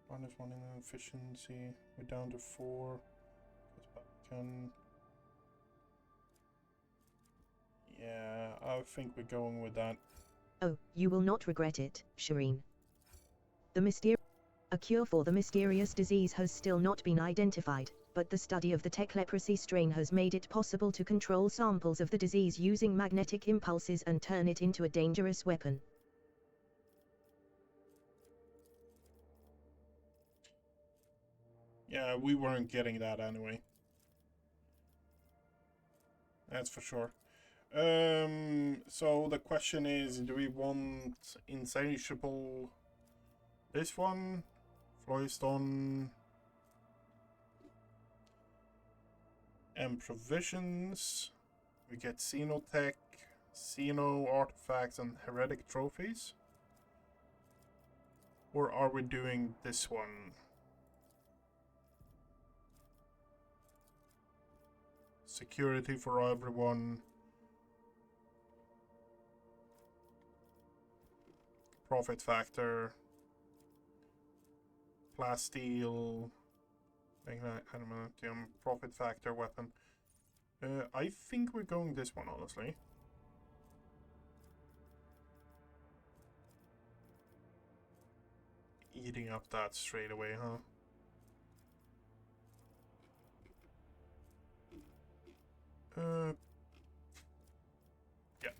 -1 in efficiency. We're down to 4. Yeah, I think we're going with that. Oh, you will not regret it, Shireen. A cure for the mysterious disease has still not been identified, but the study of the tech leprosy strain has made it possible to control samples of the disease using magnetic impulses and turn it into a dangerous weapon. Yeah, we weren't getting that anyway. That's for sure. So the question is, do we want insatiable? This one, Floyston, and provisions. We get Xenotech, Xeno artifacts, and heretic trophies. Or are we doing this one? Security for everyone. Profit factor. Plasteel. Adamantium. Profit factor weapon. I think we're going this one, honestly. Eating up that straight away, huh? Yeah.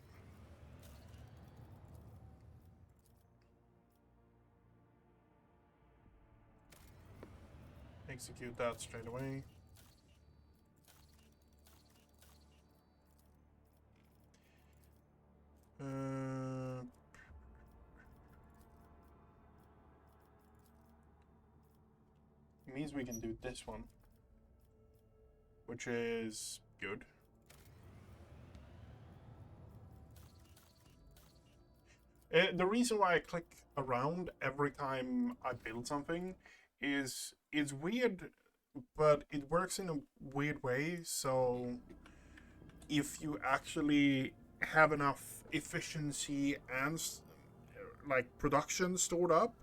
Execute that straight away. Means we can do this one, which is good. The reason why I click around every time I build something is it's weird, but it works in a weird way. So if you actually have enough efficiency and like production stored up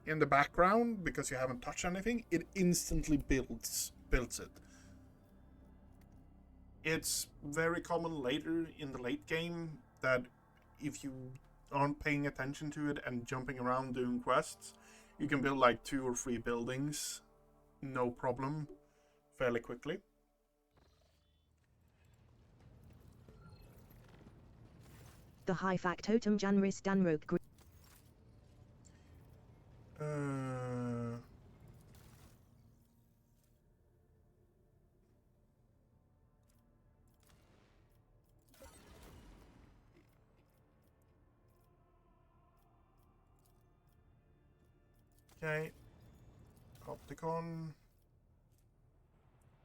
in the background because you haven't touched anything, it instantly builds it. It's very common later in the late game that if you aren't paying attention to it and jumping around doing quests, you can build like 2 or 3 buildings, no problem, fairly quickly. The high factotum Janris Danroke Group. Okay. Opticon.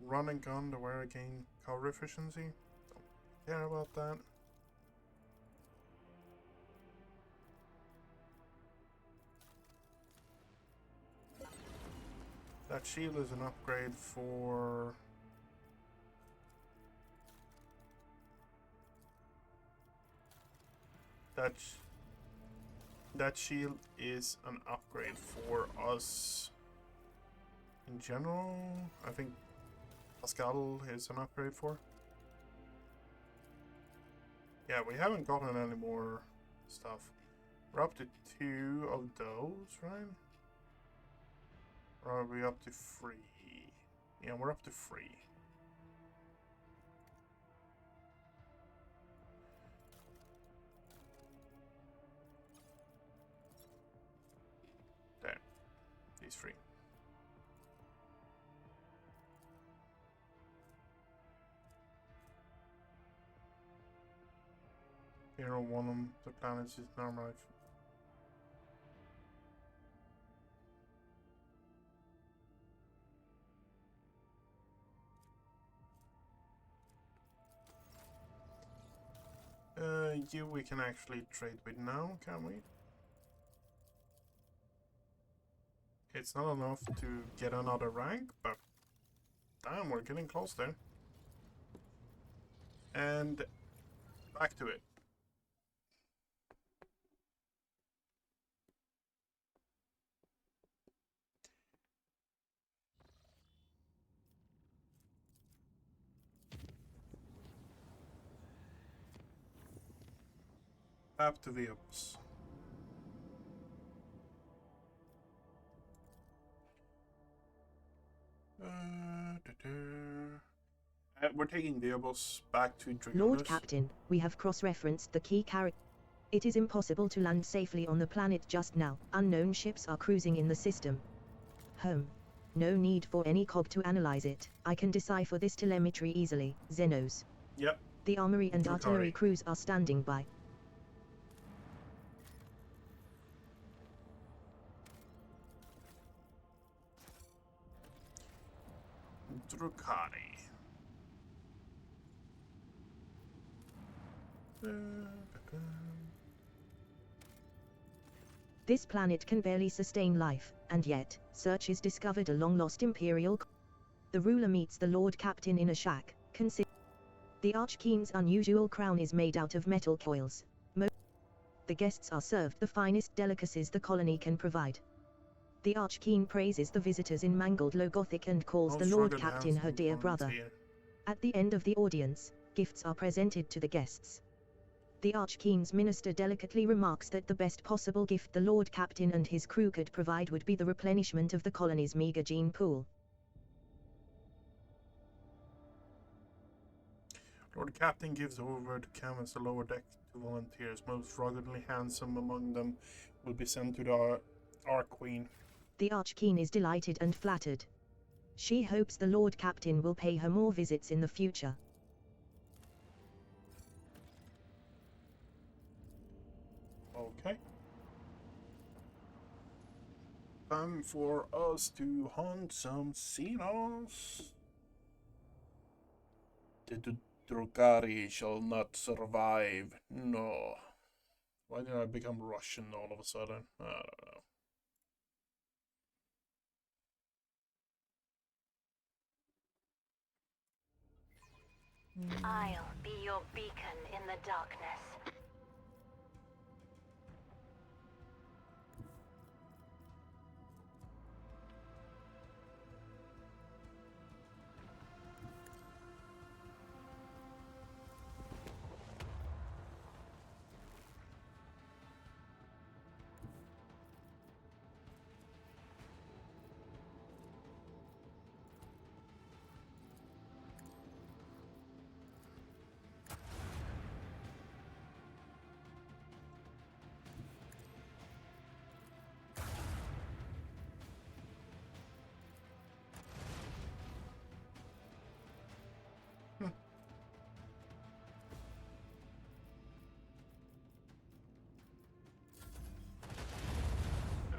Run and gun to where I gain cover efficiency. Don't care about that. That shield is an upgrade for... That shield is an upgrade for us in general. I think Pascal is an upgrade for. Yeah, we haven't gotten any more stuff. We're up to 2 of those, right? Or are we up to 3? Yeah, we're up to 3. There. These 3. Hero one of the planets is normal. You we can actually trade with now, can we? It's not enough to get another rank, but damn, we're getting close there. And back to it. Up to the ups. We're taking the bus back to Dragonis. Lord Captain, we have cross-referenced the key character. It is impossible to land safely on the planet just now. Unknown ships are cruising in the system. Home. No need for any cog to analyze it. I can decipher this telemetry easily. Xenos. Yep. The armory and Drukhari. artillery crews are standing by. Drukhari. This planet can barely sustain life, and yet, searchers discovered a long-lost Imperial. The ruler meets the Lord Captain in a shack. The Archkeen's unusual crown is made out of metal coils. The guests are served the finest delicacies the colony can provide. The Archkeen praises the visitors in mangled Low Gothic and calls the Lord Captain her dear brother. At the end of the audience, gifts are presented to the guests. The Archkeen's minister delicately remarks that the best possible gift the Lord Captain and his crew could provide would be the replenishment of the colony's meager gene pool. Lord Captain gives over to canvas the lower deck to volunteers. Most ruggedly handsome among them will be sent to the Arch Queen. The Archkeen is delighted and flattered. She hopes the Lord Captain will pay her more visits in the future. Okay. Time for us to hunt some Xenos. The Drukhari shall not survive. No. Why did I become Russian all of a sudden? I don't know. I'll be your beacon in the darkness.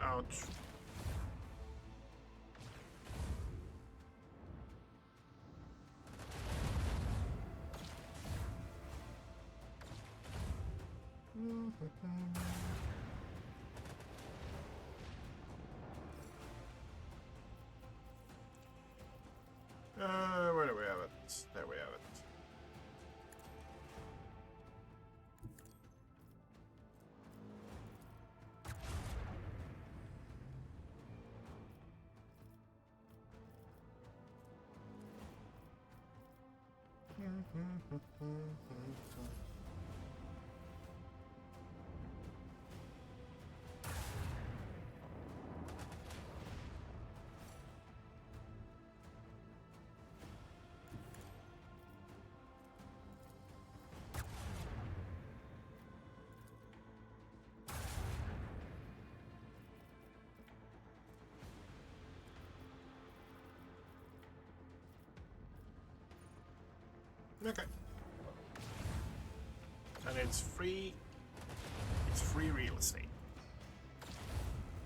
Ouch. Where do we have it? There we have it. Okay. And it's free real estate.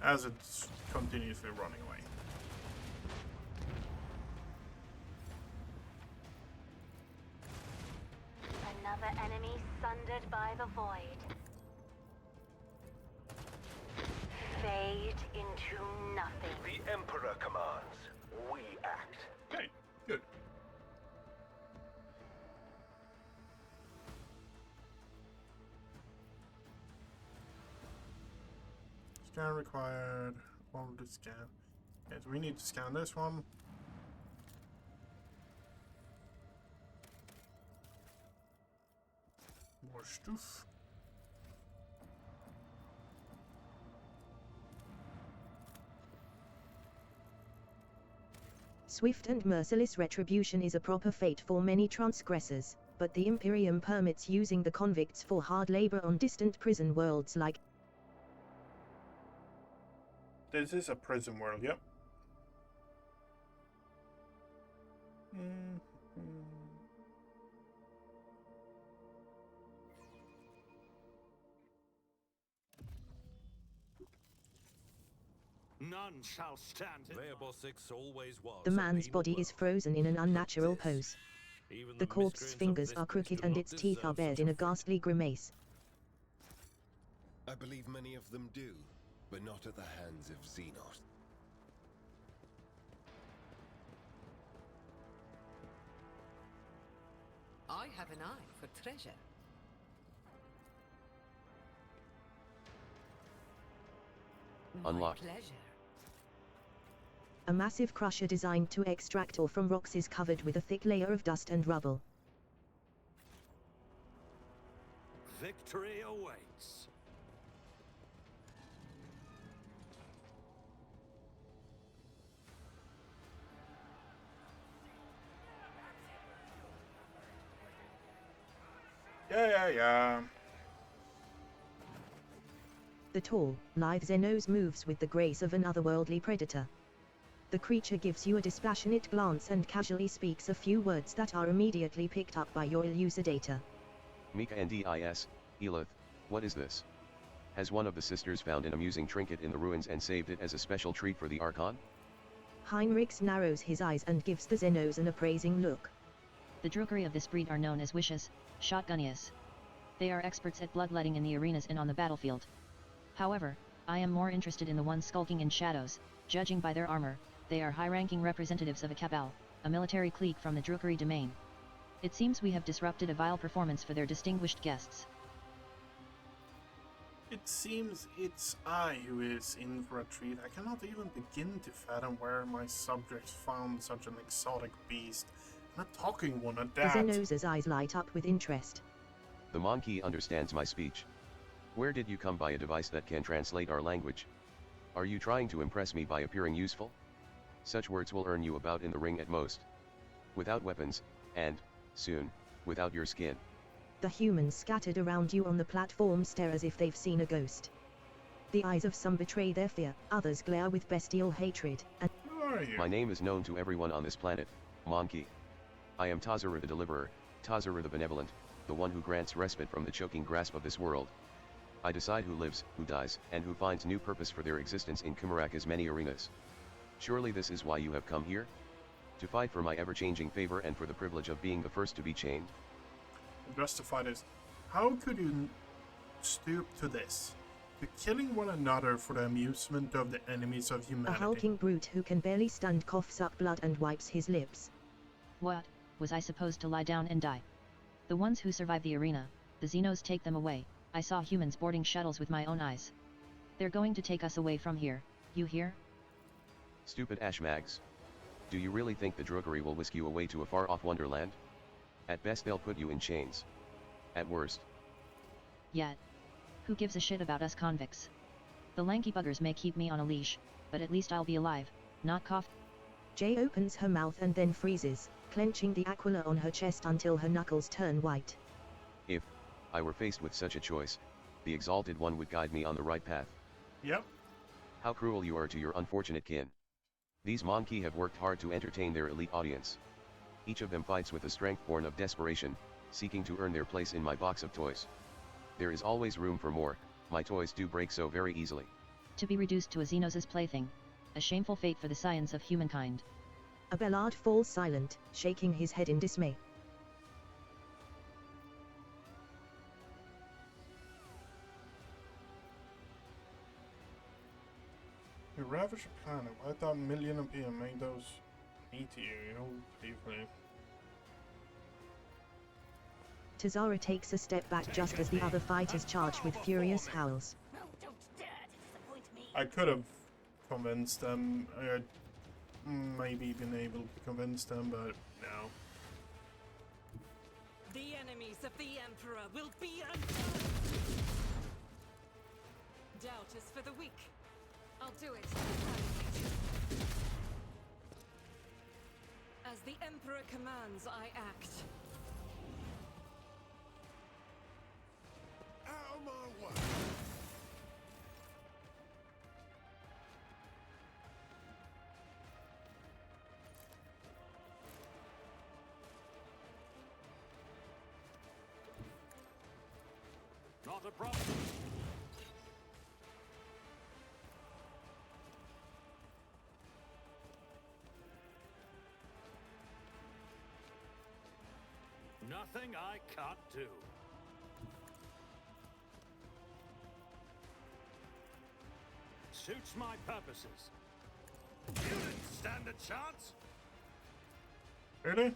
As it's continuously running away. Another enemy sundered by the void. Fade into nothing. The Emperor commands. We act. Okay, good. Scan required. All to scan. Okay, so we need to scan this one. More stuff. Swift and merciless retribution is a proper fate for many transgressors, but the Imperium permits using the convicts for hard labor on distant prison worlds like... This is a prison world, yep. None shall stand in Wehrboss 6 always was. The a man's penal body is world. frozen in an unnatural This, pose. even The corpse's miscreants of fingers this are place crooked do and not its teeth are deserve bared such in a fate. ghastly grimace. I believe many of them do, but not at the hands of Xenos. I have an eye for treasure. Unlocked. My pleasure. A massive crusher designed to extract ore from rocks is covered with a thick layer of dust and rubble. victory awaits. Yeah. The tall, lithe Xenos moves with the grace of an otherworldly predator. The creature gives you a dispassionate glance and casually speaks a few words that are immediately picked up by your elucidator. Mika and Dis, Elith, what is this? Has one of the sisters found an amusing trinket in the ruins and saved it as a special treat for the Archon? Heinrichs narrows his eyes and gives the Xenos an appraising look. The Drukari of this breed are known as Wishes, Shotgunias. They are experts at bloodletting in the arenas and on the battlefield. However, I am more interested in the ones skulking in shadows. Judging by their armor, they are high-ranking representatives of a cabal, a military clique from the Drukari domain. It seems we have disrupted a vile performance for their distinguished guests. It seems it's I who is in for a treat. I cannot even begin to fathom where my subjects found such an exotic beast. And a talking one at The that. Xenos' eyes light up with interest. The Monkey understands my speech. Where did you come by a device that can translate our language? Are you trying to impress me by appearing useful? Such words will earn you a bout in the ring at most. Without weapons, and, soon, without your skin. The humans scattered around you on the platform stare as if they've seen a ghost. The eyes of some betray their fear, others glare with bestial hatred, and Who are you? My name is known to everyone on this planet, Monkey. I am Tazara the Deliverer, Tazara the Benevolent, the one who grants respite from the choking grasp of this world. I decide who lives, who dies, and who finds new purpose for their existence in Kimaraka's many arenas. Surely this is why you have come here? To fight for my ever-changing favor and for the privilege of being the first to be chained? Justify this. How could you stoop to this? To killing one another for the amusement of the enemies of a humanity. hulking brute who can barely stand coughs up blood and wipes his lips. What, was I supposed to lie down and die? The ones who survive the arena, the Xenos take them away. I saw humans boarding shuttles with my own eyes. They're going to take us away from here, you hear? Stupid Ashmags. Do you really think the Drukari will whisk you away to a far-off wonderland? At best they'll put you in chains. At worst. Yet. Who gives a shit about us convicts? The lanky buggers may keep me on a leash, but at least I'll be alive, not cough. Jay opens her mouth and then freezes, clenching the aquila on her chest until her knuckles turn white. If I were faced with such a choice, the Exalted One would guide me on the right path. Yep. How cruel you are to your unfortunate kin. These Monkey have worked hard to entertain their elite audience. Each of them fights with a strength born of desperation, seeking to earn their place in my box of toys. There is always room for more, my toys do break so very easily. To be reduced to a Xenos' plaything. A shameful fate for the science of humankind. Abelard falls silent, shaking his head in dismay. You ravage a planet. I thought a million of people made those meat to you. You'll pay for it. Tazara takes a step back just as the other fighters charge with furious howls. I could have convinced them. I had maybe been able to convince them, but no. The enemies of the Emperor will be undone! Doubt is for the weak. I'll do it. As the Emperor commands, I act. Out of my way! Not a problem. Nothing I can't do. Suits my purposes. You didn't stand a chance. Really?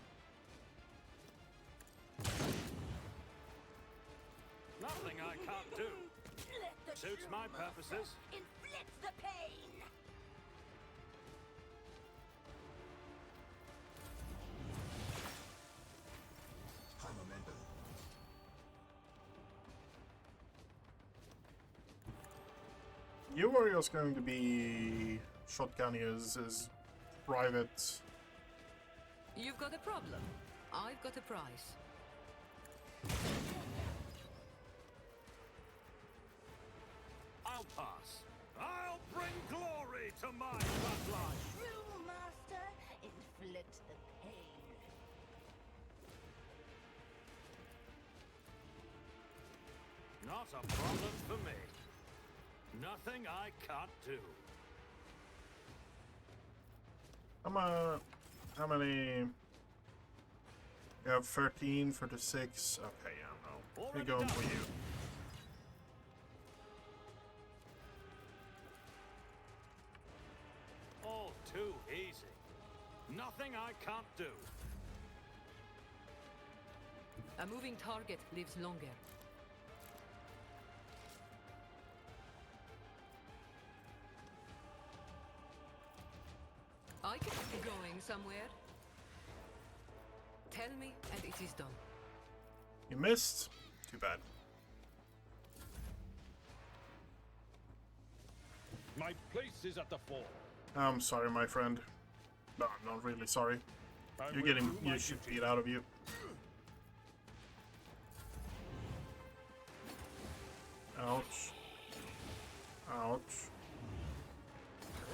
Nothing I can't do. Suits my purposes. Inflict the pain. You are just going to be shotgunning his private. You've got a problem. I've got a prize. I'll pass. I'll bring glory to my bloodline. True master, inflict the pain. Not a problem for me. Nothing I can't do. How many? You have 13 for the 6. Okay, yeah, no. We're going for you. All too easy. Nothing I can't do. A moving target lives longer. I can be going somewhere. Tell me, and it is done. You missed. Too bad. My place is at the fore. I'm sorry, my friend. No, I'm not really sorry. You're getting your shit beat out of you. Ouch. Ouch.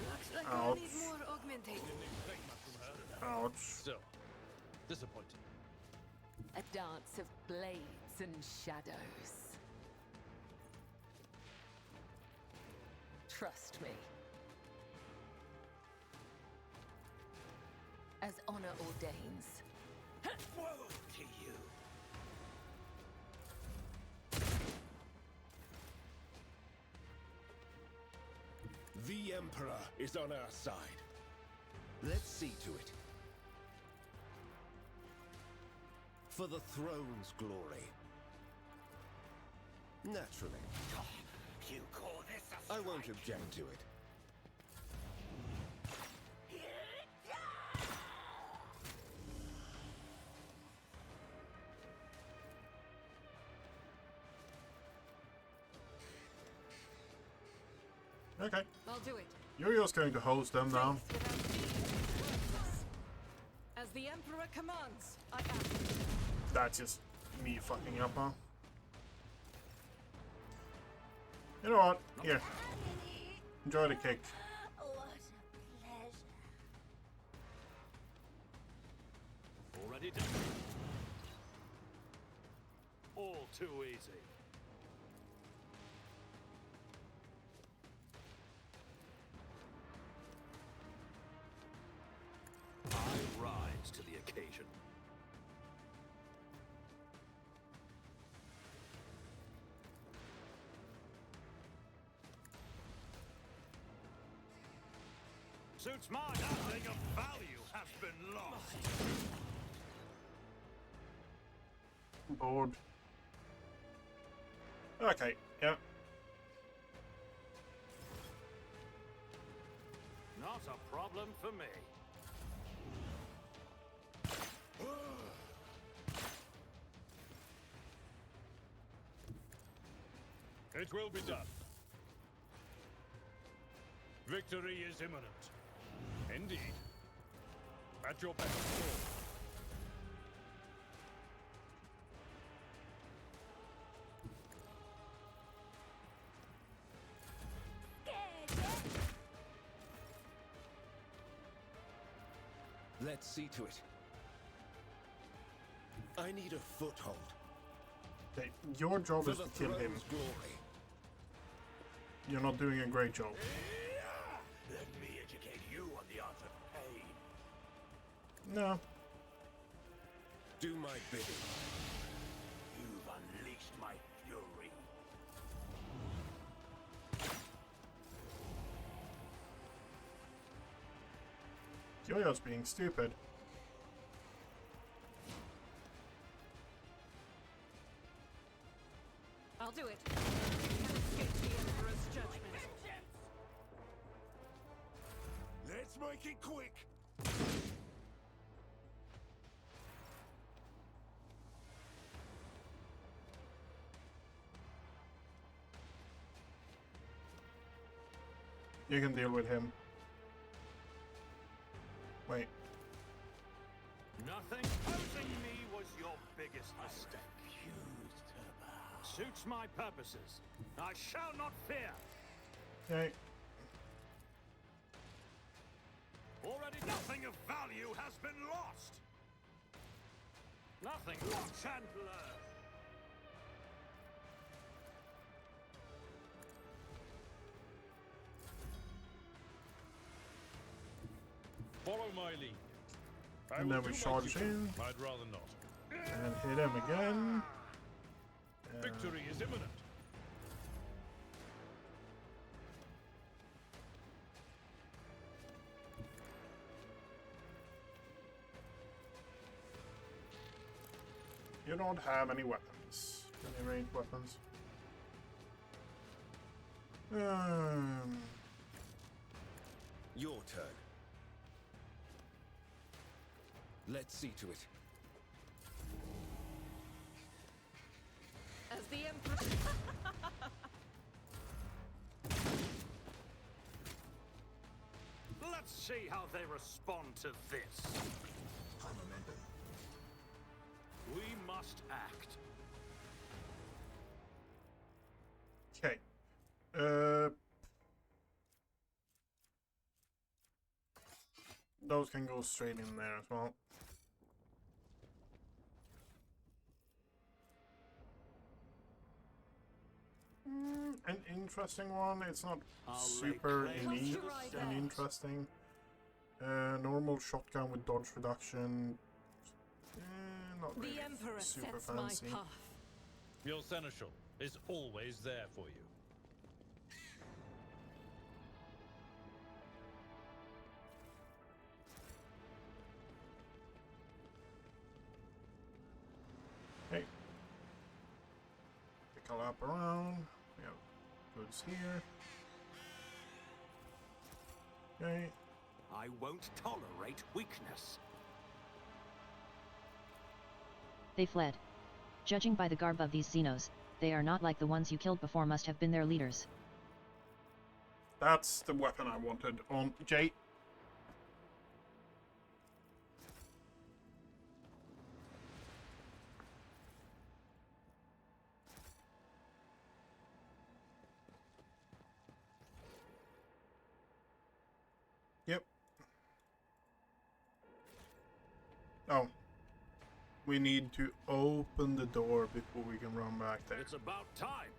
Looks like Ouch. I need more augmentation. Ouch. Still, disappointing. A dance of blades and shadows. Trust me. As honor ordains. Woe to you. The Emperor is on our side. Let's see to it. For the throne's glory. Naturally. You call this a I won't object to it. Okay. I'll do it. You're just going to host them now. As the Emperor commands, I act. That's just me fucking up, huh? You know what? Here. Enjoy the cake. What a pleasure. Already done. All too easy. I rise to the occasion. Suits mine. Nothing of value has been lost. Bored. Okay, yeah. Not a problem for me. It will be done. Victory is imminent. Indeed. At your beck and call. Let's see to it. I need a foothold. Okay, your job For is the to kill him. throne's glory. You're not doing a great job. Let me educate you on the art of pain. No. Do my bidding. You've unleashed my fury. Yo-Yo's being stupid. I'll do it. You can't escape the Emperor's judgment. Let's make it quick. You can deal with him. Wait. Nothing opposing me was your biggest mistake. Suits my purposes. I shall not fear. Okay. Already nothing of value has been lost. Nothing. Watch and learn. Follow my lead. I And will then we do my charge duty. in. I'd rather not. And hit him again. Victory is imminent. You don't have any weapons. Any ranged weapons. Your turn. Let's see to it. As the Emperor... Let's see how they respond to this. We must act. Okay. Those can go straight in there as well. An interesting one. It's not super unique and interesting. Normal shotgun with dodge reduction. Not really The Emperor super sets fancy. my path. Your seneschal is always there for you. Okay. Pick a lap around. We have goods here. Okay. I won't tolerate weakness. They fled. Judging by the garb of these Xenos, they are not like the ones you killed before must have been their leaders. That's the weapon I wanted on Jay. Yep. Oh. We need to open the door before we can run back there. It's about time.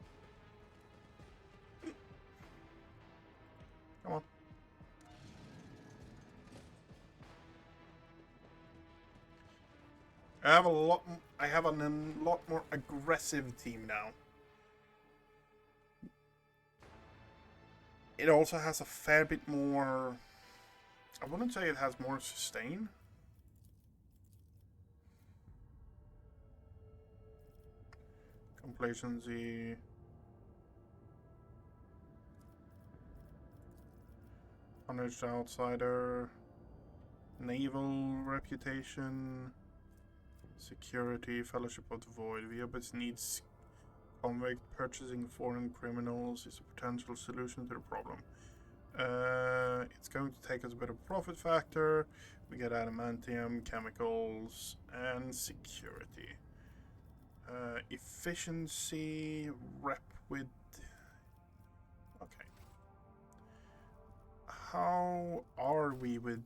Come on. I have a lot more aggressive team now. It also has a fair bit more. I wouldn't say it has more sustain. Complacency. Punished outsider. Naval reputation. Security. Fellowship of the Void. Viabits needs convict. Purchasing foreign criminals is a potential solution to the problem. It's going to take us a bit of profit factor. We get adamantium, chemicals, and security. Efficiency, rep with... Okay. How are we with...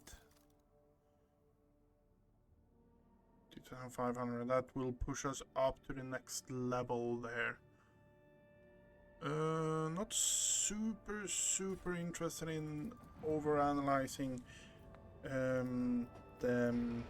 2,500, that will push us up to the next level there. Not super interested in overanalyzing them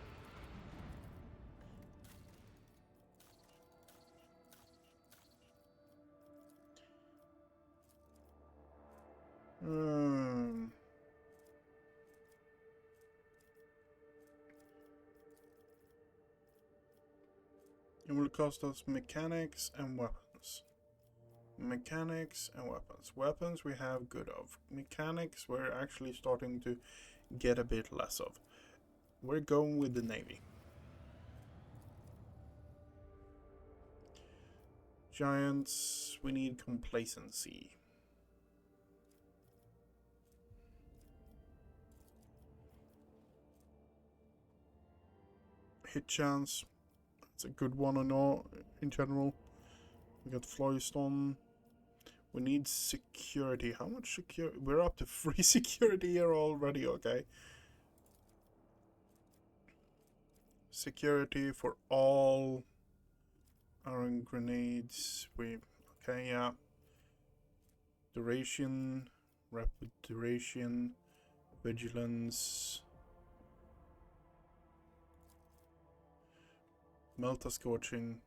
It will cost us mechanics and weapons. Mechanics and weapons. Weapons we have good of. Mechanics we're actually starting to get a bit less of. We're going with the Navy. Giants, we need complacency. Hit chance. It's a good one and all in general. We got Floyston. We need security. How much security? We're up to 3 security here already, okay. Security for all iron grenades. Okay, yeah. Duration, rapid duration, vigilance. Melta scorching.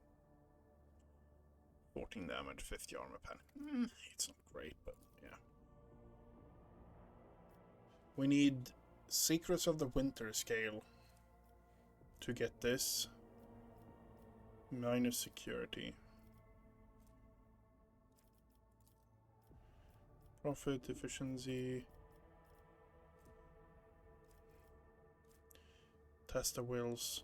14 damage, 50 armor pen. It's not great, but yeah. We need Secrets of the Winter scale to get this. Minus security. Profit, efficiency. Test the wills.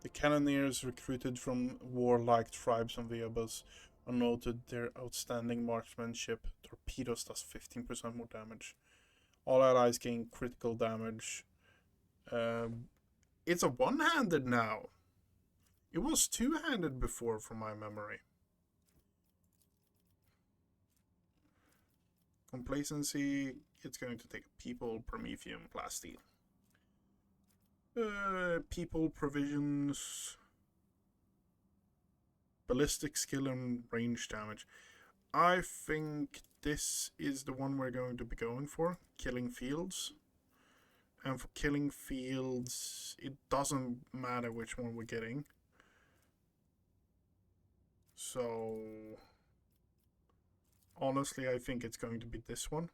The cannoneers recruited from warlike tribes on Viabus are noted their outstanding marksmanship. Torpedoes does 15% more damage. All allies gain critical damage. It's a one-handed now. It was two-handed before, from my memory. Complacency, it's going to take people, Prometheum, Plasteel. People, provisions, ballistic skill and range damage. I think this is the one we're going to be going for, killing fields. And for killing fields, it doesn't matter which one we're getting. So, honestly, I think it's going to be this one.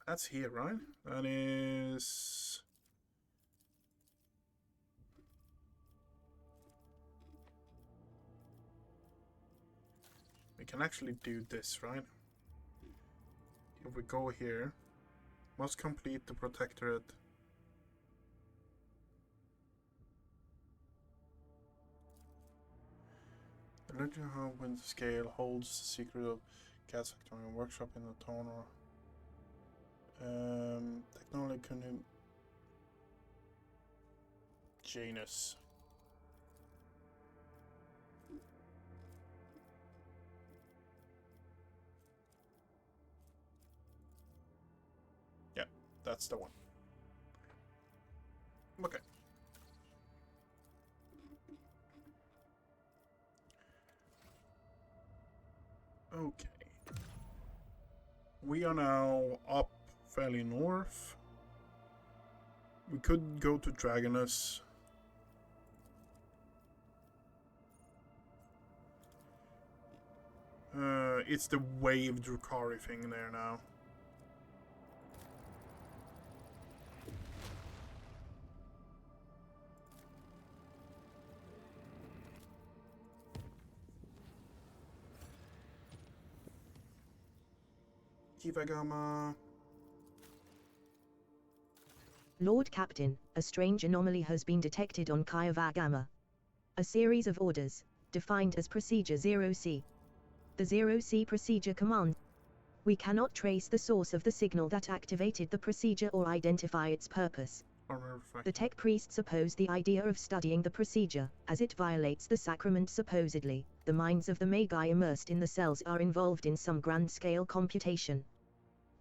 That's here, right? That is... We can actually do this, right? If we go here, must complete the protectorate. The Legend of Wind Scale holds the secret of Cat Factorial Workshop in the town or technology can Janus. Yeah, that's the one. Okay. Okay. We are now up fairly north. We could go to Dragonus. It's the wave Drukari thing there now. Kivagama. Lord Captain, a strange anomaly has been detected on Kayavagama. A series of orders, defined as Procedure 0C. The 0C procedure command. We cannot trace the source of the signal that activated the procedure or identify its purpose. The tech priests oppose the idea of studying the procedure, as it violates the sacrament supposedly. The minds of the Magi immersed in the cells are involved in some grand-scale computation.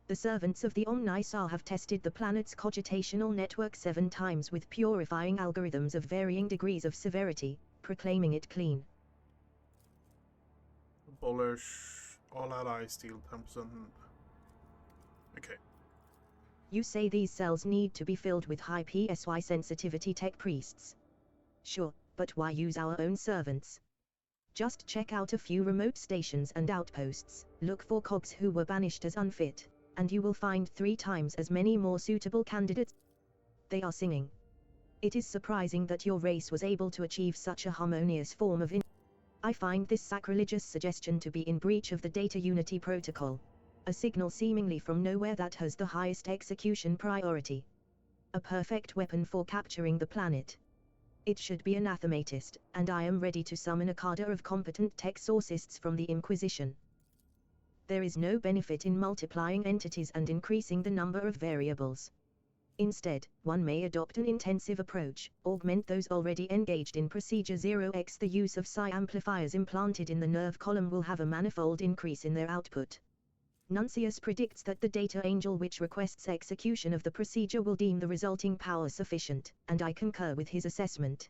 The servants of the Omnisar have tested the planet's cogitational network 7 times with purifying algorithms of varying degrees of severity, proclaiming it clean. Abolish all allies steal 10%. Okay. You say these cells need to be filled with high PSY sensitivity tech priests. Sure, but why use our own servants? Just check out a few remote stations and outposts, look for cogs who were banished as unfit, and you will find 3 times as many more suitable candidates. They are singing. It is surprising that your race was able to achieve such a harmonious form of I find this sacrilegious suggestion to be in breach of the Data Unity Protocol. A signal seemingly from nowhere that has the highest execution priority. A perfect weapon for capturing the planet. It should be anathematized, and I am ready to summon a cadre of competent tech sourcists from the Inquisition. There is no benefit in multiplying entities and increasing the number of variables. Instead, one may adopt an intensive approach, augment those already engaged in Procedure 0x. The use of psi amplifiers implanted in the nerve column will have a manifold increase in their output. Nuncius predicts that the data angel which requests execution of the procedure will deem the resulting power sufficient, and I concur with his assessment.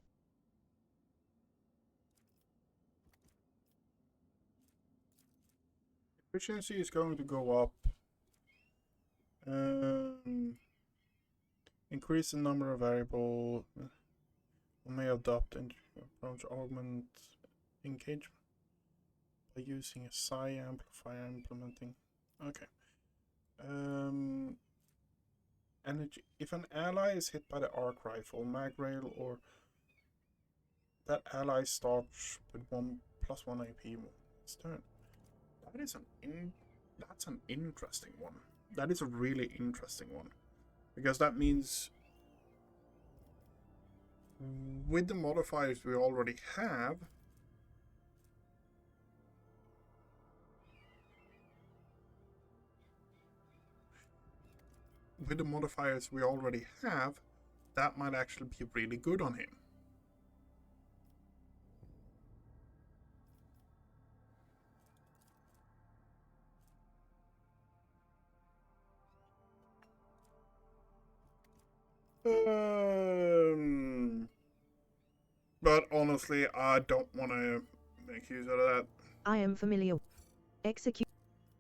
Efficiency is going to go up. Increase the number of variable. We may adopt and approach augment engagement by using a psi amplifier implementing. Okay. Energy. If an ally is hit by the arc rifle, mag rail, or that ally starts with +1 AP this turn. That is that's an interesting one. That is a really interesting one. Because that means with the modifiers we already have, that might actually be really good on him. But honestly, I don't want to make use out of that. I am familiar. Execute.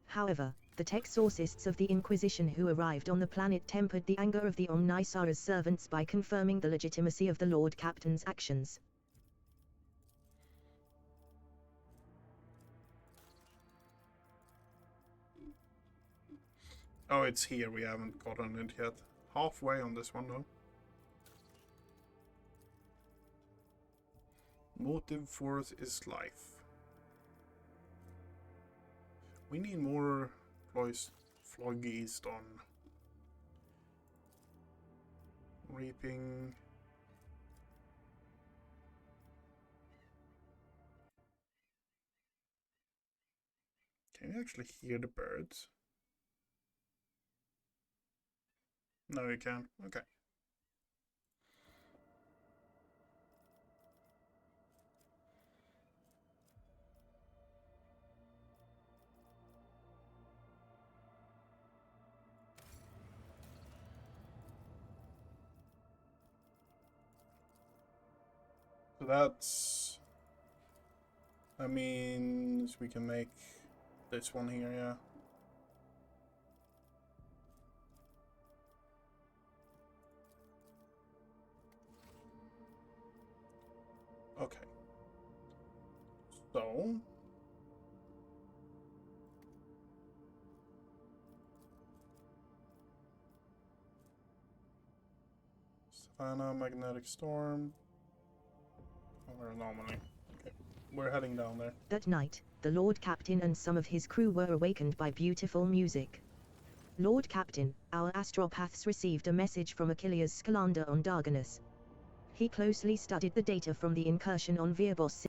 However, the tech sourcists of the Inquisition who arrived on the planet tempered the anger of the Omnisara's servants by confirming the legitimacy of the Lord Captain's actions. Oh, it's here. We haven't gotten it yet. Halfway on this one, though. Motive force is life. We need more floggies on reaping. Can you actually hear the birds? No, you can't. Okay. So that means we can make this one here, yeah. Okay. So Savannah, magnetic storm. Or anomaly. Okay. We're heading down there. That night, the Lord Captain and some of his crew were awakened by beautiful music. Lord Captain, our astropaths received a message from Achilles Scalander on Darganus. He closely studied the data from the incursion on Virbos.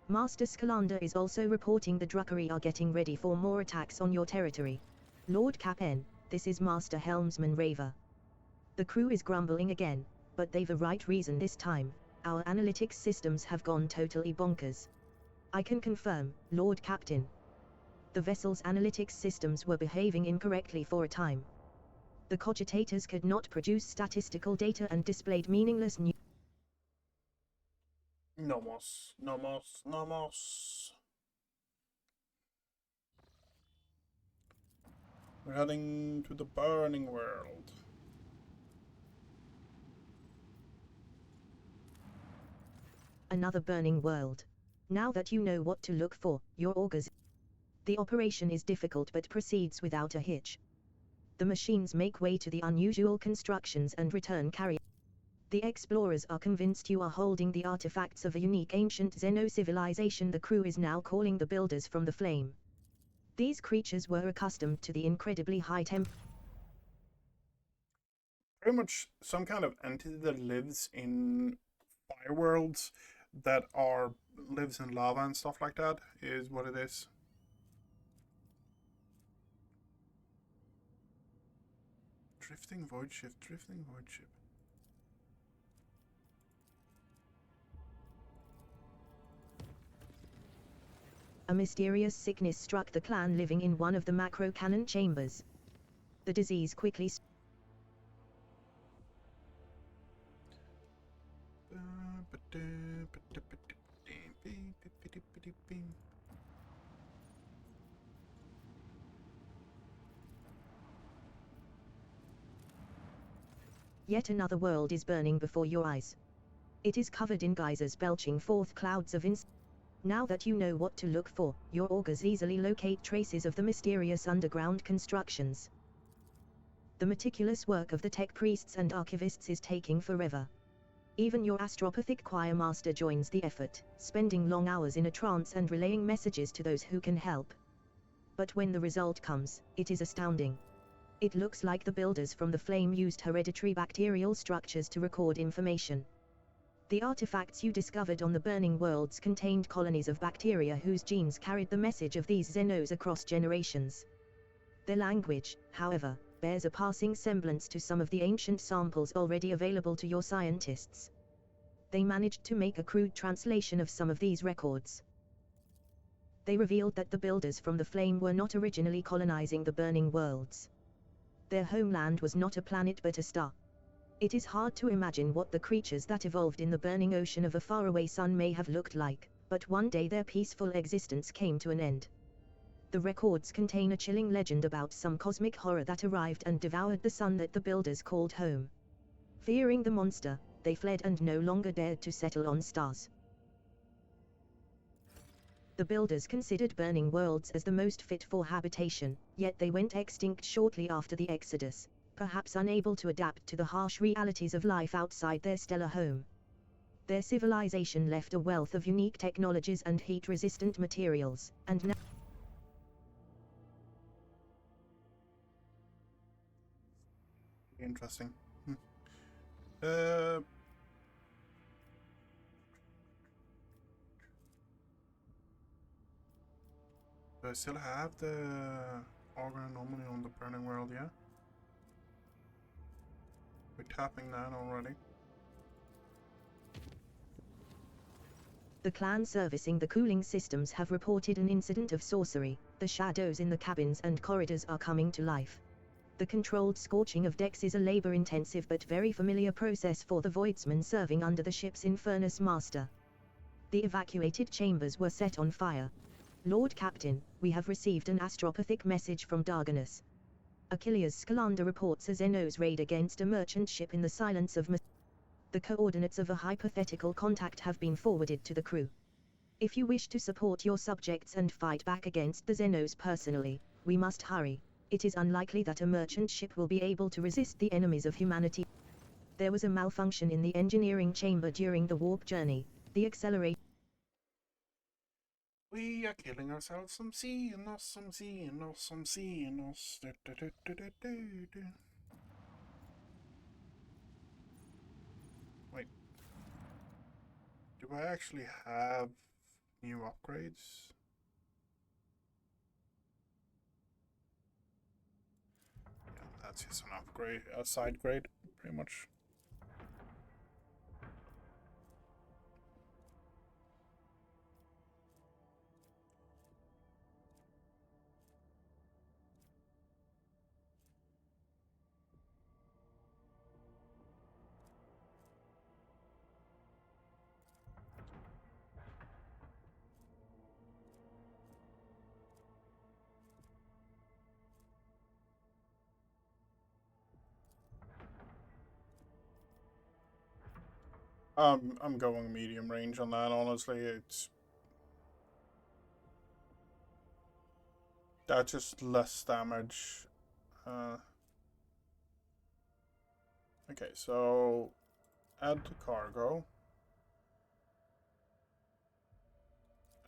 Master Scalander is also reporting the Druckeri are getting ready for more attacks on your territory. Lord Captain, this is Master Helmsman Raver. The crew is grumbling again, but they've a right reason this time. Our analytics systems have gone totally bonkers. I can confirm, Lord Captain. The vessel's analytics systems were behaving incorrectly for a time. The cogitators could not produce statistical data and displayed meaningless new. Nomos, nomos, nomos. We're heading to the burning world. Another burning world. Now that you know what to look for, your augurs. The operation is difficult but proceeds without a hitch. The machines make way to the unusual constructions and return carrier. The explorers are convinced you are holding the artifacts of a unique ancient Xeno civilization the crew is now calling the Builders from the Flame. These creatures were accustomed to the incredibly high temp. Pretty much some kind of entity that lives in fire worlds that lives in lava and stuff like that is what it is. Drifting void ship, drifting void ship. A mysterious sickness struck the clan living in one of the macro cannon chambers. The disease quickly Yet another world is burning before your eyes. It is covered in geysers belching forth clouds of Now that you know what to look for, your augurs easily locate traces of the mysterious underground constructions. The meticulous work of the tech priests and archivists is taking forever. Even your astropathic choir master joins the effort, spending long hours in a trance and relaying messages to those who can help. But when the result comes, it is astounding. It looks like the Builders from the Flame used hereditary bacterial structures to record information. The artifacts you discovered on the burning worlds contained colonies of bacteria whose genes carried the message of these Xenos across generations. Their language, however, bears a passing semblance to some of the ancient samples already available to your scientists. They managed to make a crude translation of some of these records. They revealed that the Builders from the Flame were not originally colonizing the burning worlds. Their homeland was not a planet but a star. It is hard to imagine what the creatures that evolved in the burning ocean of a faraway sun may have looked like, but one day their peaceful existence came to an end. The records contain a chilling legend about some cosmic horror that arrived and devoured the sun that the Builders called home. Fearing the monster, they fled and no longer dared to settle on stars. The Builders considered burning worlds as the most fit for habitation, yet they went extinct shortly after the Exodus, perhaps unable to adapt to the harsh realities of life outside their stellar home. Their civilization left a wealth of unique technologies and heat-resistant materials, and now interesting. Do I still have the auger anomaly on the burning world? Yeah. We're tapping that already. The clan servicing the cooling systems have reported an incident of sorcery. The shadows in the cabins and corridors are coming to life. The controlled scorching of decks is a labor-intensive but very familiar process for the voidsmen serving under the ship's infernus master. The evacuated chambers were set on fire. Lord Captain, we have received an astropathic message from Darganus. Achilles Scalander reports a Xenos raid against a merchant ship in the silence of The coordinates of a hypothetical contact have been forwarded to the crew. If you wish to support your subjects and fight back against the Xenos personally, we must hurry. It is unlikely that a merchant ship will be able to resist the enemies of humanity. There was a malfunction in the engineering chamber during the warp journey. The accelerator. We are killing ourselves, some seeing us, some seeing us, some seeing us. Wait. Do I actually have new upgrades? Yeah, that's just an upgrade, a side grade, pretty much. I'm going medium range on that, honestly. It's That's just less damage. Okay, so add to cargo.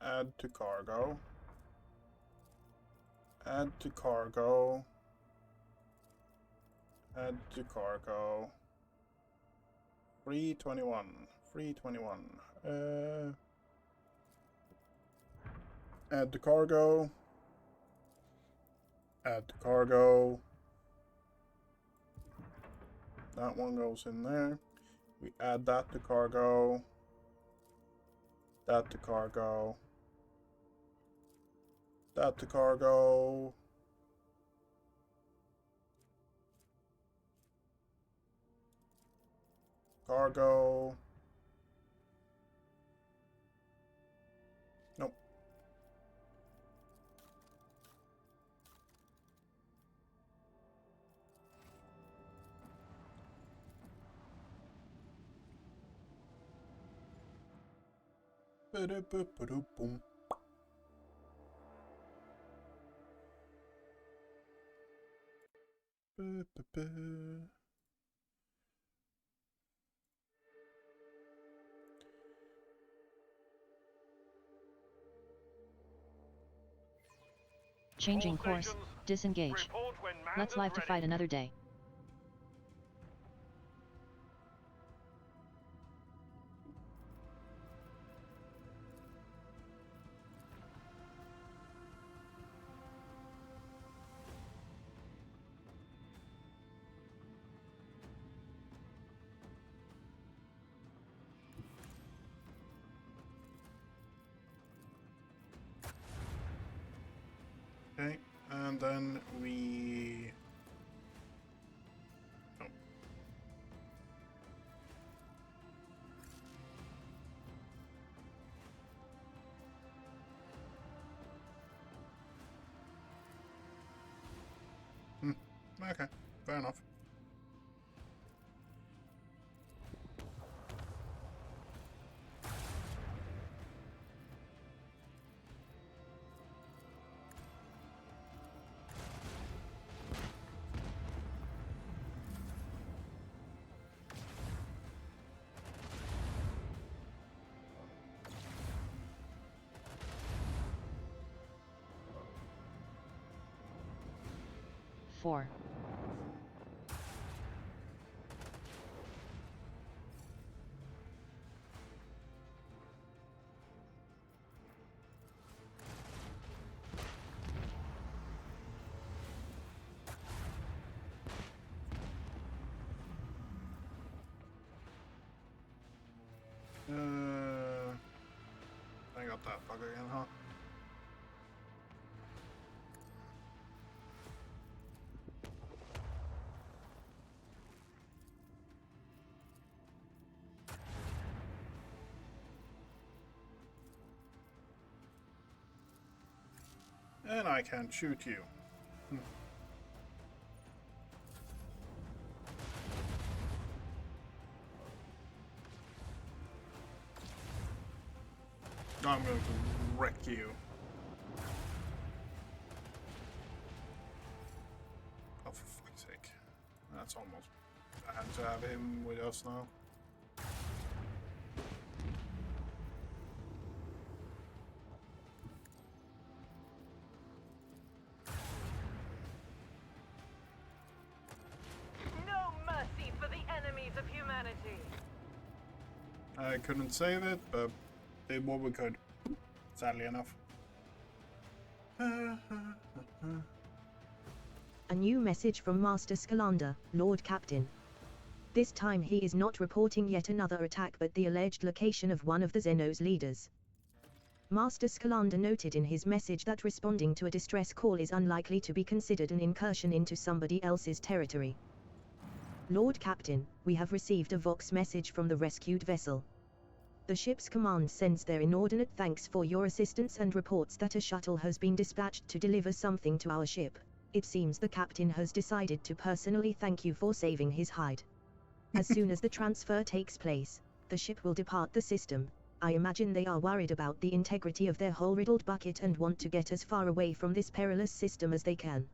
Add to cargo. Add to cargo. Add to cargo. 321. 321. Add to cargo. Add to cargo. That one goes in there. We add that to cargo. That to cargo. That to cargo. Cargo. Nope. Ba-da-ba-ba-da-boom. Ba-ba-ba. Changing course, disengage. Let's live to fight another day. Okay, and then we... Oh. Okay, fair enough. Four. I got that bug again, huh? And I can't shoot you. I'm going to wreck you. Oh, for fuck's sake. That's almost bad to have him with us now. No mercy for the enemies of humanity. I couldn't save it, but did what we could, sadly enough. A new message from Master Scalander, Lord Captain. This time he is not reporting yet another attack but the alleged location of one of the Xenos leaders. Master Scalander noted in his message that responding to a distress call is unlikely to be considered an incursion into somebody else's territory. Lord Captain, we have received a Vox message from the rescued vessel. The ship's command sends their inordinate thanks for your assistance and reports that a shuttle has been dispatched to deliver something to our ship. It seems the captain has decided to personally thank you for saving his hide. As soon as the transfer takes place, the ship will depart the system. I imagine they are worried about the integrity of their whole riddled bucket and want to get as far away from this perilous system as they can.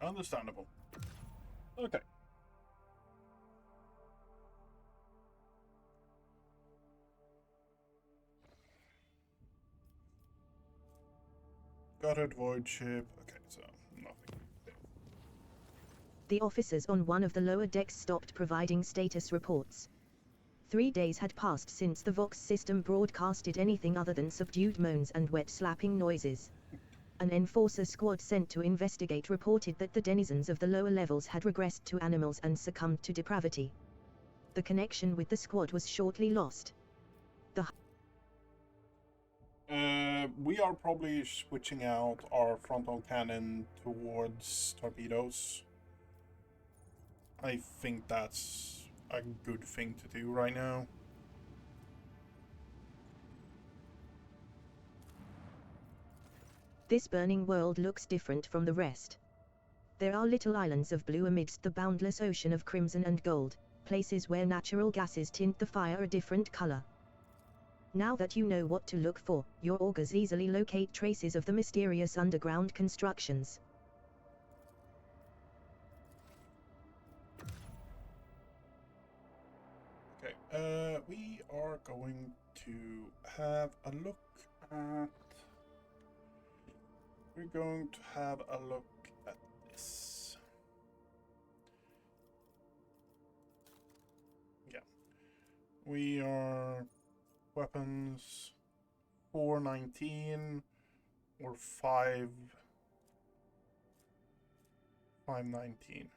Understandable. Okay. Gutted void ship. Okay, so nothing. The officers on one of the lower decks stopped providing status reports. 3 days had passed since the Vox system broadcasted anything other than subdued moans and wet slapping noises. An enforcer squad sent to investigate reported that the denizens of the lower levels had regressed to animals and succumbed to depravity. The connection with the squad was shortly lost. We are probably switching out our frontal cannon towards torpedoes. I think that's a good thing to do right now. This burning world looks different from the rest. There are little islands of blue amidst the boundless ocean of crimson and gold, places where natural gases tint the fire a different color. Now that you know what to look for, your augurs easily locate traces of the mysterious underground constructions. Okay, we are going to have a look at... We're going to have a look at this. Yeah. We are weapons 419 or 519.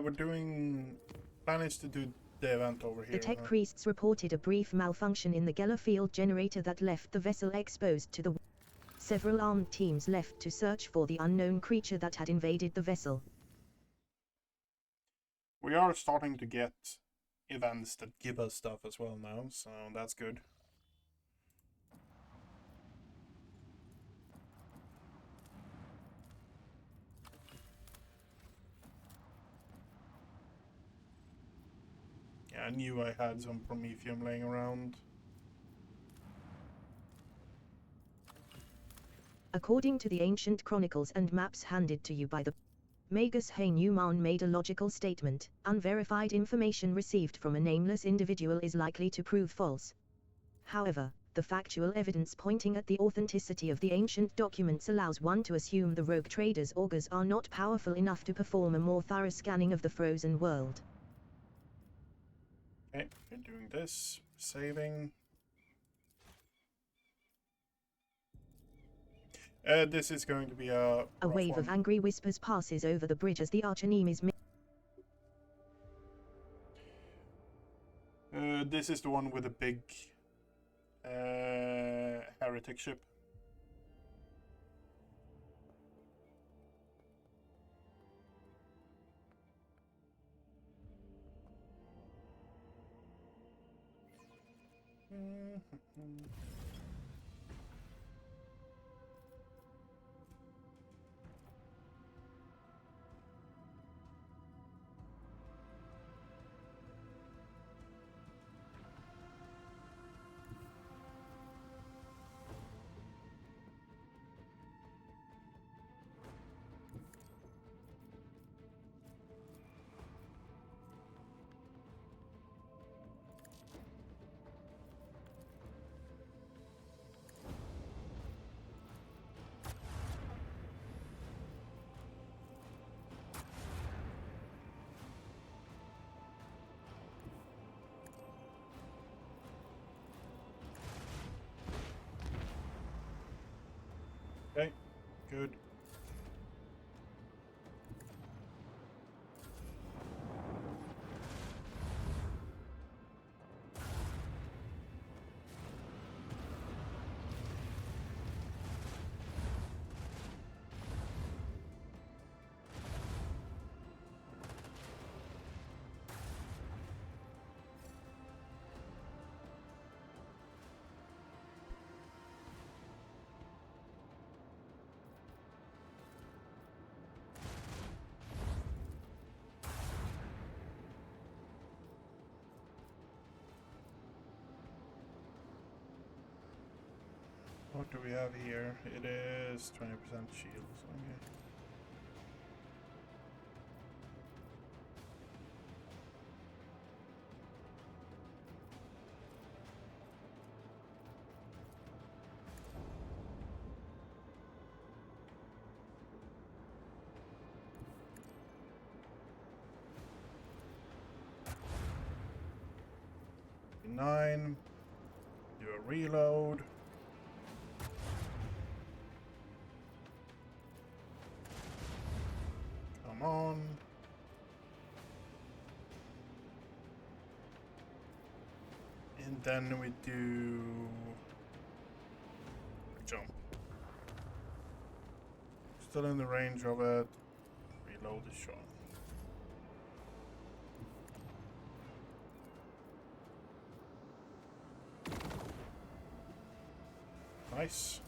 We're doing... Plan is to do the event over here. The tech priests reported a brief malfunction in the Geller field generator that left the vessel exposed to the... Several armed teams left to search for the unknown creature that had invaded the vessel. We are starting to get events that give us stuff as well now, so that's good. Yeah, I knew I had some Promethium laying around. According to the ancient chronicles and maps handed to you by the Magus Haynuman made a logical statement: unverified information received from a nameless individual is likely to prove false. However, the factual evidence pointing at the authenticity of the ancient documents allows one to assume the rogue traders' augurs are not powerful enough to perform a more thorough scanning of the frozen world. Okay, we're doing this, saving. This is going to be a wave of angry whispers passes over the bridge as the archeneme is this is the one with a big heretic ship. Okay, good. What do we have here? It is 20% shields. Okay. Nine. Do a reload. Come on. And then we do a jump. Still in the range of it. Reload the shot. Nice.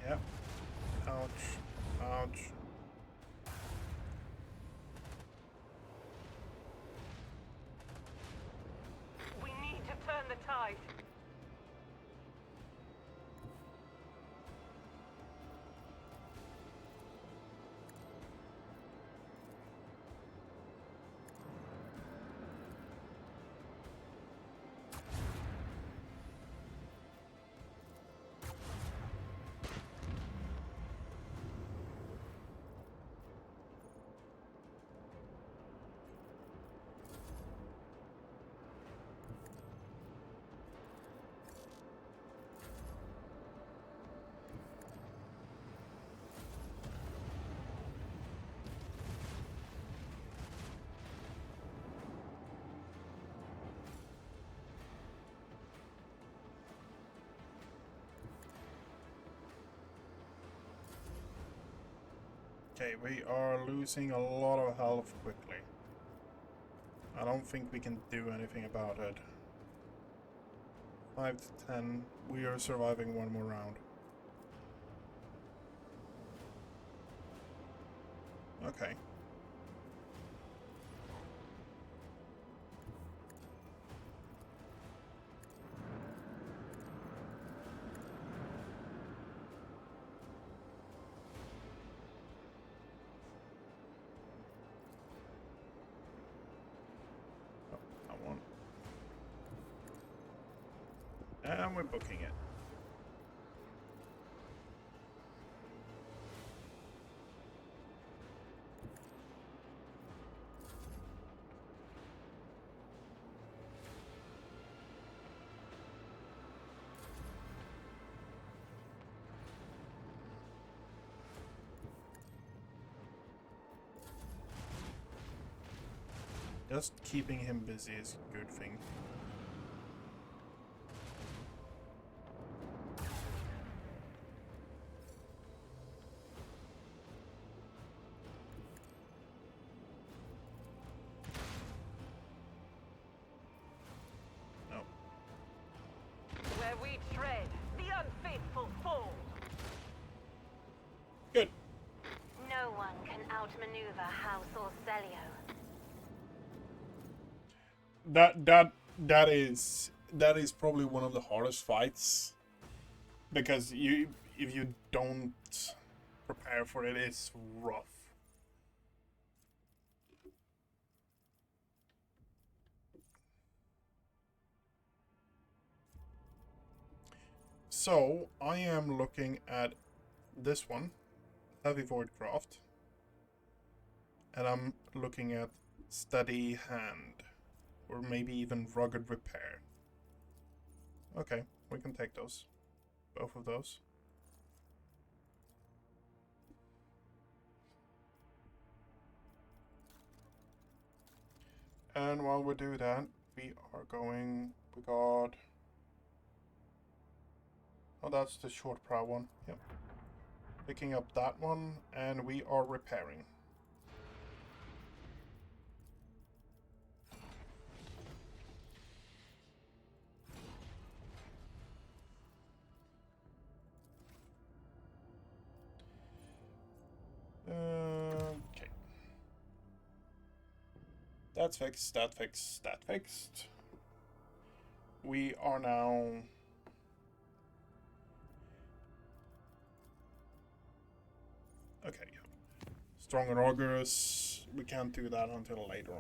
Yep. Ouch. Ouch. We need to turn the tide. Okay, we are losing a lot of health quickly. I don't think we can do anything about it. 5 to 10. We are surviving one more round. Okay. And we're booking it. Just keeping him busy is a good thing. Where we tread, the unfaithful fall. Good. No one can outmaneuver House Orselio. That is probably one of the hardest fights, because if you don't prepare for it, it's rough. So I am looking at this one, Heavy Voidcraft, and I'm looking at Steady Hand, or maybe even Rugged Repair. Okay, we can take those. Both of those. And while we do that, we are going... We got... Oh, that's the short prow one. Yep. Picking up that one, and we are repairing. That's fixed, that fixed, that fixed. We are now... Okay, strong and augurous. We can't do that until later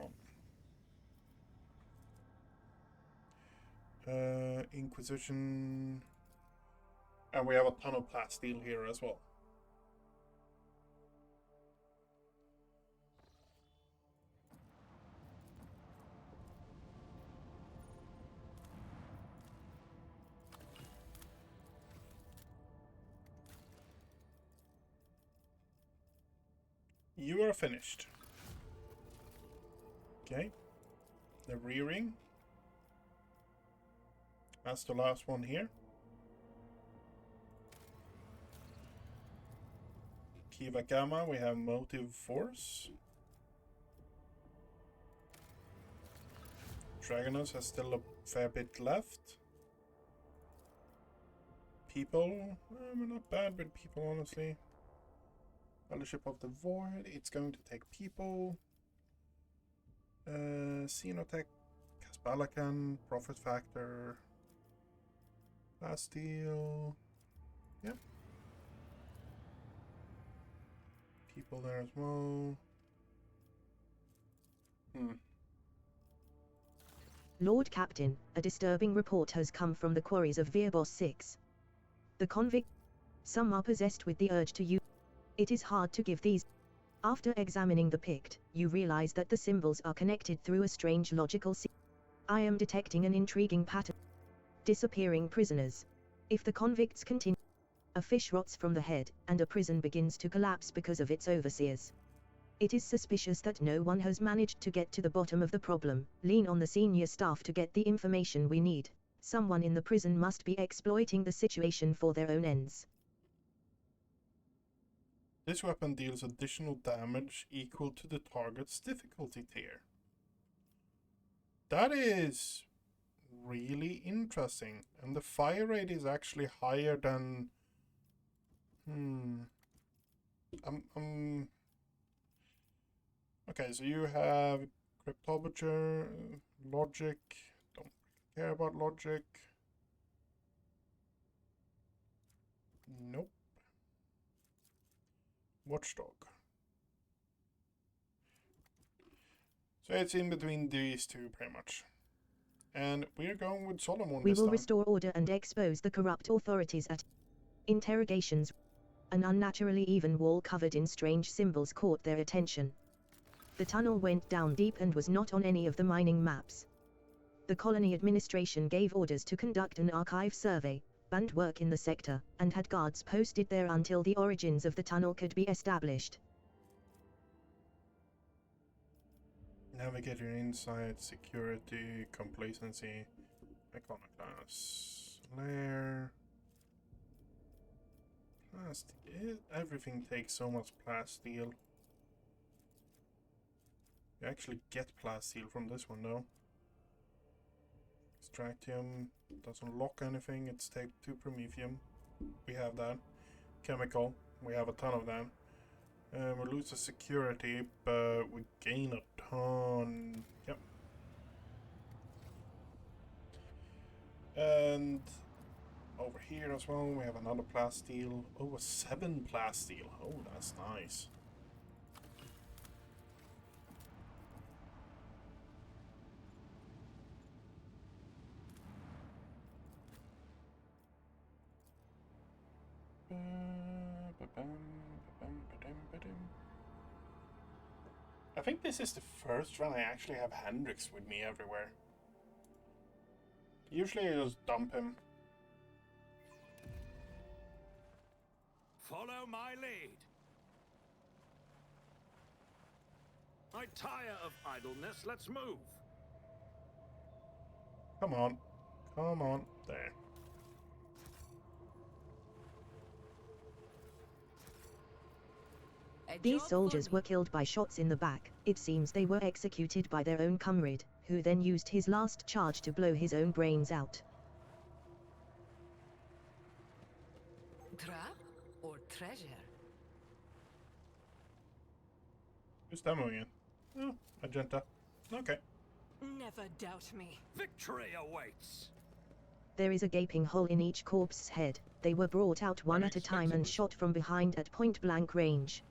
on. Inquisition... And we have a ton of plasteel here as well. You are finished. Okay. The rearing. That's the last one here. Kiva Gamma, we have motive force. Dragonos has still a fair bit left. People, we're not bad with people, honestly. Fellowship of the Void, it's going to take people. Xenotech, Casbalacan, Profit Factor, Bastille. Yep. People there as well. Lord Captain, a disturbing report has come from the quarries of Virbos 6. The convict, some are possessed with the urge to use. It is hard to give these. After examining the Pict, you realize that the symbols are connected through a strange logical I am detecting an intriguing pattern. Disappearing prisoners. If the convicts continue, a fish rots from the head, and a prison begins to collapse because of its overseers. It is suspicious that no one has managed to get to the bottom of the problem. Lean on the senior staff to get the information we need. Someone in the prison must be exploiting the situation for their own ends. This weapon deals additional damage equal to the target's difficulty tier. That is really interesting. And the fire rate is actually higher than... Okay, so you have cryptometry, logic. Don't care about logic. Nope. Watchdog. So it's in between these two, pretty much. And we're going with Solomon We this will time. restore order and expose the corrupt authorities at interrogations. An unnaturally even wall covered in strange symbols caught their attention. The tunnel went down deep and was not on any of the mining maps. The colony administration gave orders to conduct an archive survey, banned work in the sector, and had guards posted there until the origins of the tunnel could be established. Navigator insight, security, complacency, iconoclast, lair. Plastic. Everything takes so much plasteel. You actually get plasteel from this one though. Extractium doesn't lock anything, it's take 2 promethium. We have that. Chemical, we have a ton of that. We lose the security, but we gain a ton. Yep. And over here as well, we have another plasteel. Oh, 7 plasteel. Oh, that's nice. I think this is the first run I actually have Hendrix with me everywhere. Usually I just dump him. Follow my lead. I tire of idleness. Let's move. Come on. Come on. There. These soldiers were killed by shots in the back. It seems they were executed by their own comrade, who then used his last charge to blow his own brains out. Trap or treasure? Who's demoing it? Oh, Magenta. Okay. Never doubt me. Victory awaits! There is a gaping hole in each corpse's head. They were brought out one at a time and shot from behind at point-blank range.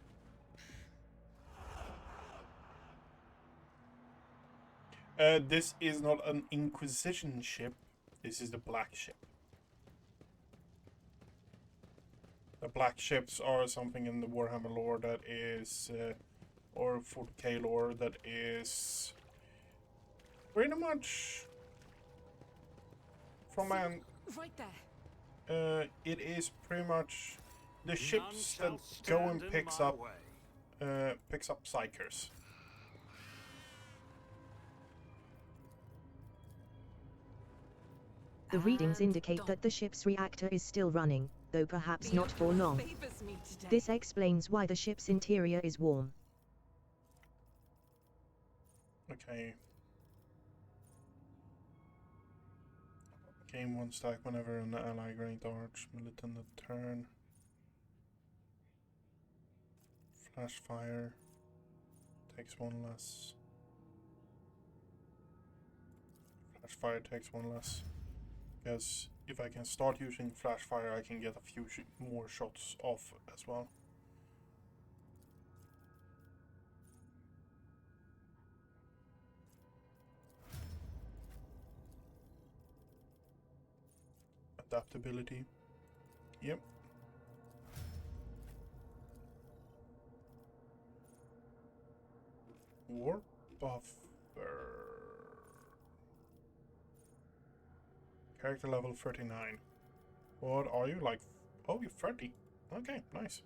This is not an Inquisition ship. This is the Black Ship. The Black Ships are something in the Warhammer lore that is, or 40k lore that is pretty much from an. Right there. It is pretty much the ships that go and picks up psychers. The readings indicate that the ship's reactor is still running, though perhaps not for long. This explains why the ship's interior is warm. Okay. Gain 1 stack whenever an ally Great Arch militant a turn. Flash fire takes 1 less. Flash fire takes 1 less. Because if I can start using flash fire, I can get a few more shots off as well. Adaptability. Yep. Warp buffer. Character level 39. What are you like? Oh, you're 30. Okay, nice.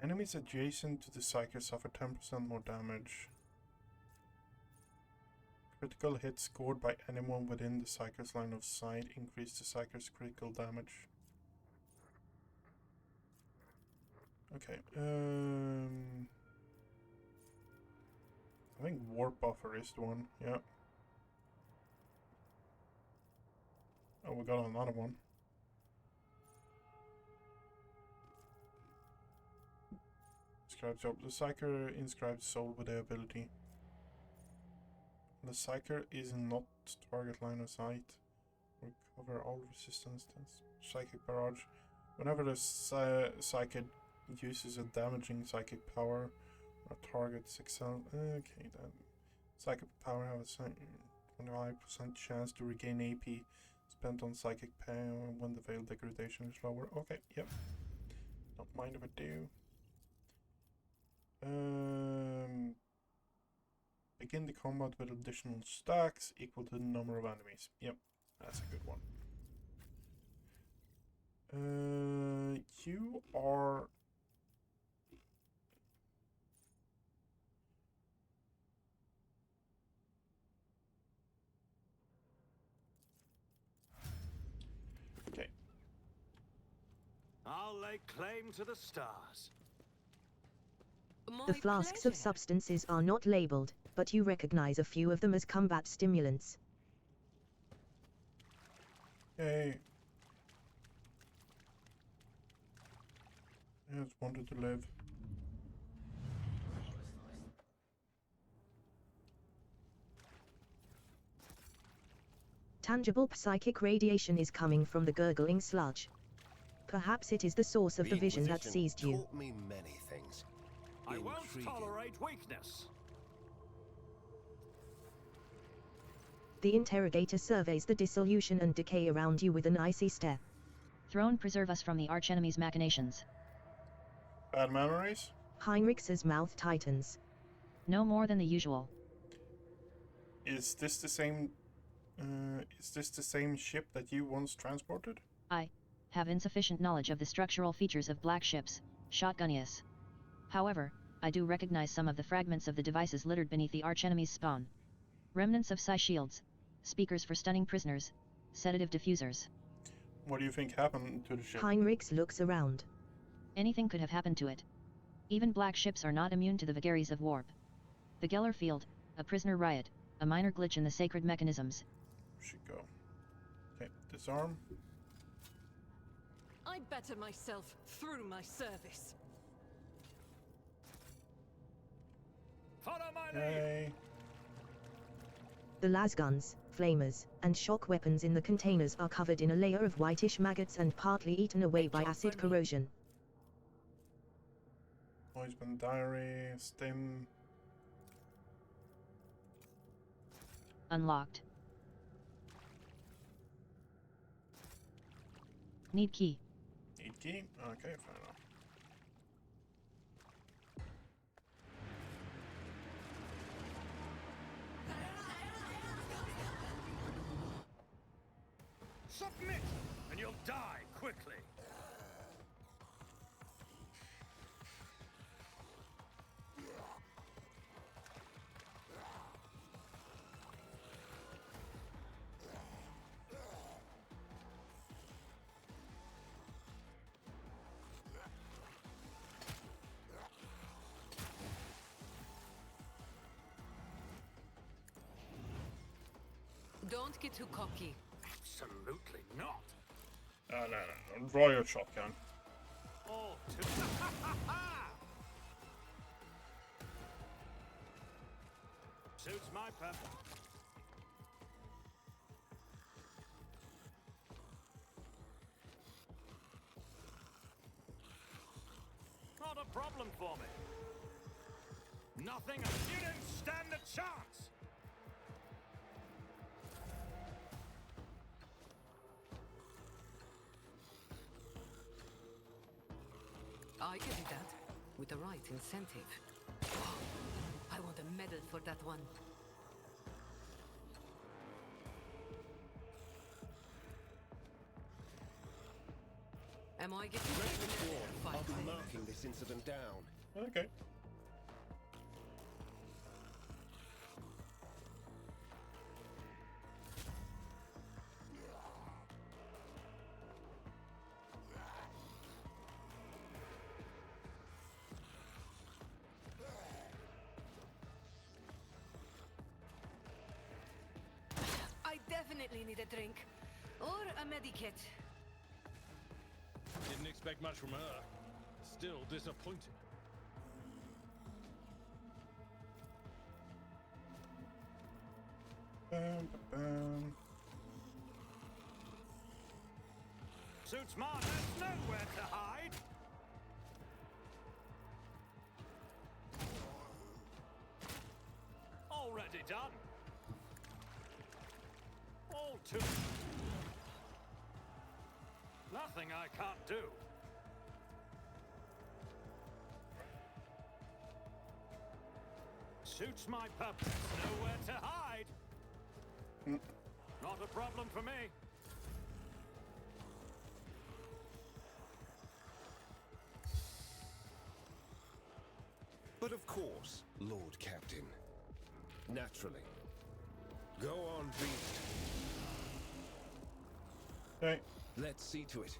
Enemies adjacent to the Psyker suffer 10% more damage. Critical hits scored by anyone within the Psyker's line of sight increase the Psyker's critical damage. Okay, I think warp buffer is the one, yeah. Oh, we got another one. Inscribed job. The Psyker inscribed soul with the ability. The Psyker is not target line of sight. Recover all resistance to psychic barrage. Whenever the Psyker uses a damaging psychic power, or targets excel. Okay, then. Psychic power has a 25% chance to regain AP spent on psychic power when the veil degradation is lower. Okay, yep. Don't mind if I do. Begin the combat with additional stacks equal to the number of enemies. Yep, that's a good one. You are... Okay. I'll lay claim to the stars. The flasks of substances are not labeled, but you recognize a few of them as combat stimulants. Hey. I just wanted to live. Tangible psychic radiation is coming from the gurgling sludge. Perhaps it is the source of the vision that seized you. Taught me many things. I won't Intriguing. tolerate weakness. The interrogator surveys the dissolution and decay around you with an icy stare. Throne preserve us from the archenemy's machinations. Bad memories? Heinrich's mouth tightens. No more than the usual. Is this the same ship that you once transported? I have insufficient knowledge of the structural features of black ships, Shotgunius. However, I do recognize some of the fragments of the devices littered beneath the archenemy's spawn. Remnants of psi shields, speakers for stunning prisoners, sedative diffusers. What do you think happened to the ship? Heinrichs looks around. Anything could have happened to it. Even black ships are not immune to the vagaries of warp. The Geller field, a prisoner riot, a minor glitch in the sacred mechanisms. Should go. Okay, disarm. I better myself through my service. Follow my lead. Okay. The lasguns, flamers, and shock weapons in the containers are covered in a layer of whitish maggots and partly eaten away by acid corrosion. Poison diary, stim. Unlocked. Need key. Need key? Okay, fair enough. Submit, and you'll die quickly. Don't get too cocky. Absolutely not. No. Draw your shotgun. All too. Suits my purpose. Not a problem for me. Nothing. You didn't stand a chance. I can do that, with the right incentive. I want a medal for that one. Am I getting Rest ready assured, for I'll fight? be marking this incident down. Okay. I definitely need a drink. Or a medikit. Didn't expect much from her. Still disappointed. Bam. Suits mine. There's nowhere to hide. Already done. All too. Nothing I can't do. Suits my purpose. Nowhere to hide. Not a problem for me. But of course, Lord Captain. Naturally. Go on, beast. Okay. Let's see to it.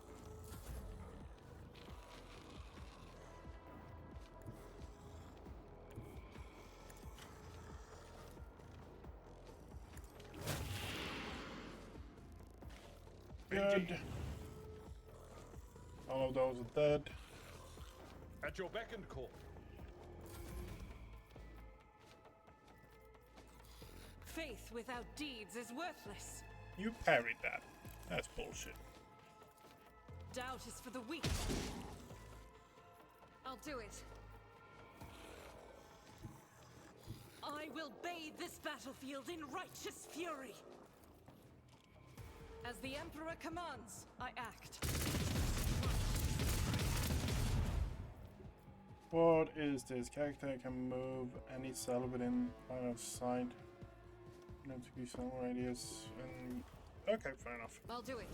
Good. All of those are dead. At your beck and call. Faith without deeds is worthless. You parried that. That's bullshit. Doubt is for the weak. I'll do it. I will bathe this battlefield in righteous fury. As the Emperor commands, I act. What is this? Character can move any cell within line of sight. Not to be some radius. And okay, fair enough. I'll do it.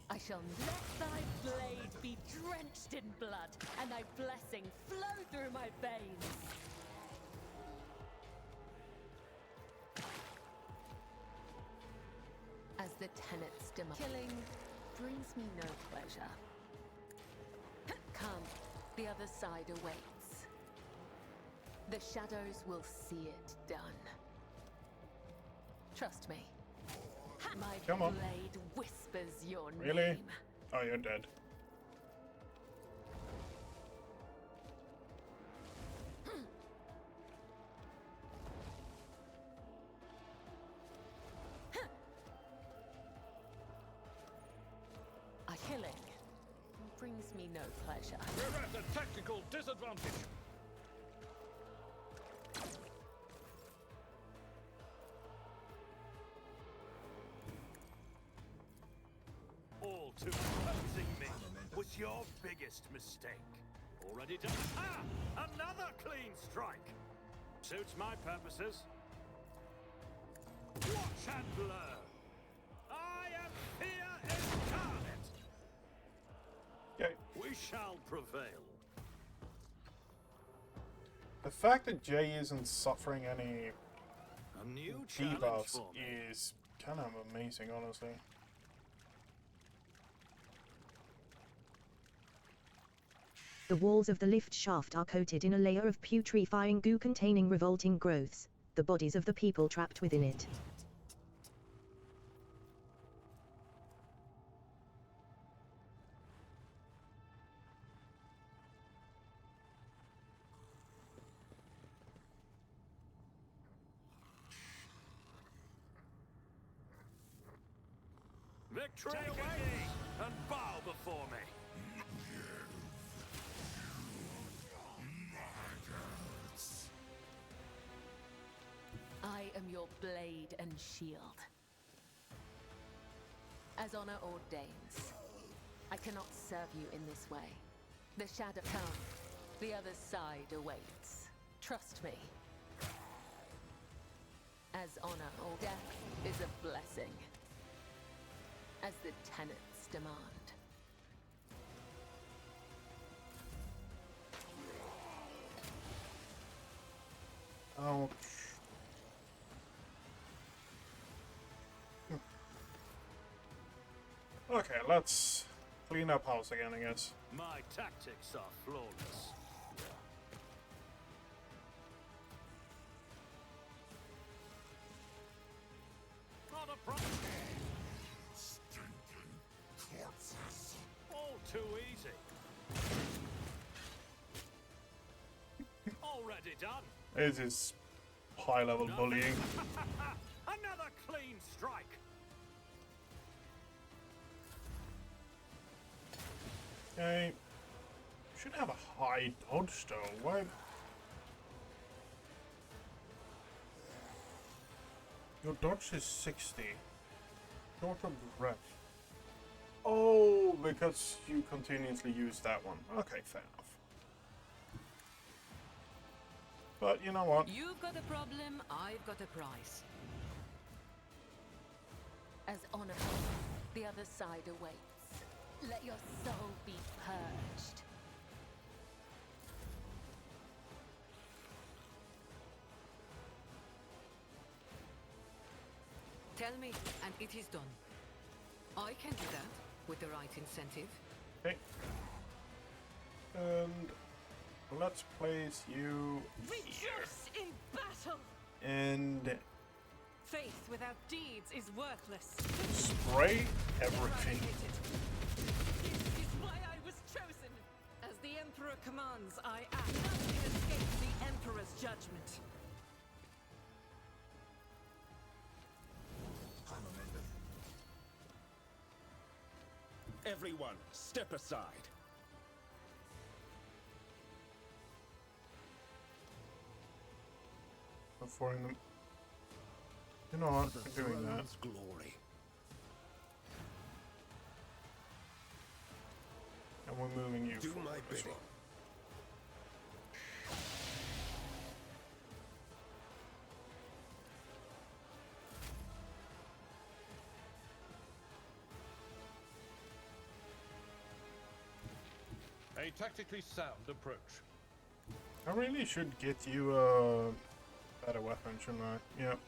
I shall let thy blade be drenched in blood, and thy blessing flow through my veins. As the tenets demand, killing brings me no pleasure. Come, the other side awaits. The shadows will see it done. Trust me. My Come on. blade whispers your Really? name. Oh, you're dead. A killing brings me no pleasure. We're at a tactical disadvantage. All too opposing me was your biggest mistake. Already done. Ah! Another clean strike! Suits my purposes. Watch and learn. I am fear incarnate. Okay. We shall prevail. The fact that Jay isn't suffering any A new challenge debuffs for me. is kind of amazing, honestly. The walls of the lift shaft are coated in a layer of putrefying goo containing revolting growths, the bodies of the people trapped within it. Victory awaits! And bow before me! I am your blade and shield. As honor ordains, I cannot serve you in this way. The shadow come, the other side awaits. Trust me. As honor or death is a blessing, as the tenets demand. Ouch. Okay, let's clean up house again, I guess. My tactics are flawless. Not a problem. Stinking corpses. All too easy. Already done. This is high-level bullying. Another clean strike. Okay. Should have a high dodge though. Why? Your dodge is 60. Short of breath. Oh, because you continuously use that one. Okay, fair enough. But you know what? You've got a problem, I've got a price. As honor, the other side awaits. Let your soul be purged. Tell me, and it is done. I can do that with the right incentive. Okay. And let's place you Rejoice in battle! and Faith without deeds is worthless. spray everything. This is why I was chosen. As the Emperor commands, I act. Nothing escapes the Emperor's judgment. Everyone, step aside. Before them. You know what? I'm doing that. Glory. And we're moving you Do forward my as bidding. well. A tactically sound approach. I really should get you a better weapon, shouldn't I? Yep.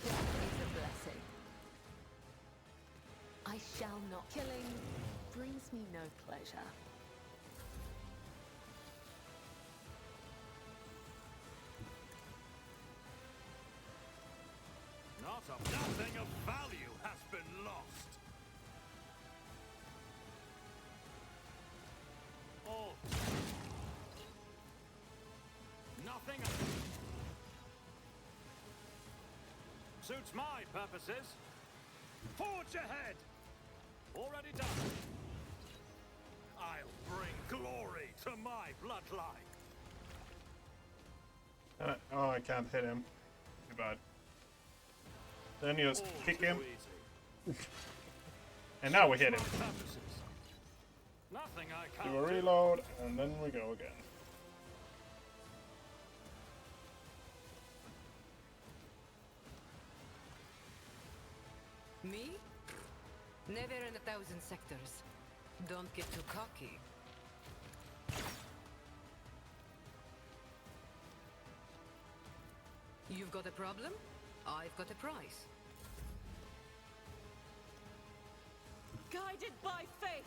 Death is a blessing. I shall not. Killing brings me no pleasure. Nothing of value has been lost. Oh. Nothing suits my purposes. Forge ahead. Already done. I'll bring glory to my bloodline. Oh, I can't hit him. Too bad. Then you just kick him. And now we hit him. Nothing I can't Do a reload, and then we go again. Me? Never in 1,000 sectors. Don't get too cocky. You've got a problem? I've got a price. Guided by faith.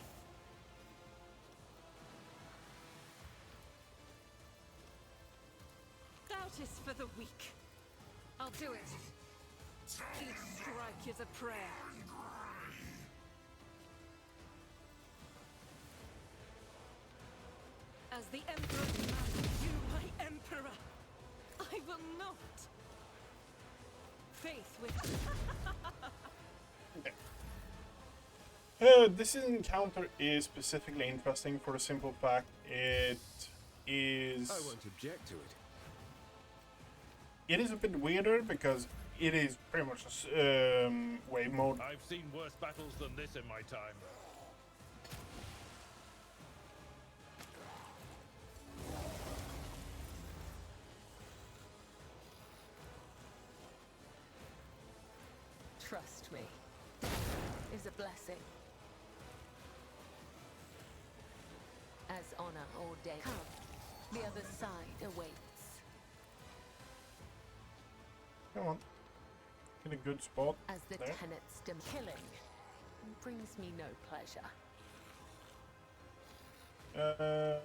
Doubt is for the weak. I'll do it. Each strike is a prayer. As the Emperor commands you, my Emperor, I will not. Faith with... This encounter is specifically interesting for the simple fact it is... I won't object to it. It is a bit weirder because it is pretty much wave mode. I've seen worse battles than this in my time. Trust me. Is a blessing. As honor ordained. Come, the other side awaits. Come on. Get a good spot. As the there. tenets killing brings me no pleasure. I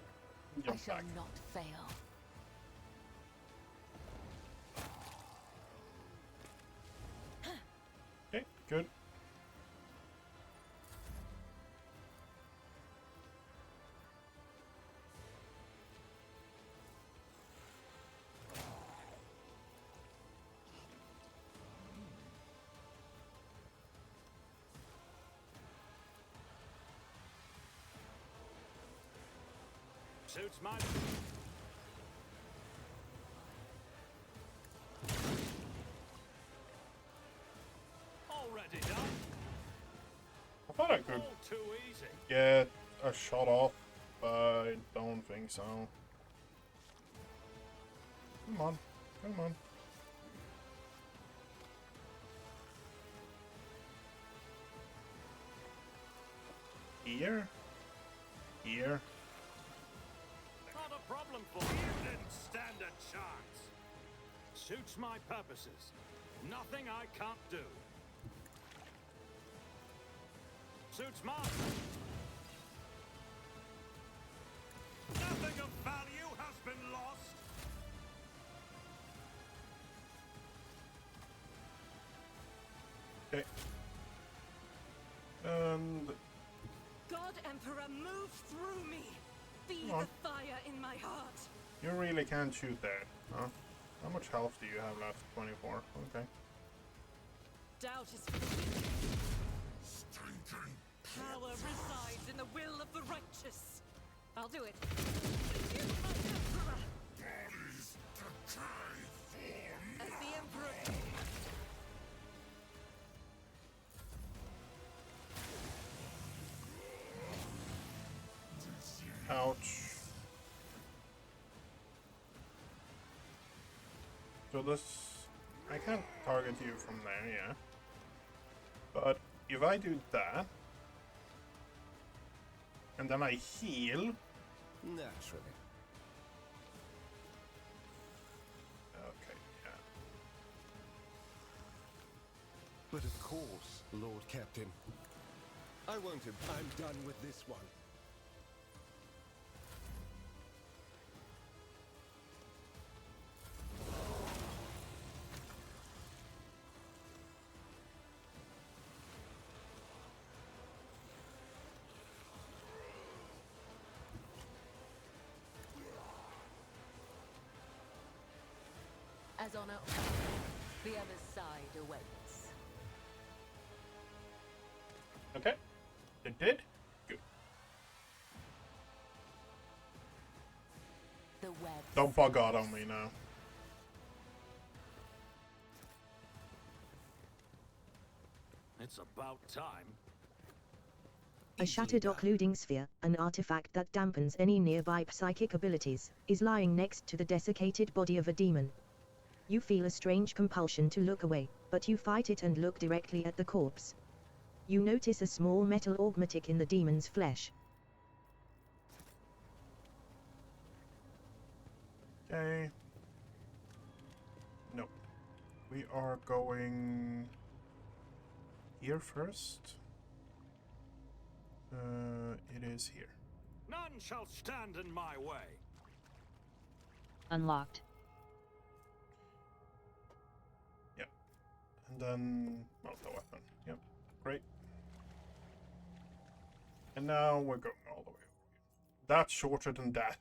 Jump shall back. not fail. Okay, good. Suits my... Already done. I thought I could All too easy. get a shot off, but I don't think so. Come on, come on. Here? Here? Not a problem for you. Didn't stand a chance. Suits my purposes. Nothing I can't do. Suits mine. Nothing of value has been lost. Okay. And God Emperor, move through me. Be Come on. the fire in my heart. you really can't shoot that, huh? How much health do you have left? 24. Okay. Doubt is for the weak. Power resides in the will of the righteous. I'll do it. You, my Emperor. As the Emperor. Ouch. So this... I can't target you from there, yeah. But if I do that... and then I heal... Naturally. Okay, yeah. But of course, Lord Captain. I won't. I'm done with this one. As honor, the other side awaits. Okay. It did? Good. The web. Don't bug out on me now. It's about time. A shattered occluding sphere, an artifact that dampens any nearby psychic abilities, is lying next to the desiccated body of a demon. You feel a strange compulsion to look away, but you fight it and look directly at the corpse. You notice a small metal augmetic in the demon's flesh. Okay. No. We are going here first. It is here. None shall stand in my way. Unlocked. Yep. And then, well, the weapon. Yep. Great. And now we're going all the way over here. That's shorter than that.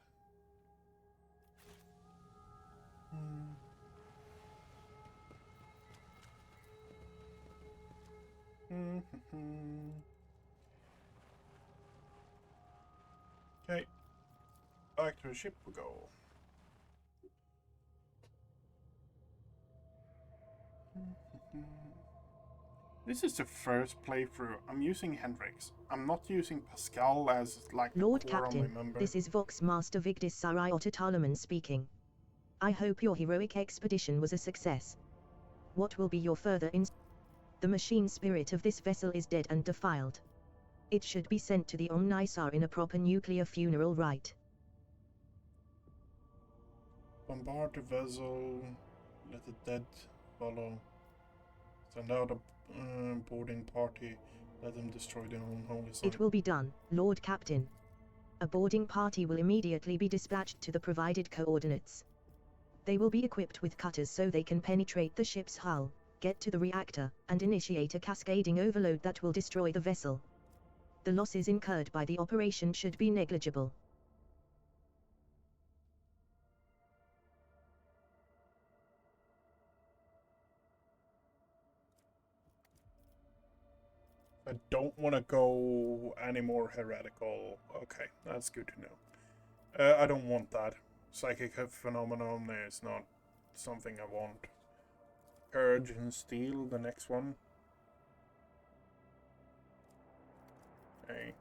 Okay. Back to the ship we go. This is the first playthrough. I'm using Hendrix. I'm not using Pascal as like Lord the core Captain, only member. this is Vox Master Vigdis Sariota Talaman speaking. I hope your heroic expedition was a success. What will be your further The machine spirit of this vessel is dead and defiled. It should be sent to the Omnisar in a proper nuclear funeral rite. Bombard the vessel. Let the dead follow. Send out a boarding party. Let them destroy their own holy site. It will be done, Lord Captain. A boarding party will immediately be dispatched to the provided coordinates. They will be equipped with cutters so they can penetrate the ship's hull, get to the reactor, and initiate a cascading overload that will destroy the vessel. The losses incurred by the operation should be negligible. I don't want to go any more heretical. Okay, that's good to know. I don't want that. Psychic phenomenon is not something I want. Purge and Steel, the next one. Okay.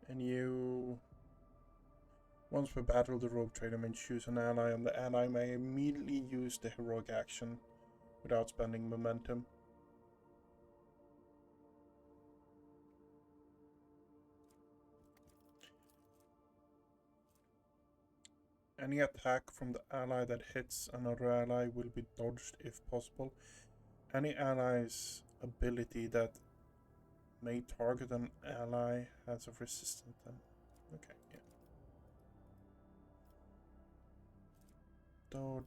And you... Once we battle the rogue trader, may choose an ally, and the ally may immediately use the heroic action without spending momentum. Any attack from the ally that hits another ally will be dodged if possible. Any ally's ability that may target an ally has a resistance then. Okay, yeah. Dodge.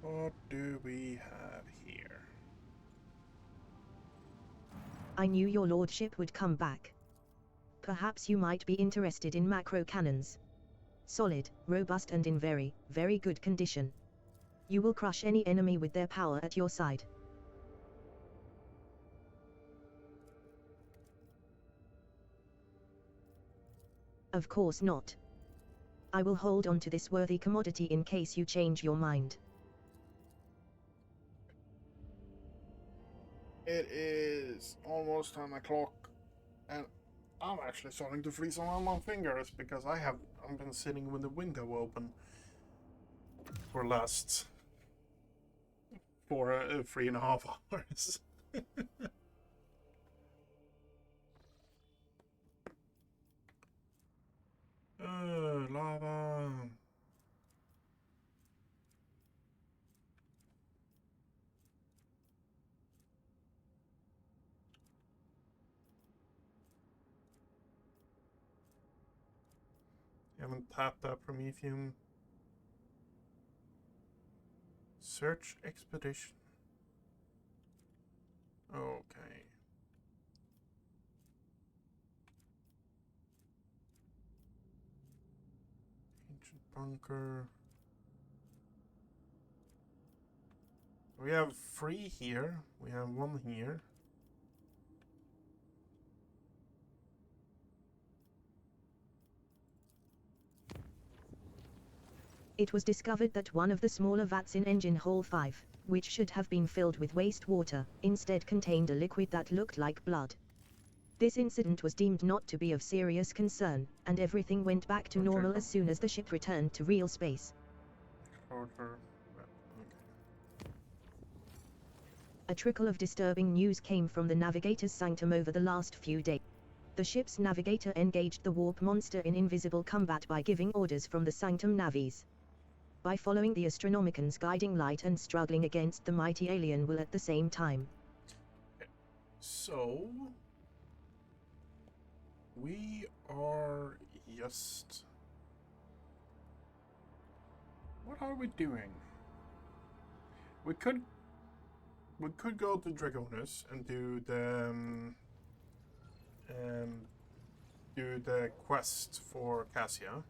What do we have here? I knew your lordship would come back. Perhaps you might be interested in macro cannons. Solid, robust and in very, very good condition. You will crush any enemy with their power at your side. Of course not. I will hold on to this worthy commodity in case you change your mind. It is almost 10 o'clock, and I'm actually starting to freeze around my fingers because I've been sitting with the window open for last 3.5 hours. Lava. You haven't tapped that Prometheum. Search expedition. Okay. Ancient bunker. We have 3 here. We have 1 here. It was discovered that one of the smaller vats in engine hall 5, which should have been filled with wastewater, instead contained a liquid that looked like blood. This incident was deemed not to be of serious concern, and everything went back to normal as soon as the ship returned to real space. A trickle of disturbing news came from the navigator's sanctum over the last few days. The ship's navigator engaged the warp monster in invisible combat by giving orders from the sanctum navies. By following the Astronomican's guiding light and struggling against the mighty alien will at the same time. So, we are just... What are we doing? We could go to Dragonus and do the quest for Cassia.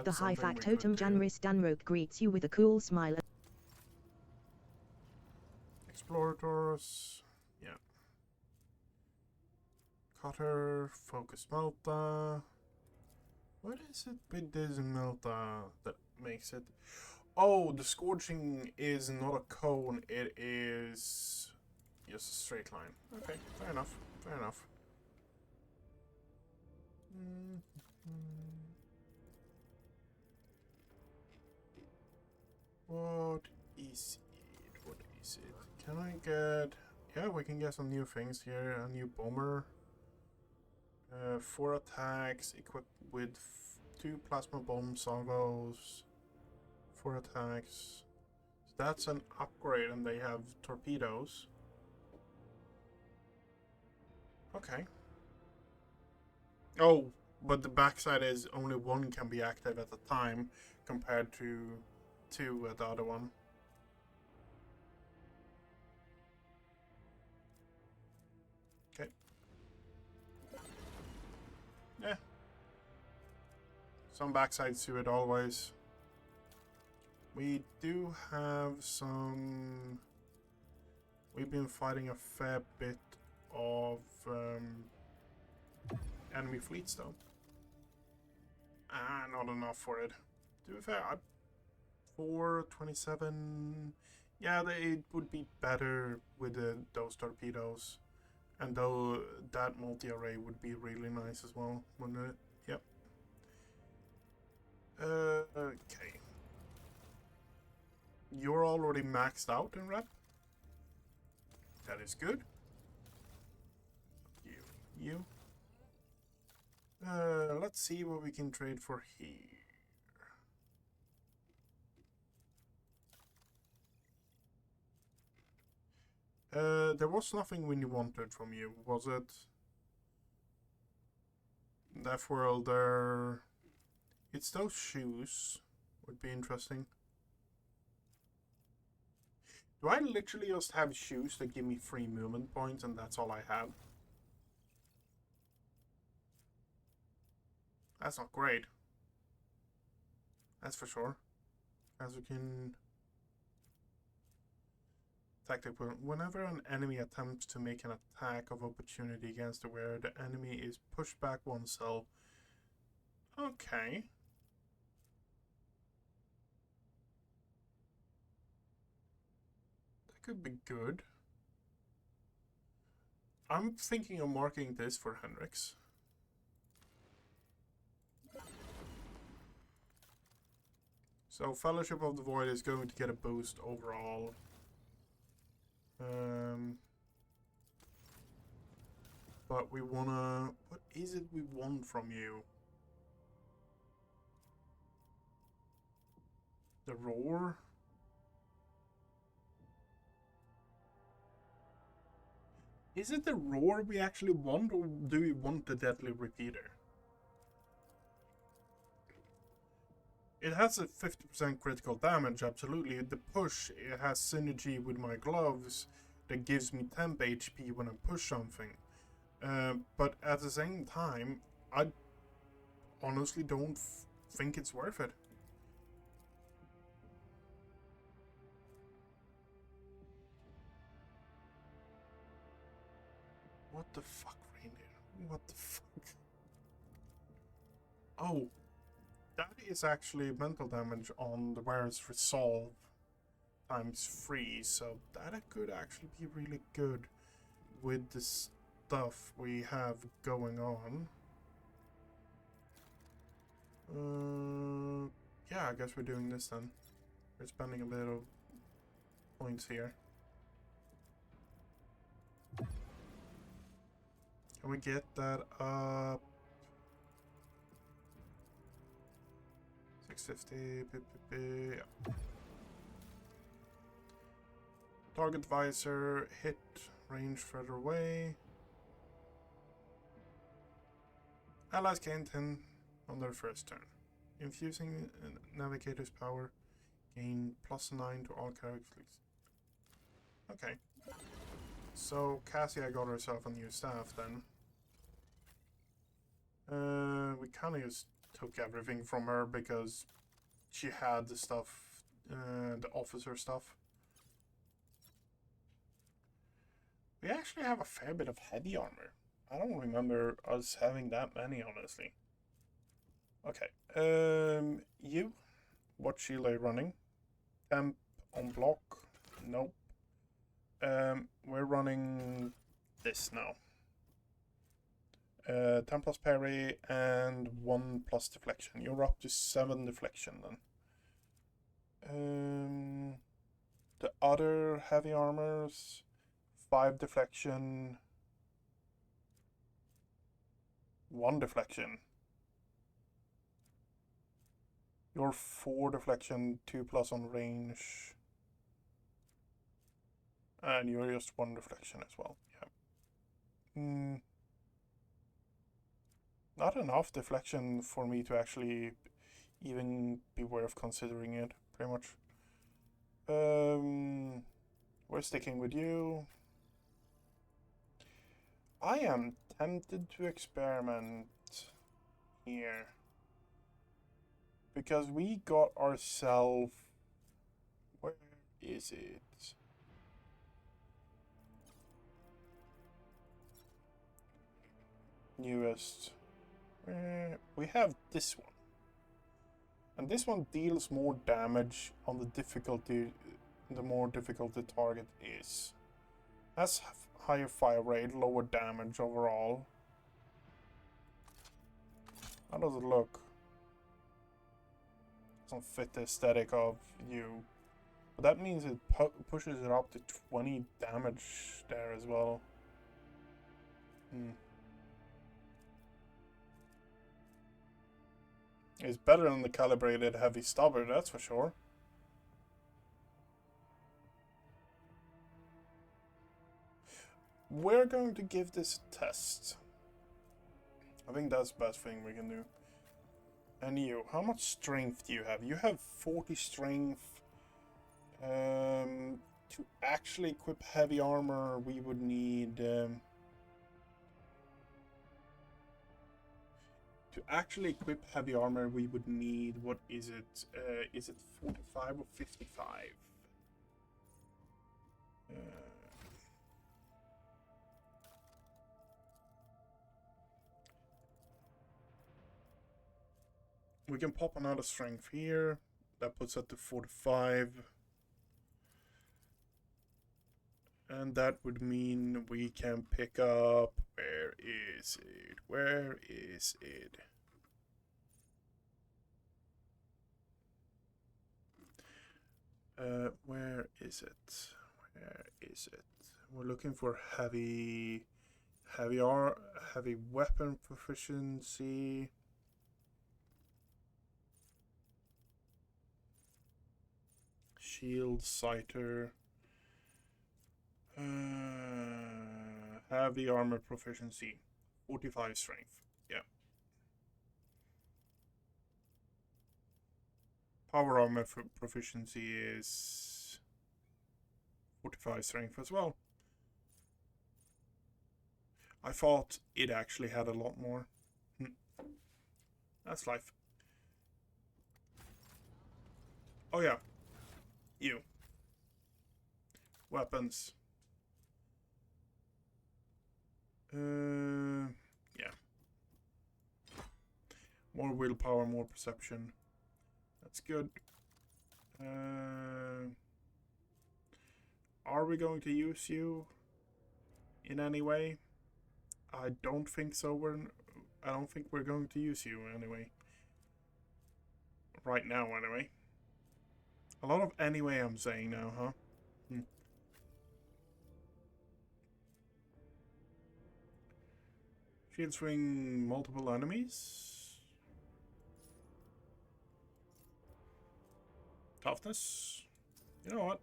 The high factotum Janris Danroke greets you with a cool smile. Explorators, yeah. Cutter, Focus Melta. What is it with this Melta that makes it? Oh, the Scorching is not a cone, it is just a straight line. Okay, fair enough, fair enough. What is it? What is it? Can I get... Yeah, we can get some new things here. A new bomber. 4 attacks equipped with 2 plasma bomb salvos. 4 attacks. So that's an upgrade, and they have torpedoes. Okay. Oh, but the backside is only 1 can be active at a time compared to 2 at the other one. Okay. Yeah. Some backsides to it always. We do have some... We've been fighting a fair bit of enemy fleets though. Not enough for it. To be fair, 427. Yeah, it would be better with those torpedoes, and though that multi-array would be really nice as well, wouldn't it? Yep. Okay. You're already maxed out in rep. That is good. You. Let's see what we can trade for here. There was nothing we wanted from you, was it? That world there... It's those shoes. Would be interesting. Do I literally just have shoes that give me 3 movement points and that's all I have? That's not great. That's for sure. As we can... Tactic. Whenever an enemy attempts to make an attack of opportunity against the wearer, the enemy is pushed back 1 cell. Okay. That could be good. I'm thinking of marking this for Henrik's. So Fellowship of the Void is going to get a boost overall. But we wanna... What is it we want from you? The roar. Is it the roar we actually want, or do we want the deadly repeater? It has a 50% critical damage, absolutely. The push, it has synergy with my gloves that gives me temp HP when I push something. But at the same time, I honestly don't think it's worth it. What the fuck, reindeer? What the fuck? Oh, that is actually mental damage on the wearer's resolve ×3, so that could actually be really good with the stuff we have going on. Yeah, I guess we're doing this then. We're spending a bit of points here. Can we get that up? 650. Yeah. Target visor, hit, range further away. Allies gain 10 on their first turn. Infusing navigator's power, gain +9 to all characters. Okay. So Cassia got herself a new staff then. We kind of just took everything from her because she had the stuff, the officer stuff. We actually have a fair bit of heavy armor. I don't remember us having that many, honestly. Okay, you, what shield are you running? Temp on block? Nope. We're running this now. 10 plus parry and 1 plus deflection. You're up to 7 deflection then. The other heavy armors, 5 deflection, 1 deflection. You're 4 deflection, 2 plus on range. And you're just 1 deflection as well. Yeah. Not enough deflection for me to actually even be worth considering it, pretty much. We're sticking with you. I am tempted to experiment here. Because we got ourselves... Where is it? Newest. We have this one. And this one deals more damage on the difficulty, the more difficult the target is. Has higher fire rate, lower damage overall. How does it look? Doesn't fit the aesthetic of you. But that means it pushes it up to 20 damage there as well. It's better than the calibrated heavy stubber, that's for sure. We're going to give this a test. I think that's the best thing we can do. And you, how much strength do you have? You have 40 strength. To actually equip heavy armor, we would need... To actually equip heavy armor, we would need, what is it? Is it 45 or 55? We can pop another strength here. That puts it to 45. And that would mean we can pick up... Where is it? Where is it? Where is it? Where is it? We're looking for heavy weapon proficiency. shield, sighter. Heavy armor proficiency, 45 strength. Yeah. Power armor proficiency is 45 strength as well. I thought it actually had a lot more. That's life. Oh yeah. You. Weapons. Yeah. More willpower, more perception. That's good. Are we going to use you in any way? I don't think so. I don't think we're going to use you anyway. Right now, anyway. A lot of anyway I'm saying now, huh? Shield swing multiple enemies. Toughness. You know what?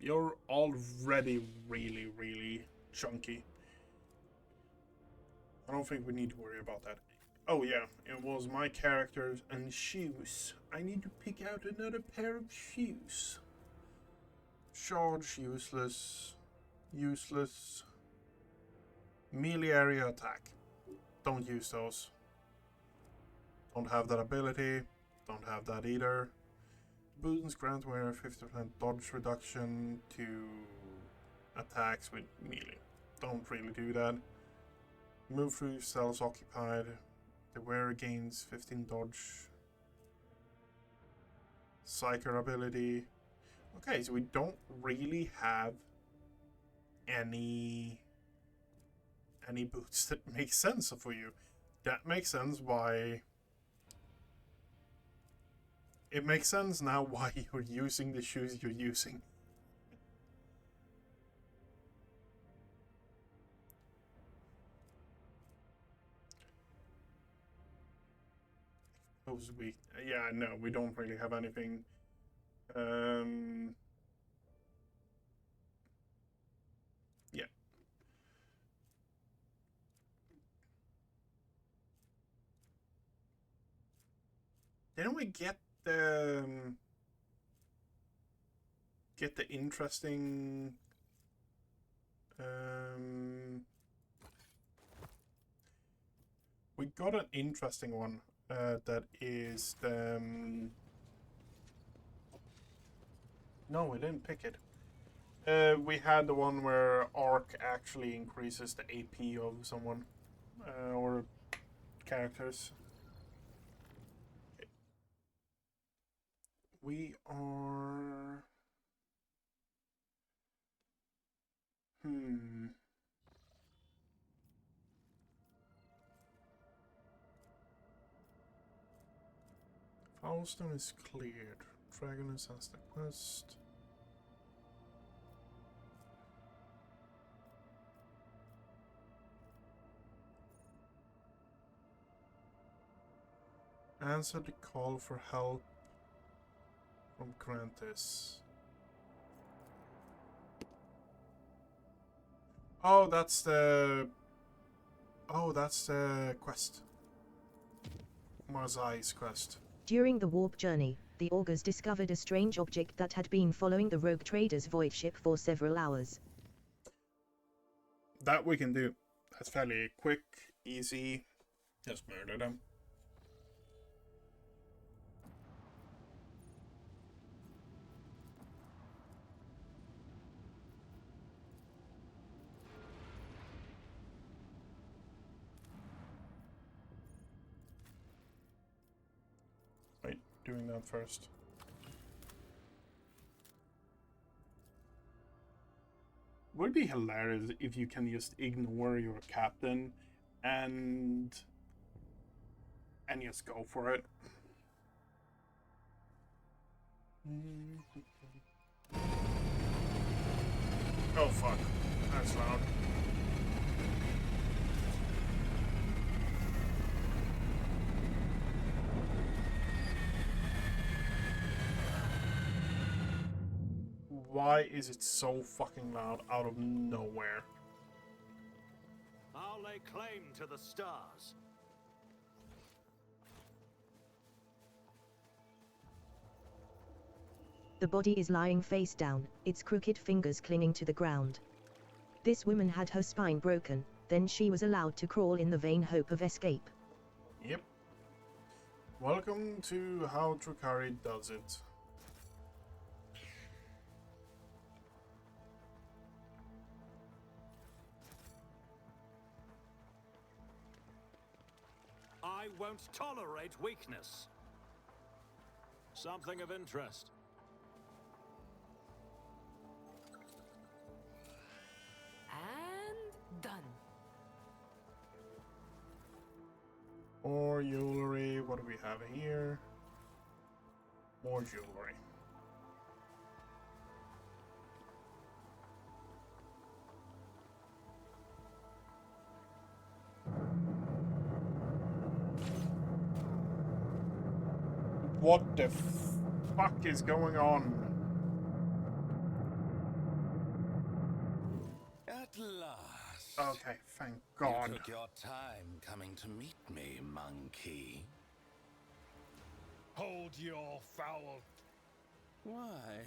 You're already really, really chunky. I don't think we need to worry about that. Oh yeah, it was my characters and shoes. I need to pick out another pair of shoes. Charge, useless. Useless. Melee area attack. Don't use those. Don't have that ability. Don't have that either. Boots grant wearer 50% dodge reduction to attacks with melee. Don't really do that. Move through cells occupied. The wearer gains 15 dodge. Psyker ability. Okay, so we don't really have any boots that make sense for you. That makes sense why... It makes sense now why you're using the shoes you're using. Weak. Yeah, no, we don't really have anything. Yeah. Didn't we get the interesting we got an interesting one that is the no, we didn't pick it. We had the one where Arc actually increases the AP of someone or characters. We are... Foulstone is cleared. Dragoness has the quest. Answer the call for help from Grantis. Oh, that's the... Oh, that's the quest. Marzai's quest. During the warp journey, the augurs discovered a strange object that had been following the rogue trader's void ship for several hours. That we can do. That's fairly quick, easy. Just murder them. Wait, doing that first. Would be hilarious if you can just ignore your captain and just go for it. Oh fuck, that's loud. Why is it so fucking loud out of nowhere? I'll lay claim to the stars. The body is lying face down, its crooked fingers clinging to the ground. This woman had her spine broken, then she was allowed to crawl in the vain hope of escape. Yep. Welcome to how Drukhari does it. I won't tolerate weakness. Something of interest. And done. More jewelry. What do we have here? More jewelry. What the fuck is going on? At last. Okay, thank God. You took your time coming to meet me, monkey. Hold your foul. Why?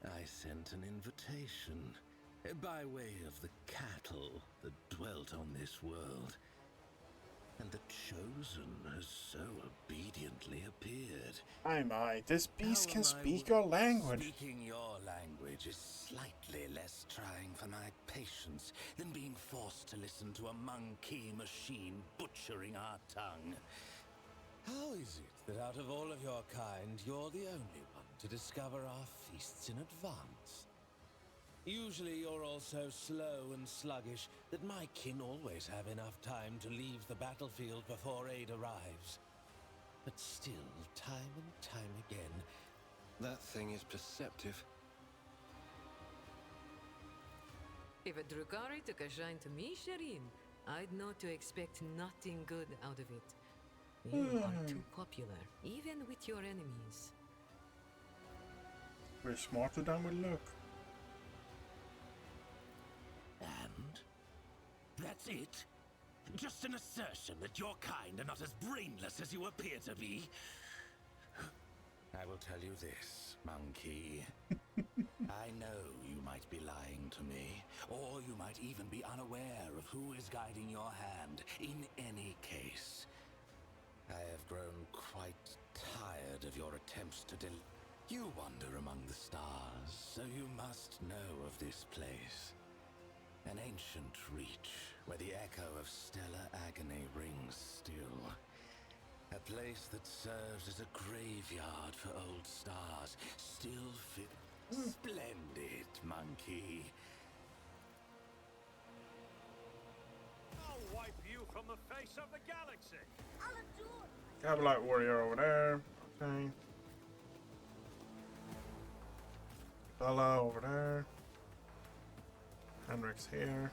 I sent an invitation by way of the cattle that dwelt on this world. And the Chosen has so obediently appeared. My, this beast How can am I speak our language. Speaking your language is slightly less trying for my patience than being forced to listen to a monkey machine butchering our tongue. How is it that out of all of your kind, you're the only one to discover our feasts in advance? Usually you're all so slow and sluggish that my kin always have enough time to leave the battlefield before aid arrives. But still, time and time again... That thing is perceptive. If a Drukhari took a shine to me, Shireen, I'd know to expect nothing good out of it. You are too popular, even with your enemies. We're smarter than we look. And? That's it? Just an assertion that your kind are not as brainless as you appear to be? I will tell you this, monkey. I know you might be lying to me, or you might even be unaware of who is guiding your hand. In any case, I have grown quite tired of your attempts to You wander among the stars, so you must know of this place. An ancient reach, where the echo of stellar agony rings still. A place that serves as a graveyard for old stars, still fit. Splendid, monkey. I'll wipe you from the face of the galaxy. Cavalite warrior over there. Okay. Bella over there. Henrik's here.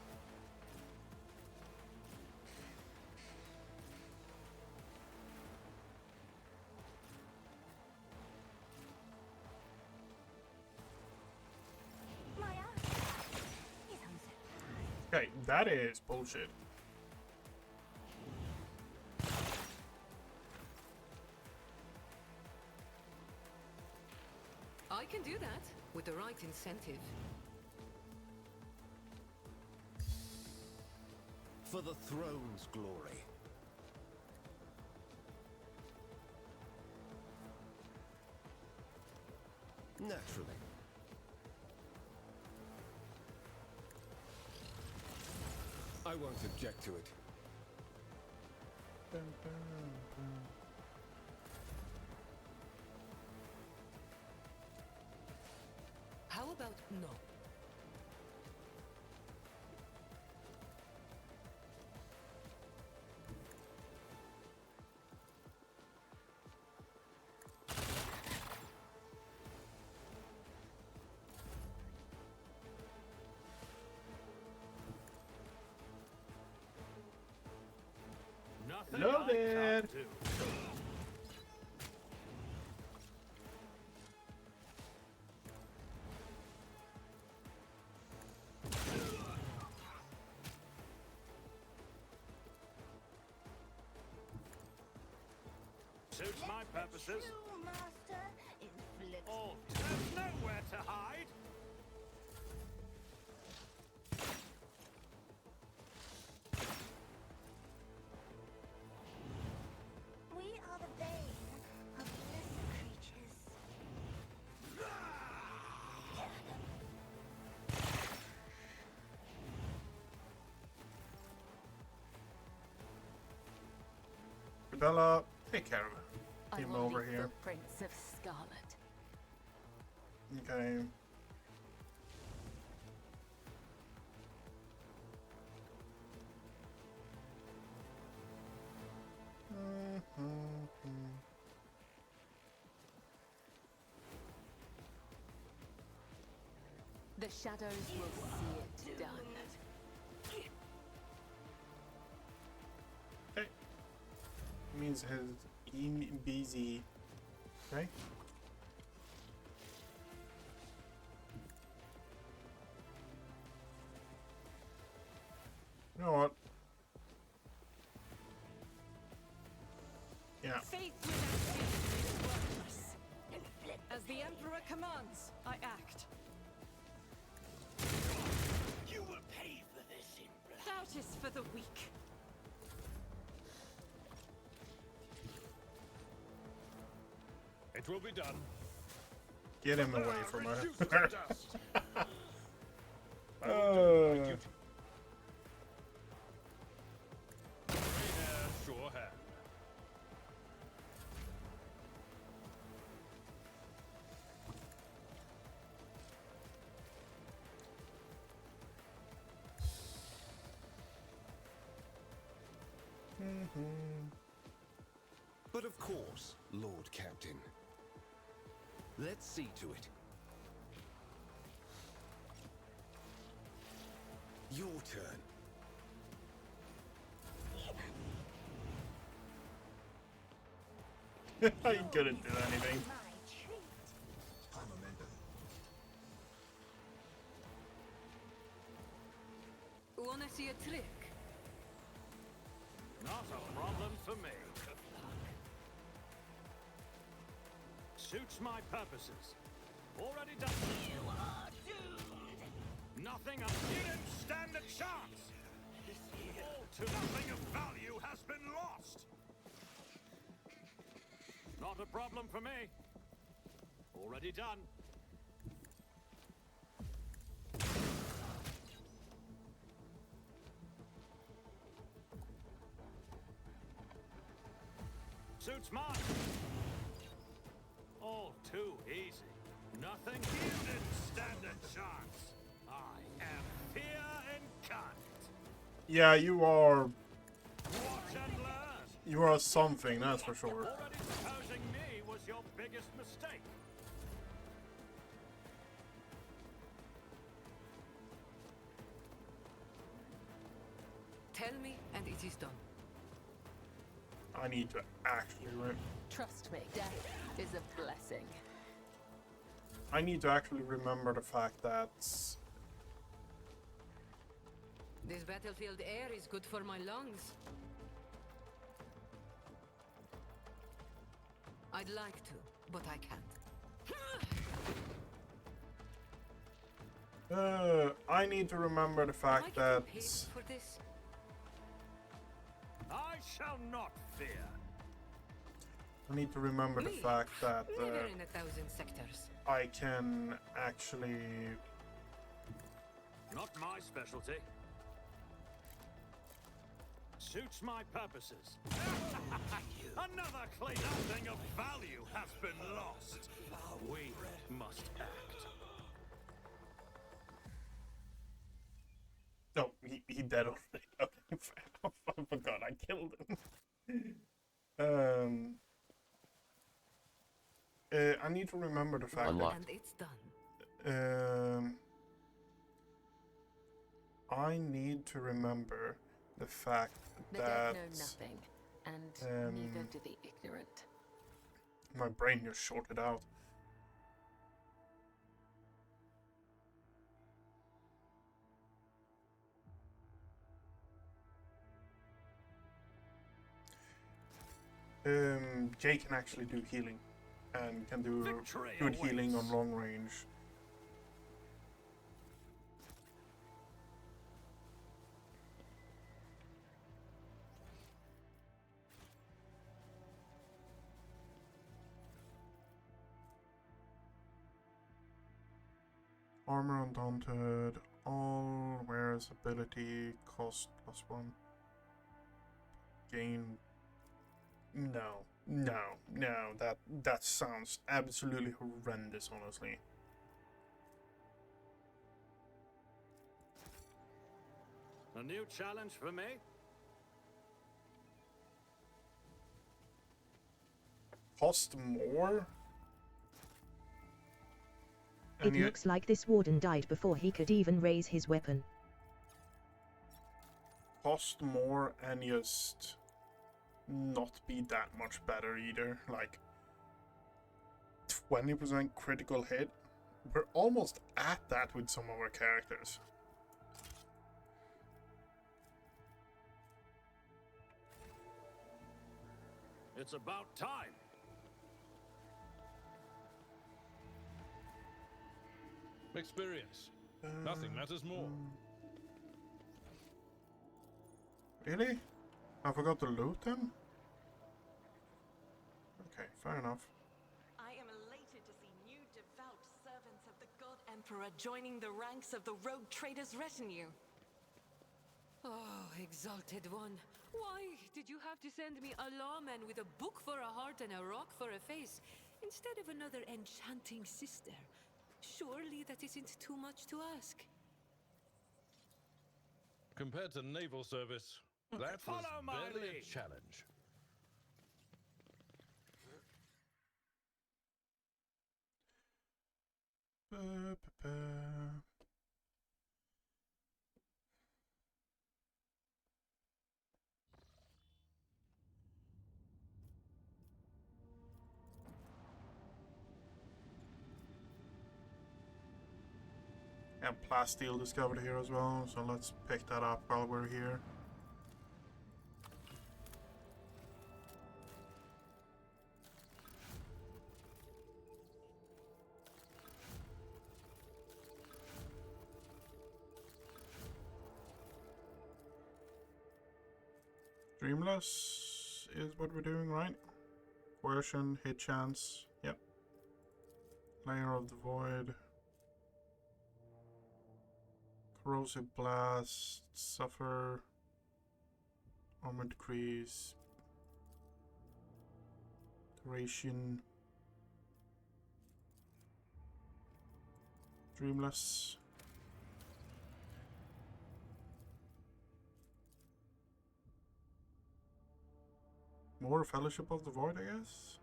Okay, that is bullshit. I can do that, with the right incentive. For the throne's glory. Naturally. I won't object to it. How about no? Nothing Hello I there. can't do. Suits my purposes. Oh, there's nowhere to hide. We are the bane of lesser creatures. Bella, take care of I him will over leave here. footprints of Scarlet. Okay. The shadows will see it done. Okay. Means he's busy. Okay. You know what? Yeah. Faith without faith is worthless. As the Emperor commands, I act. You will pay for this in blood. Doubt is for the weak. It will be done. Get him away from her. Reduce to dust. Uh, Rainier, sure hand. But of course, Lord Captain. Let's see to it. Your turn. I couldn't do anything. Wanna see a trick? Not a problem for me. Suits my purposes. Already done. You are doomed. Nothing else. You didn't stand a chance. All to nothing of value has been lost. Not a problem for me. Already done. Suits mine. All too easy. Nothing. You didn't stand a chance. I am fear incarnate. Yeah, you are. Watch and learn. You are something, that's for sure. Already supposing me was your biggest mistake. Tell me, and it is done. I need to actually. Trust me, death is a blessing. I need to actually remember the fact that. This battlefield air is good for my lungs. I'd like to, but I can't. I need to remember the Am I fact getting that. paid for this? I shall not fear. I need to remember the Me? fact that Never in 1,000 sectors. I can actually. Not my specialty. Suits my purposes. Another clean. Nothing of value has been lost. We must act. No, he dead already. Okay, I forgot I killed him. I need to remember the fact Unlocked. And it's done. that. I need to remember the fact The that dead know nothing, and neither do the ignorant. my brain just shorted out. Jay can actually do healing, and can do Victory good healing on awaits. long range. Armor undaunted, all wears ability, cost +1. Gain. No, that sounds absolutely horrendous, honestly. A new challenge for me? Cost more? It And yet looks like this warden died before he could even raise his weapon. cost more and just not be that much better either. Like 20% critical hit. We're almost at that with some of our characters. It's about time. Experience. Nothing matters more. Really? I forgot to loot them? Okay, fair enough. I am elated to see new devout servants of the God Emperor joining the ranks of the rogue trader's retinue. Oh, exalted one. Why did you have to send me a lawman with a book for a heart and a rock for a face, instead of another enchanting sister? Surely that isn't too much to ask. Compared to naval service, that was Follow my barely a lead. challenge. And plasteel discovered here as well, so let's pick that up while we're here. Dreamless is what we're doing, right? Coercion, hit chance, yep. Layer of the Void. Corrosive Blast, Suffer, Armor Decrease, Duration, Dreamless. More Fellowship of the Void, I guess?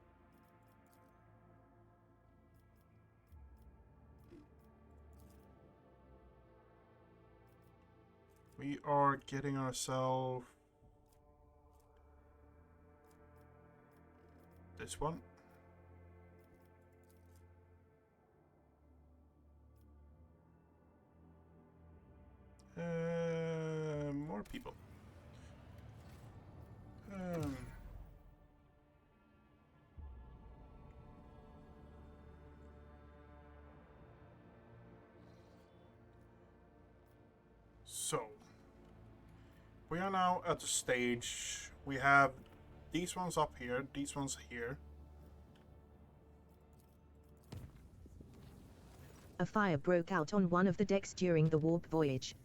We are getting ourselves this one. More people. So, we are now at the stage. We have these ones up here, these ones here. A fire broke out on one of the decks during the warp voyage.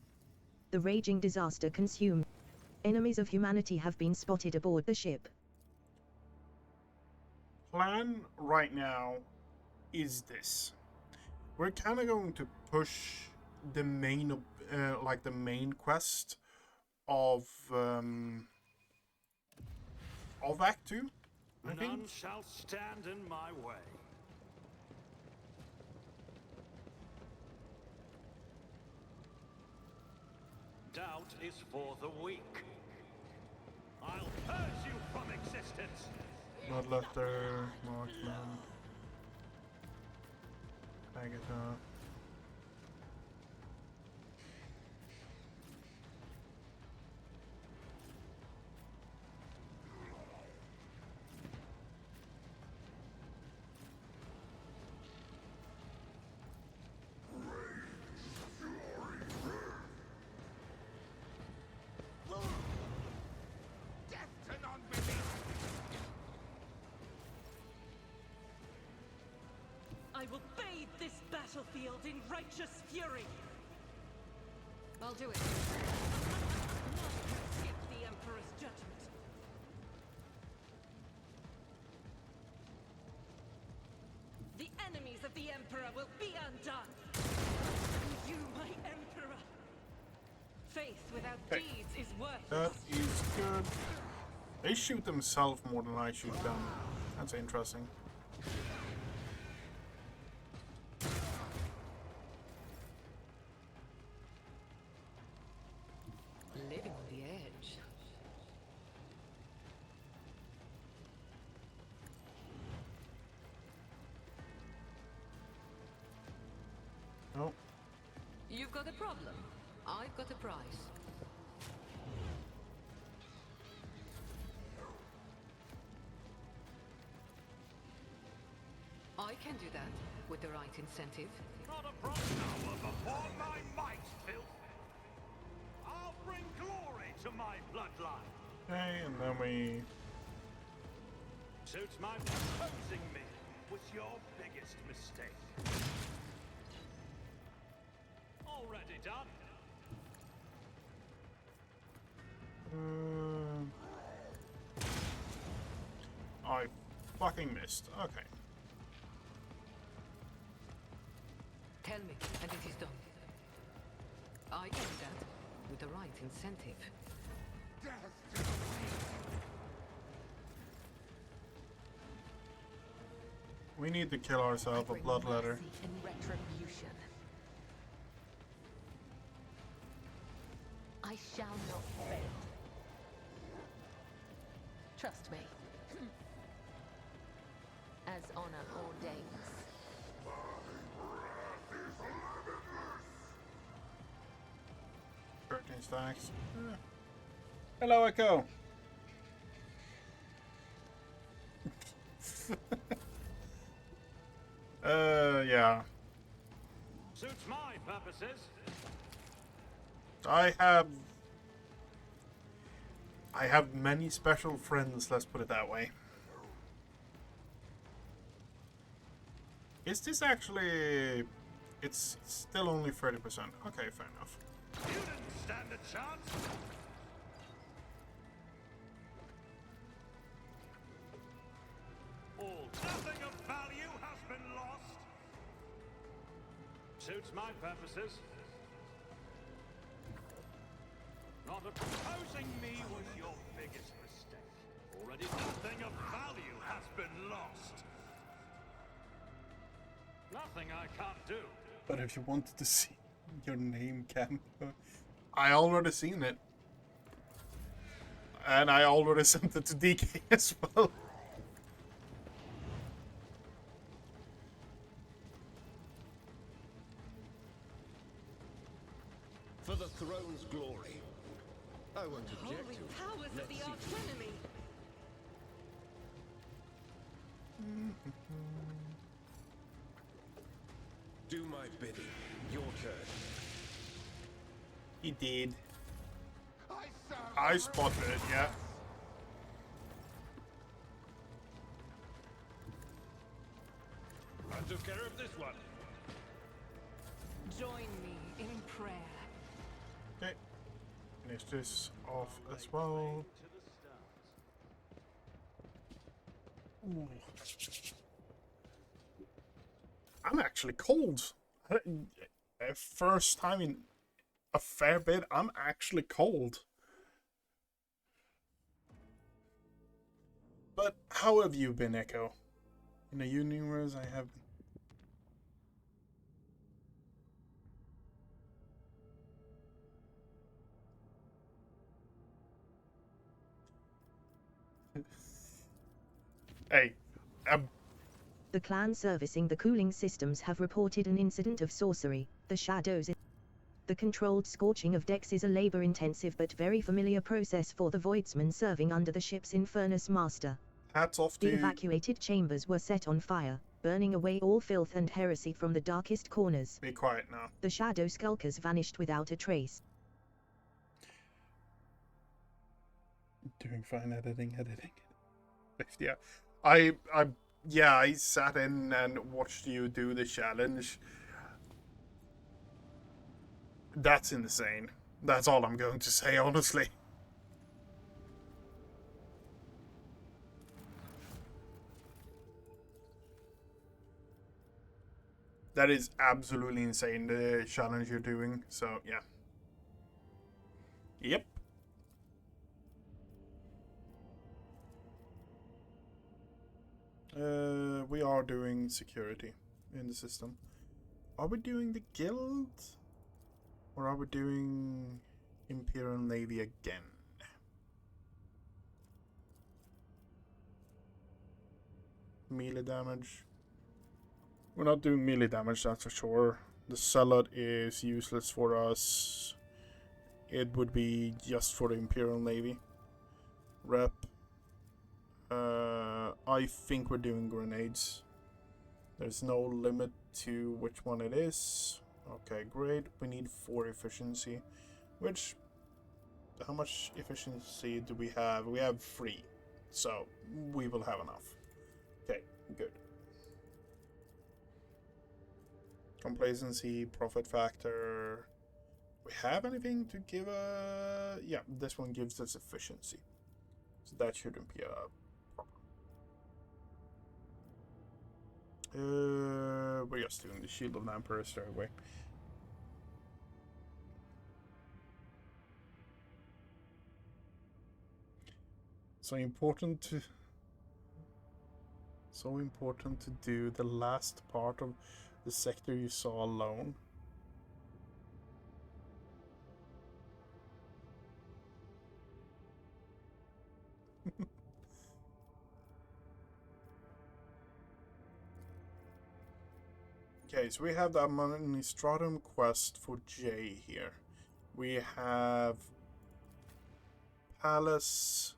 The raging disaster consumed. Enemies of humanity have been spotted aboard the ship. Plan right now is this. We're kind of going to push the main, like the main quest of Act 2, I think. None shall stand in my way. Doubt is for the weak. I'll purge you from existence. Bloodletter, Marksman, Agatha. battlefield in righteous fury. I'll do it. None can skip the Emperor's judgment. The enemies of the Emperor will be undone. And you, my Emperor. Faith without deeds is worthless. That is good. They shoot themselves more than I shoot them. That's interesting. Living on the edge. Oh. You've got a problem. I've got a prize. I can do that with the right incentive. Not a problem now upon my might, filth. I'll bring glory to my bloodline. Okay, and then we... Suits my opposing me was your biggest mistake. Already done. I fucking missed. Okay. Tell me, and it is done. I can do that with the right incentive. We need to kill ourselves a bloodletter. In retribution. I shall not fail. Trust me. As honor ordains. 13 stacks. Hello, Echo. Yeah. Suits my purposes. I have many special friends, let's put it that way. Is this actually... It's still only 30%. Okay, fair enough. You didn't stand a chance. Nothing of value has been lost. Suits my purposes. Not opposing me was your biggest mistake. Already nothing of value has been lost. Nothing I can't do. But if you wanted to see your name camp, I already seen it. And I already sent it to DK as well. For the throne's glory. I won't object Holy to it. powers of the archenemy. Do my bidding. Your turn. He did. I spotted it, yeah. I took care of this one. Join me in prayer. Okay. Finish this off as well. Ooh. I'm actually cold. First time in a fair bit, I'm actually cold. But how have you been, Echo? In the universe, I have been. Hey, The clan servicing the cooling systems have reported an incident of sorcery. The shadows. The controlled scorching of decks is a labor-intensive but very familiar process for the voidsman serving under the ship's infernus master. Hats off to The evacuated chambers were set on fire, burning away all filth and heresy from the darkest corners. Be quiet now. The shadow skulkers vanished without a trace. Doing fine editing. Yeah. I sat in and watched you do the challenge. That's insane. That's all I'm going to say, honestly. That is absolutely insane, the challenge you're doing. So, yeah. Yep. We are doing security in the system. Are we doing the guild? Or are we doing Imperial Navy again? Melee damage. We're not doing melee damage, that's for sure. The Zealot is useless for us. It would be just for the Imperial Navy. Rep. I think we're doing grenades. There's no limit to which one it is. Okay, great. We need 4 efficiency. Which, how much efficiency do we have? We have 3. So, we will have enough. Okay, good. Complacency, profit factor. We have anything to give a... Yeah, this one gives us efficiency. So that shouldn't be a problem. We're just doing the Shield of the Emperor straight away. So important to do the last part of the sector you saw alone. Okay, so we have the Administratum quest for J here. We have Palace.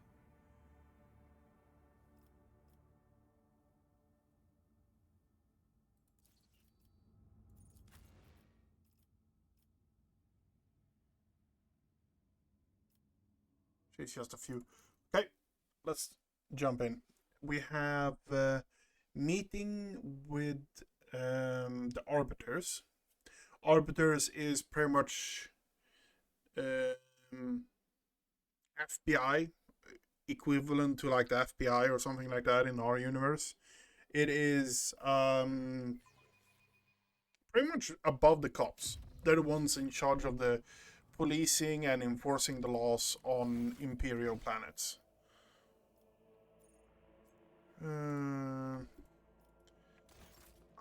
It's just a few. Okay, let's jump in. We have meeting with the Arbiters. Arbiters is pretty much FBI, equivalent to like the FBI or something like that in our universe. It is pretty much above the cops. They're the ones in charge of the policing and enforcing the laws on Imperial planets.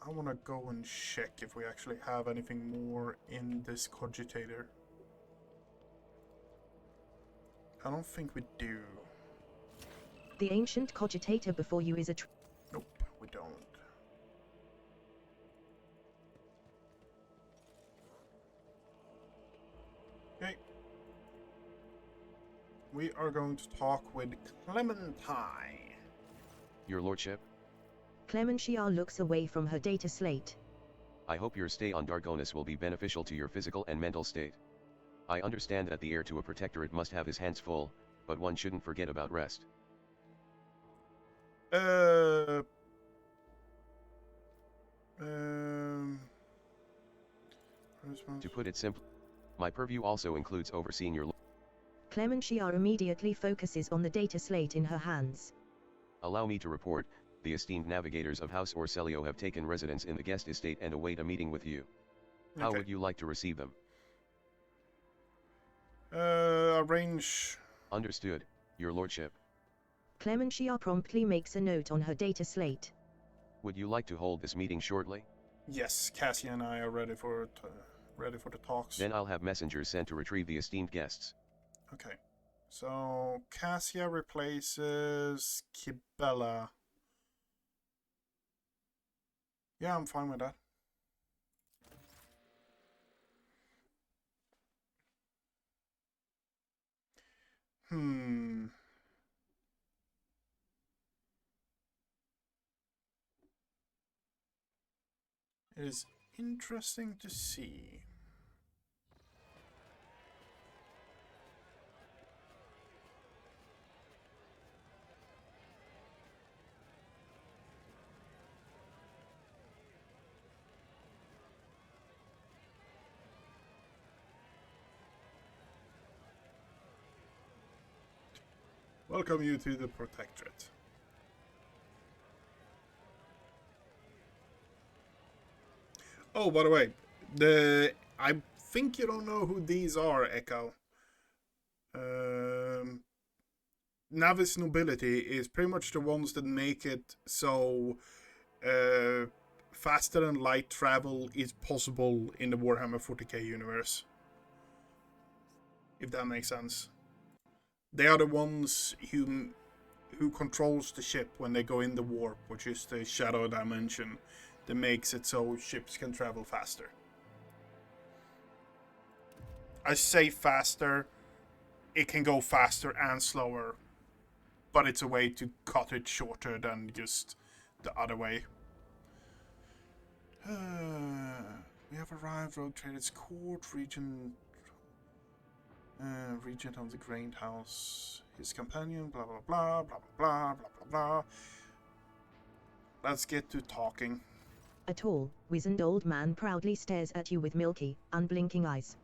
I want to go and check if we actually have anything more in this cogitator. I don't think we do. The ancient cogitator before you is a... Nope, we don't. Okay. We are going to talk with Clementine. Your lordship? Clementia looks away from her data slate. I hope your stay on Dargonis will be beneficial to your physical and mental state. I understand that the heir to a protectorate must have his hands full, but one shouldn't forget about rest. To put it simply, my purview also includes overseeing your... Clementia immediately focuses on the data slate in her hands. Allow me to report, the esteemed navigators of House Orselio have taken residence in the guest estate and await a meeting with you. How would you like to receive them? Arrange. Understood, your lordship. Clementia promptly makes a note on her data slate. Would you like to hold this meeting shortly? Yes, Cassia and I are ready for it, ready for the talks. Then I'll have messengers sent to retrieve the esteemed guests. Okay. So Cassia replaces Kibella. Yeah, I'm fine with that. It is interesting to see. Welcome you to the Protectorate. Oh, by the way, I think you don't know who these are, Echo. Navis nobility is pretty much the ones that make it so faster than light travel is possible in the Warhammer 40k universe. If that makes sense. They are the ones who controls the ship when they go in the warp, which is the shadow dimension that makes it so ships can travel faster. I say faster, it can go faster and slower, but it's a way to cut it shorter than just the other way. We have arrived, Rogue Trader's Court, Regent of the Grained House, his companion, blah blah blah, blah blah blah, blah blah blah. Let's get to talking. A tall, wizened old man proudly stares at you with milky, unblinking eyes.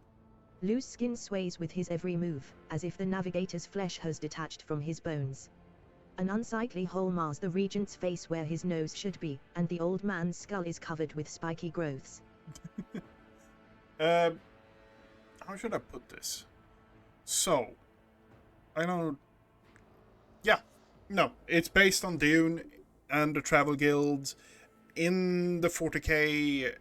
Loose skin sways with his every move, as if the navigator's flesh has detached from his bones. An unsightly hole mars the regent's face where his nose should be, and the old man's skull is covered with spiky growths. How should I put this? So, I don't... Yeah, no, it's based on Dune and the Travel Guild. In the 40k,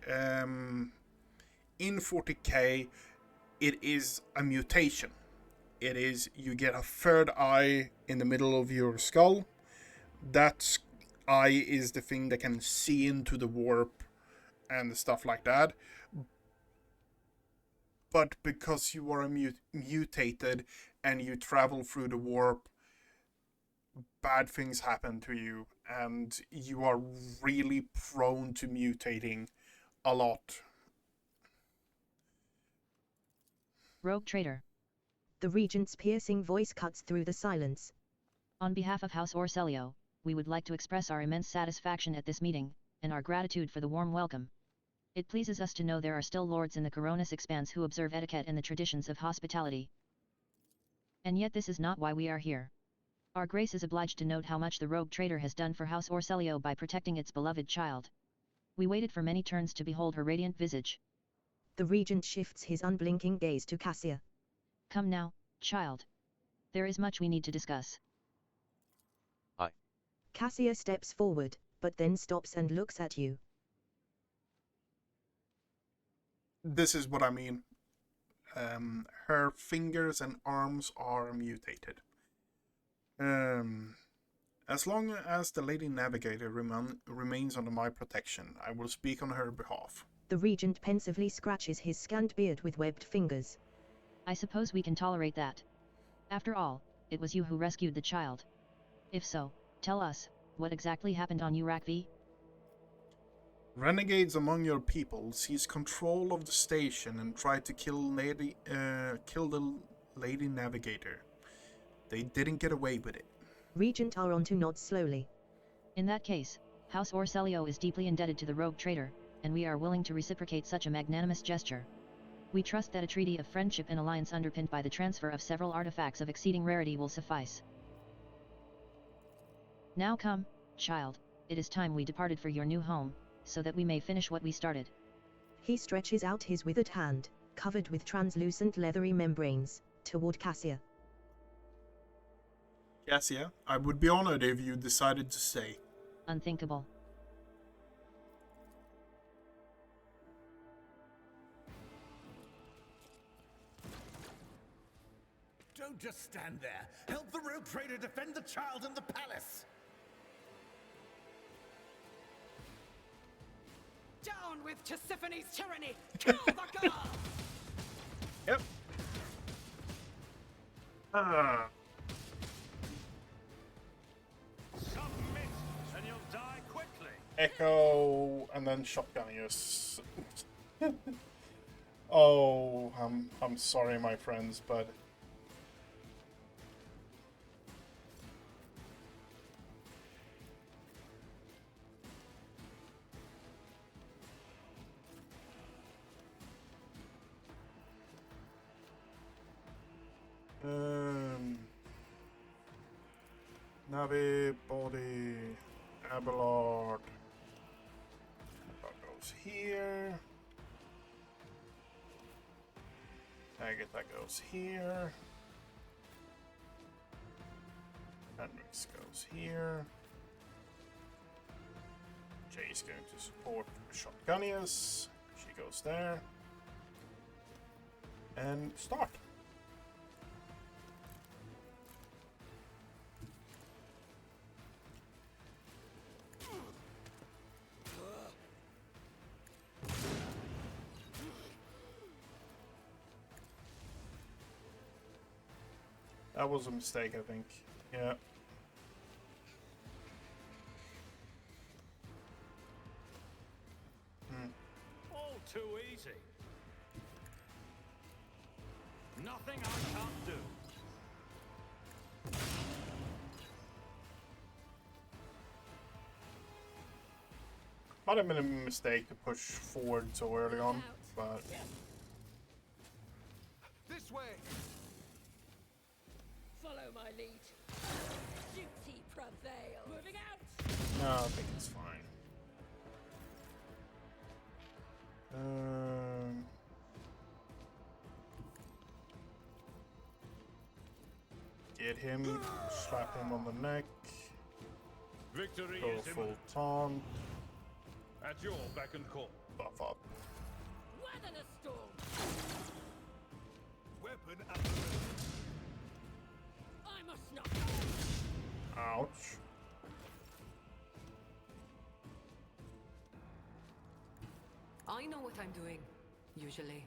it is a mutation. It is, you get a third eye in the middle of your skull. That eye is the thing that can see into the warp and stuff like that. But because you are mutated and you travel through the warp, bad things happen to you, and you are really prone to mutating a lot. Rogue Trader. The regent's piercing voice cuts through the silence. On behalf of House Orselio, we would like to express our immense satisfaction at this meeting, and our gratitude for the warm welcome. It pleases us to know there are still lords in the Coronis Expanse who observe etiquette and the traditions of hospitality. And yet this is not why we are here. Our Grace is obliged to note how much the Rogue Trader has done for House Orselio by protecting its beloved child. We waited for many turns to behold her radiant visage. The regent shifts his unblinking gaze to Cassia. Come now, child. There is much we need to discuss. Cassia steps forward, but then stops and looks at you. This is what I mean. Her fingers and arms are mutated. As long as the Lady Navigator remains under my protection, I will speak on her behalf. The regent pensively scratches his scant beard with webbed fingers. I suppose we can tolerate that. After all, it was you who rescued the child. If so, tell us, what exactly happened on Urak V? Renegades among your people seized control of the station and tried to kill the Lady Navigator. They didn't get away with it. Regent Arontu nods slowly. In that case, House Orselio is deeply indebted to the Rogue Trader, and we are willing to reciprocate such a magnanimous gesture. We trust that a treaty of friendship and alliance underpinned by the transfer of several artifacts of exceeding rarity will suffice. Now come, child, it is time we departed for your new home, so that we may finish what we started. He stretches out his withered hand, covered with translucent leathery membranes, toward Cassia. Cassia, I would be honored if you decided to stay. Unthinkable. Don't just stand there. Help the Rogue Trader defend the child and the palace. Down with Tisiphone's tyranny! Kill the god! Yep. Submit, and you'll die quickly. Echo, and then shotgun use. Oh, I'm sorry, my friends, but Heavy body, Abelard. That goes here. Agatha goes here. Hendrix goes here. Jay's going to support Shotgunnius. She goes there. And start. That was a mistake, I think. Yeah. All too easy. Nothing I can't do. Might have been a mistake to push forward so early on, but This way! Follow my lead. Duty prevail. Moving out. no, I think it's fine. Get him, slap him on the neck, Victory go is full imminent. taunt, At your beck and call. buff up. Weather the storm. Weapon at the ready. I must not. Ouch. I know what I'm doing, usually.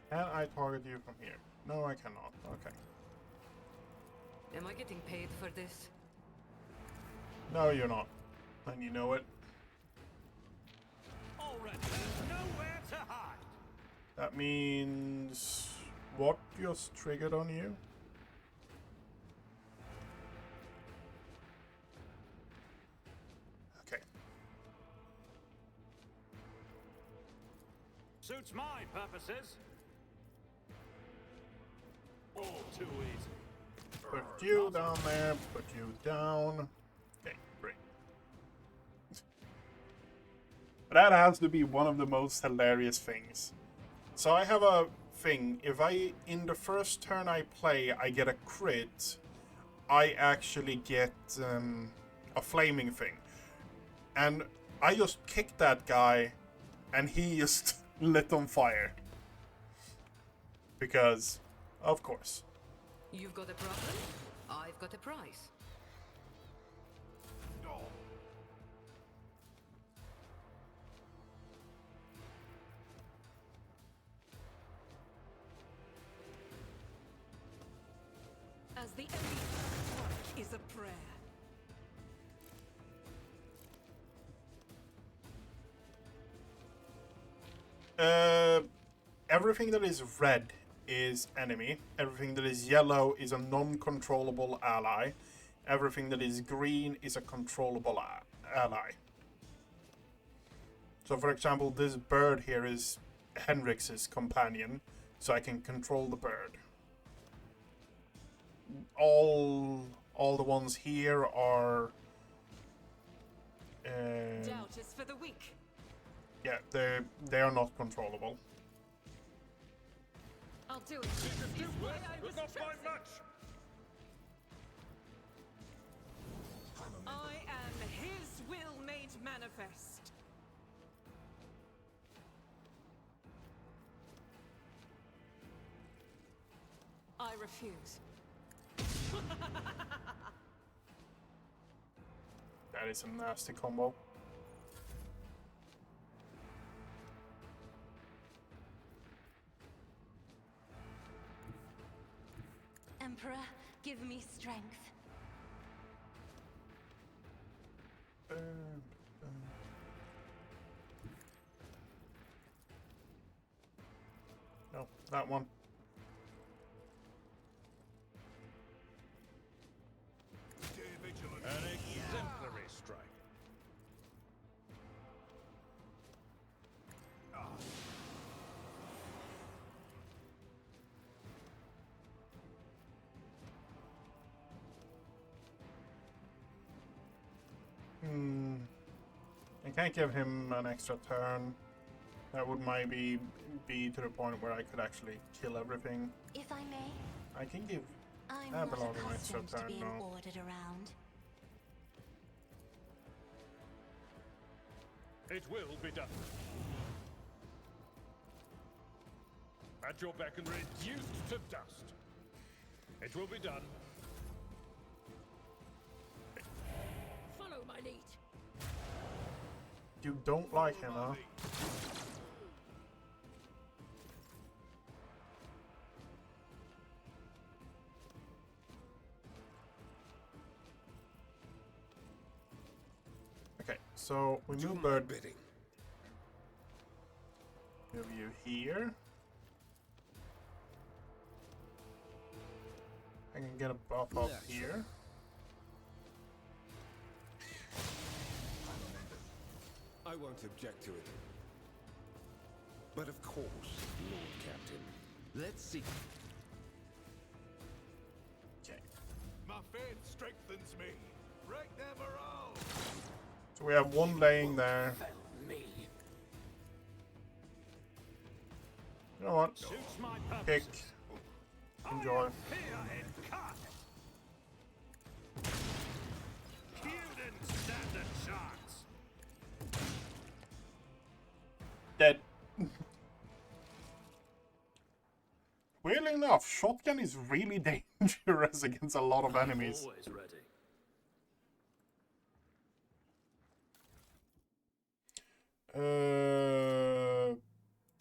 Can I target you from here? No, I cannot. Okay. Am I getting paid for this? No, you're not. And you know it. Already, there's nowhere to hide. That means... what just triggered on you? Okay. Suits my purposes. All too easy. Put you down there, put you down. Okay, great. That has to be one of the most hilarious things. So I have a thing, if I, in the first turn I play, I get a crit, I actually get a flaming thing. And I just kicked that guy, and he just lit on fire. Because, of course. You've got a problem? I've got a prize. As the enemy's work is a prayer. Everything that is red is enemy. Everything that is yellow is a non-controllable ally. Everything that is green is a controllable ally. So for example, this bird here is Henrix's companion, so I can control the bird. All the ones here are Doubt is for the weak. yeah, they are not controllable. I'll do it. This is why I was Not by chosen. much. I am his will made manifest. I refuse. That is a nasty combo. Emperor, give me strength. No, that one. Stay vigilant. An exemplary strike. I can't give him an extra turn. That would maybe be to the point where I could actually kill everything. If I may, I can give I'm Abelard not an extra accustomed to turn being now. ordered around. It will be done. At your beck and reduced to dust. It will be done. Follow my lead. You don't like him, huh? Okay, so we move bird. Bidding. Move you here. I can get a buff up here. I won't object to it. But of course, Lord Captain. Let's see. Okay. My faith strengthens me. Break them all. So we have one laying there. You know what? Suits my Kick. purposes. Enjoy. Here in cut. You didn't stand a chance. Dead. Weirdly enough, shotgun is really dangerous against a lot of enemies. Always ready.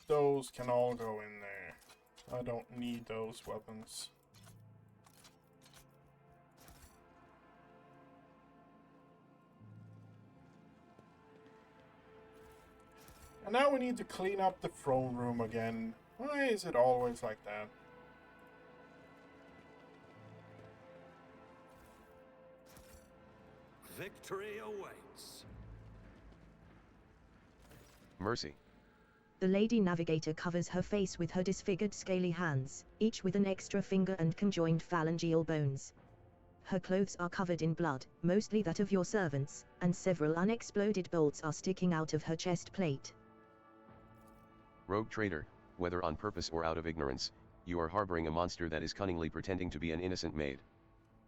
Those can all go in there. I don't need those weapons. And now we need to clean up the throne room again. Why is it always like that? Victory awaits. Mercy. The Lady Navigator covers her face with her disfigured scaly hands, each with an extra finger and conjoined phalangeal bones. Her clothes are covered in blood, mostly that of your servants, and several unexploded bolts are sticking out of her chest plate. Rogue traitor, whether on purpose or out of ignorance, you are harboring a monster that is cunningly pretending to be an innocent maid.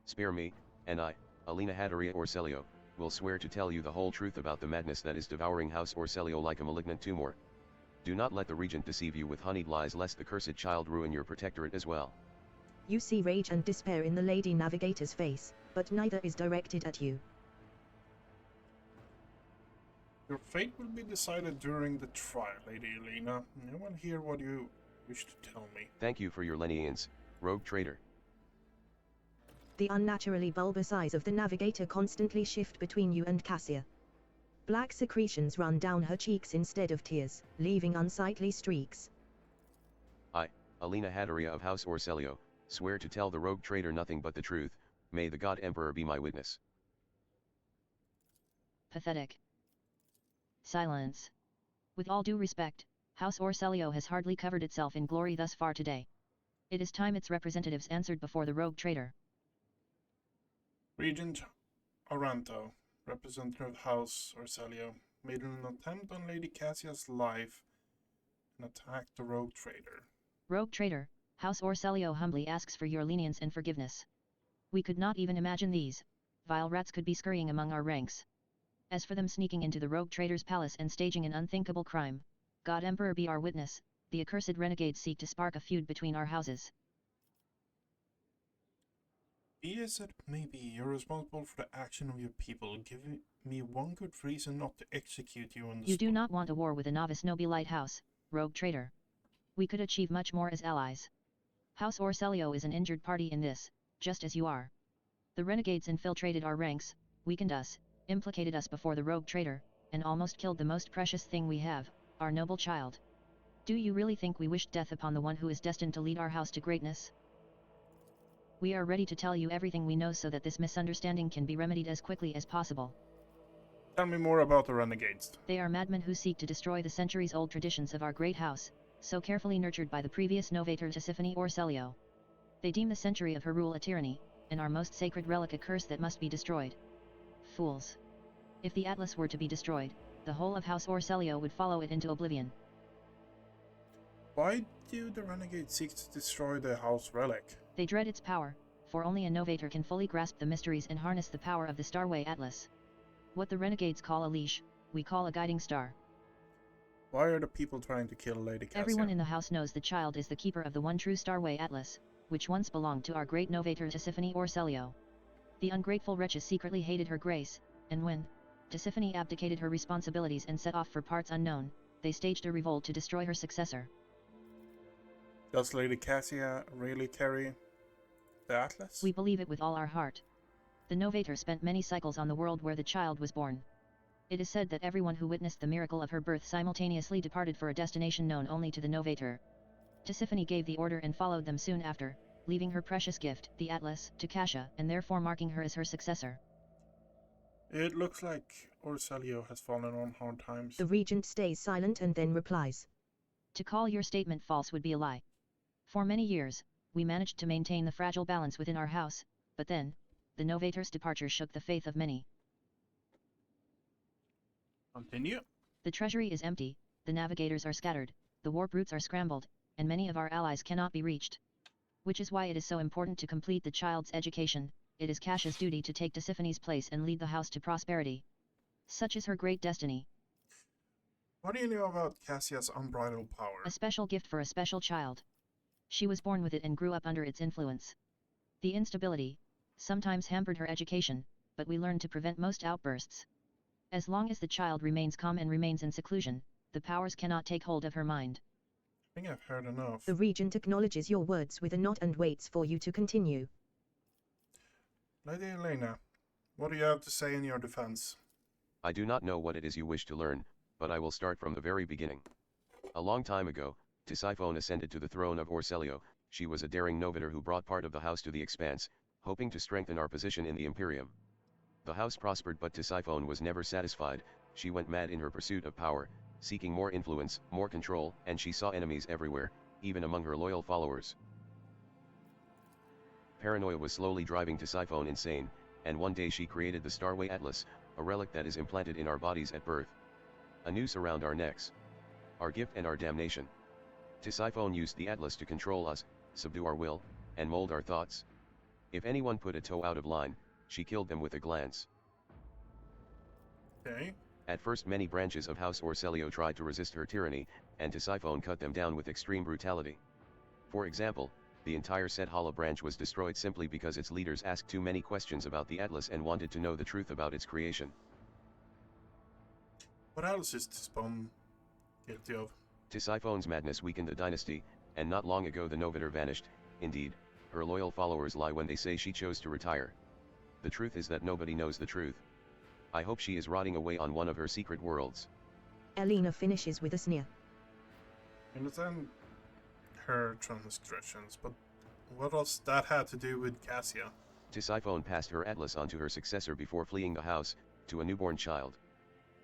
Spare me, and I, Alina Hadaria Orselio, will swear to tell you the whole truth about the madness that is devouring House Orselio like a malignant tumor. Do not let the regent deceive you with honeyed lies, lest the cursed child ruin your protectorate as well. You see rage and despair in the Lady Navigator's face, but neither is directed at you. Your fate will be decided during the trial, Lady Elena. I want to hear what you wish to tell me. Thank you for your lenience, rogue traitor. The unnaturally bulbous eyes of the Navigator constantly shift between you and Cassia. Black secretions run down her cheeks instead of tears, leaving unsightly streaks. I, Alina Hadaria of House Orselio, swear to tell the rogue traitor nothing but the truth. May the God Emperor be my witness. Pathetic. Silence. With all due respect, House Orselio has hardly covered itself in glory thus far today. It is time its representatives answered before the rogue traitor. Regent Aranto, representative House Orselio, made an attempt on Lady Cassia's life and attacked the rogue traitor. Rogue traitor, House Orselio humbly asks for your lenience and forgiveness. We could not even imagine these vile rats could be scurrying among our ranks. As for them sneaking into the rogue traitor's palace and staging an unthinkable crime, God Emperor be our witness, the accursed renegades seek to spark a feud between our houses. Be as it may be, you're responsible for the action of your people. Give me one good reason not to execute you on the You spot. do not want a war with a novice nobilite house, rogue traitor. We could achieve much more as allies. House Orselio is an injured party in this, just as you are. The renegades infiltrated our ranks, weakened us, implicated us before the rogue traitor, and almost killed the most precious thing we have, our noble child. Do you really think we wished death upon the one who is destined to lead our house to greatness? We are ready to tell you everything we know so that this misunderstanding can be remedied as quickly as possible. Tell me more about the renegades. They are madmen who seek to destroy the centuries-old traditions of our great house, so carefully nurtured by the previous novator Tisiphone Orselio. They deem the century of her rule a tyranny, and our most sacred relic a curse that must be destroyed. Fools. If the Atlas were to be destroyed, the whole of House Orselio would follow it into oblivion. Why do the renegades seek to destroy the house relic? They dread its power, for only a novator can fully grasp the mysteries and harness the power of the Starway Atlas. What the renegades call a leash, we call a guiding star. Why are the people trying to kill Lady Cassia? Everyone in the house knows the child is the keeper of the one true Starway Atlas, which once belonged to our great novator Tisiphone Orselio. The ungrateful wretches secretly hated her grace, and when Tisiphone abdicated her responsibilities and set off for parts unknown, they staged a revolt to destroy her successor. Does Lady Cassia really carry the Atlas? We believe it with all our heart. The novator spent many cycles on the world where the child was born. It is said that everyone who witnessed the miracle of her birth simultaneously departed for a destination known only to the novator. Tisiphone gave the order and followed them soon after, leaving her precious gift, the Atlas, to Cassia, and therefore marking her as her successor. It looks like Orselio has fallen on hard times. The regent stays silent and then replies. To call your statement false would be a lie. For many years, we managed to maintain the fragile balance within our house, but then, the novator's departure shook the faith of many. Continue. The treasury is empty, the navigators are scattered, the warp routes are scrambled, and many of our allies cannot be reached. Which is why it is so important to complete the child's education. It is Cassia's duty to take Tisiphone's place and lead the house to prosperity. Such is her great destiny. What do you know about Cassia's unbridled power? A special gift for a special child. She was born with it and grew up under its influence. The instability sometimes hampered her education, but we learned to prevent most outbursts. As long as the child remains calm and remains in seclusion, the powers cannot take hold of her mind. I think I've heard enough. The regent acknowledges your words with a nod and waits for you to continue. Lady Elena, what do you have to say in your defense? I do not know what it is you wish to learn, but I will start from the very beginning. A long time ago, Tisiphone ascended to the throne of Orselio. She was a daring novator who brought part of the house to the expanse, hoping to strengthen our position in the Imperium. The house prospered, but Tisiphone was never satisfied. She went mad in her pursuit of power, seeking more influence, more control, and she saw enemies everywhere, even among her loyal followers. Paranoia was slowly driving Tisiphone insane, and one day she created the Starway Atlas, a relic that is implanted in our bodies at birth. A noose around our necks. Our gift and our damnation. Tisiphone used the Atlas to control us, subdue our will, and mold our thoughts. If anyone put a toe out of line, she killed them with a glance. Okay. At first many branches of House Orselio tried to resist her tyranny, and Tisiphone cut them down with extreme brutality. For example, the entire Sethala branch was destroyed simply because its leaders asked too many questions about the Atlas and wanted to know the truth about its creation. What else is Tisiphone guilty of? Tisiphone's madness weakened the dynasty, and not long ago the novator vanished. Indeed, her loyal followers lie when they say she chose to retire. The truth is that nobody knows the truth. I hope she is rotting away on one of her secret worlds. Elena finishes with a sneer. I understand her transgressions, but what else that had to do with Cassia? Tisiphone passed her Atlas on to her successor before fleeing the house, to a newborn child.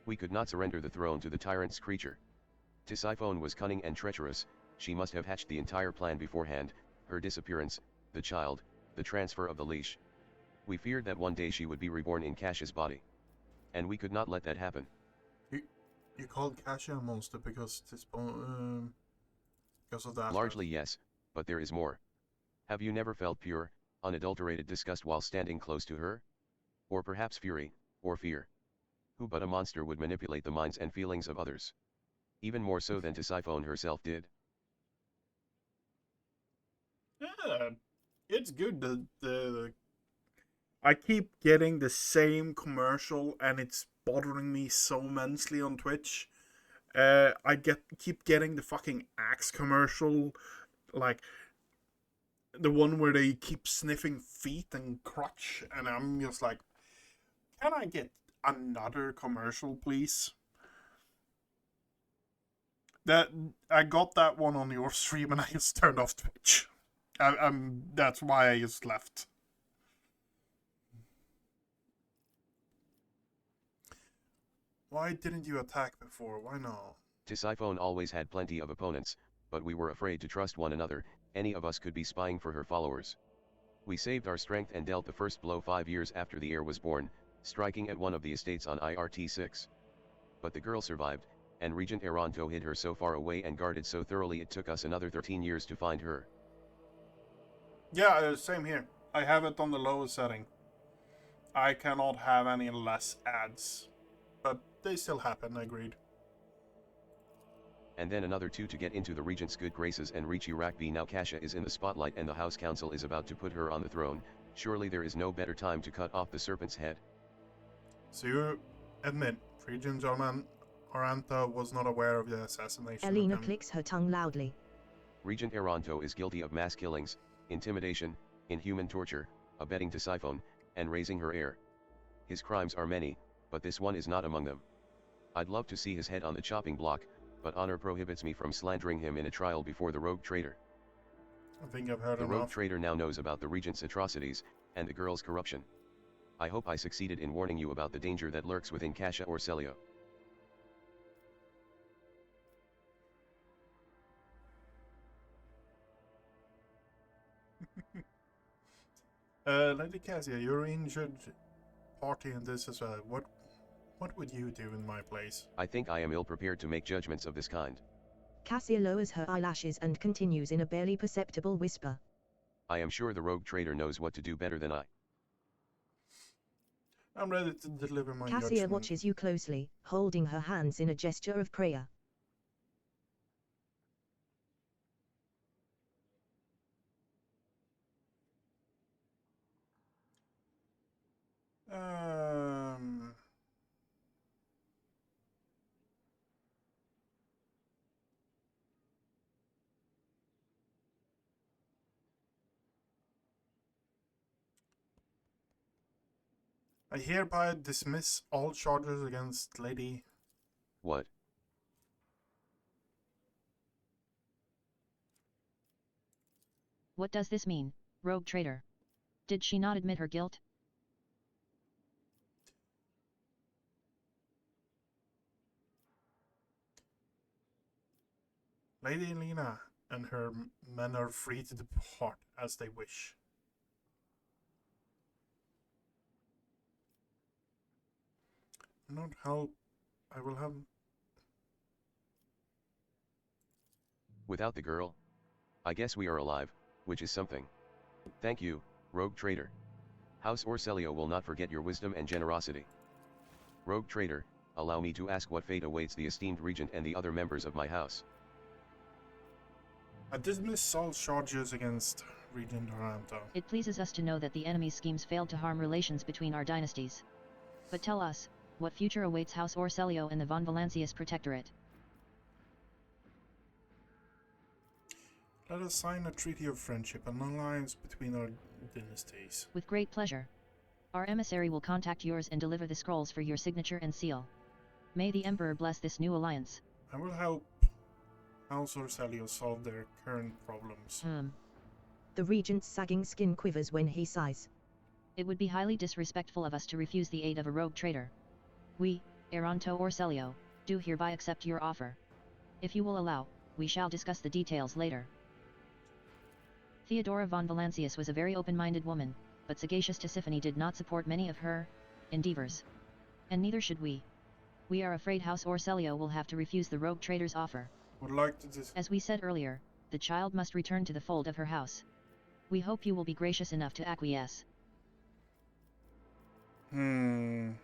We could not surrender the throne to the tyrant's creature. Tisiphone was cunning and treacherous. She must have hatched the entire plan beforehand, her disappearance, the child, the transfer of the leash. We feared that one day she would be reborn in Cassia's body. And we could not let that happen. You called Cassia a monster because of that? Largely yes, but there is more. Have you never felt pure, unadulterated disgust while standing close to her? Or perhaps fury, or fear? Who but a monster would manipulate the minds and feelings of others? Even more so than Tisiphone herself did. Yeah, it's good. I keep getting the same commercial, and it's bothering me so immensely on Twitch. Keep getting the fucking Axe commercial, like the one where they keep sniffing feet and crotch, and I'm just like, can I get another commercial, please? I got that one on your stream, and I just turned off Twitch. That's why I just left. Why didn't you attack before? Why not? Tisiphone always had plenty of opponents, but we were afraid to trust one another. Any of us could be spying for her followers. We saved our strength and dealt the first blow 5 years after the heir was born, striking at one of the estates on IRT-6. But the girl survived, and Regent Eronto hid her so far away and guarded so thoroughly it took us another 13 years to find her. Yeah, same here. I have it on the lowest setting. I cannot have any less ads. But they still happen, agreed. And then another 2 to get into the Regent's good graces and reach Urakbi. Now Kasha is in the spotlight and the House Council is about to put her on the throne. Surely there is no better time to cut off the serpent's head. So you admit, Regent Jorman Aranta was not aware of the assassination Elena attempt. clicks her tongue loudly. Regent Eronto is guilty of mass killings, intimidation, inhuman torture, abetting to siphon, and raising her heir. His crimes are many, but this one is not among them. I'd love to see his head on the chopping block, but honor prohibits me from slandering him in a trial before the rogue traitor. I think I've heard The enough. rogue traitor now knows about the Regent's atrocities, and the girl's corruption. I hope I succeeded in warning you about the danger that lurks within Kasha or Celio. Lady Cassia, you're injured party in this as well. What would you do in my place? I think I am ill-prepared to make judgments of this kind. Cassia lowers her eyelashes and continues in a barely perceptible whisper. I am sure the rogue traitor knows what to do better than I. I'm ready to deliver my Cassia judgment. watches you closely, holding her hands in a gesture of prayer. I hereby dismiss all charges against Lady... What? What does this mean, rogue traitor? Did she not admit her guilt? Lady Elena and her men are free to depart as they wish. Not help. I will have... Without the girl? I guess we are alive, which is something. Thank you, rogue traitor. House Orselio will not forget your wisdom and generosity. Rogue traitor, allow me to ask what fate awaits the esteemed regent and the other members of my house. I dismiss all charges against Regent Aranta. It pleases us to know that the enemy's schemes failed to harm relations between our dynasties. But tell us, what future awaits House Orselio and the Von Valancius Protectorate? Let us sign a treaty of friendship and alliance between our dynasties. With great pleasure. Our emissary will contact yours and deliver the scrolls for your signature and seal. May the Emperor bless this new alliance. I will help House Orselio solve their current problems. The regent's sagging skin quivers when he sighs. It would be highly disrespectful of us to refuse the aid of a rogue traitor. We, Eronto Orselio, do hereby accept your offer. If you will allow, we shall discuss the details later. Theodora von Valancius was a very open-minded woman, but sagacious Tisiphone did not support many of her endeavors. And neither should we. We are afraid House Orselio will have to refuse the rogue traitor's offer. Would like to As we said earlier, the child must return to the fold of her house. We hope you will be gracious enough to acquiesce. There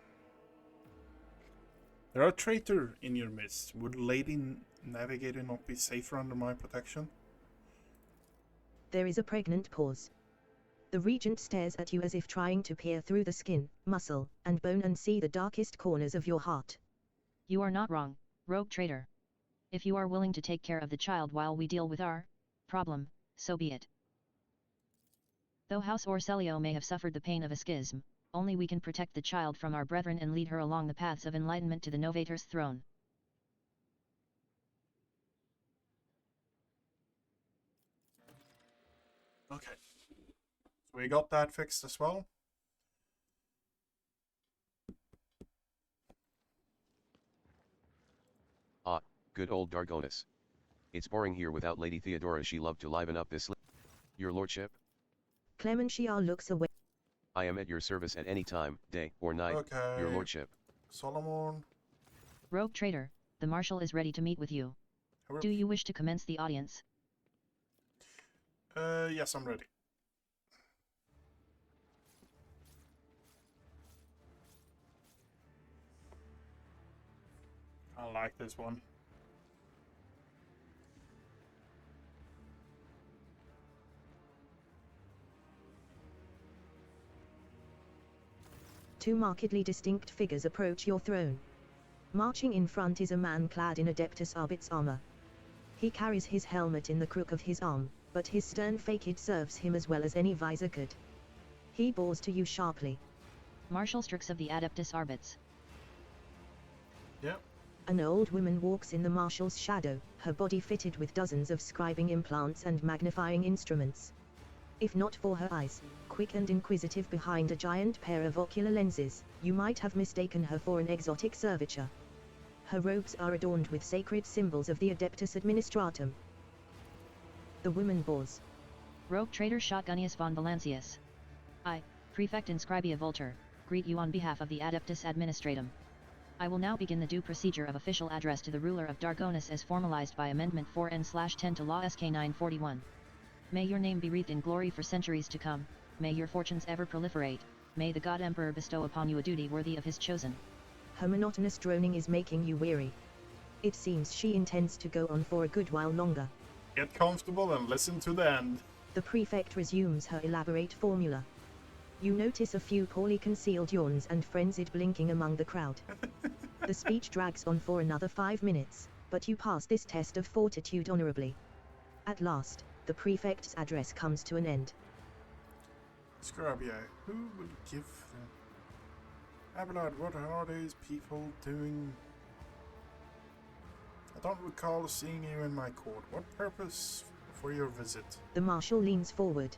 are traitors in your midst. Would Lady Navigator not be safer under my protection? There is a pregnant pause. The regent stares at you as if trying to peer through the skin, muscle, and bone and see the darkest corners of your heart. You are not wrong, rogue traitor. If you are willing to take care of the child while we deal with our problem, so be it. Though House Orselio may have suffered the pain of a schism, only we can protect the child from our brethren and lead her along the paths of enlightenment to the Novator's throne. Okay. So we got that fixed as well. I am at your service at any time, day or night, Okay. your lordship. Solomon. Rogue Trader, the Marshal is ready to meet with you. Do you wish to commence the audience? Yes, I'm ready. I like this one. Two markedly distinct figures approach your throne. Marching in front is a man clad in Adeptus Arbit's armor. He carries his helmet in the crook of his arm, but his stern facade serves him as well as any visor could. He bows to you sharply. Marshal Strix of the Adeptus Arbits. Yep. An old woman walks in the marshal's shadow, her body fitted with dozens of scribing implants and magnifying instruments. If not for her eyes, quick and inquisitive behind a giant pair of ocular lenses, you might have mistaken her for an exotic servitor. Her robes are adorned with sacred symbols of the Adeptus Administratum. The woman bows. Rogue Trader Shotgunius von Valancius. I, Prefect Inscribia Vultur, greet you on behalf of the Adeptus Administratum. I will now begin the due procedure of official address to the ruler of Dargonus as formalized by Amendment 4N/10 to Law SK 941. May your name be wreathed in glory for centuries to come, may your fortunes ever proliferate, may the God Emperor bestow upon you a duty worthy of his chosen. Her monotonous droning is making you weary. It seems she intends to go on for a good while longer. Get comfortable and listen to the end. The prefect resumes her elaborate formula. You notice a few poorly concealed yawns and frenzied blinking among the crowd. The speech drags on for another 5 minutes, but you pass this test of fortitude honorably. At last, the prefect's address comes to an end. Scarabia, who would give Abelard, what are these people doing? I don't recall seeing you in my court. What purpose for your visit? The marshal leans forward.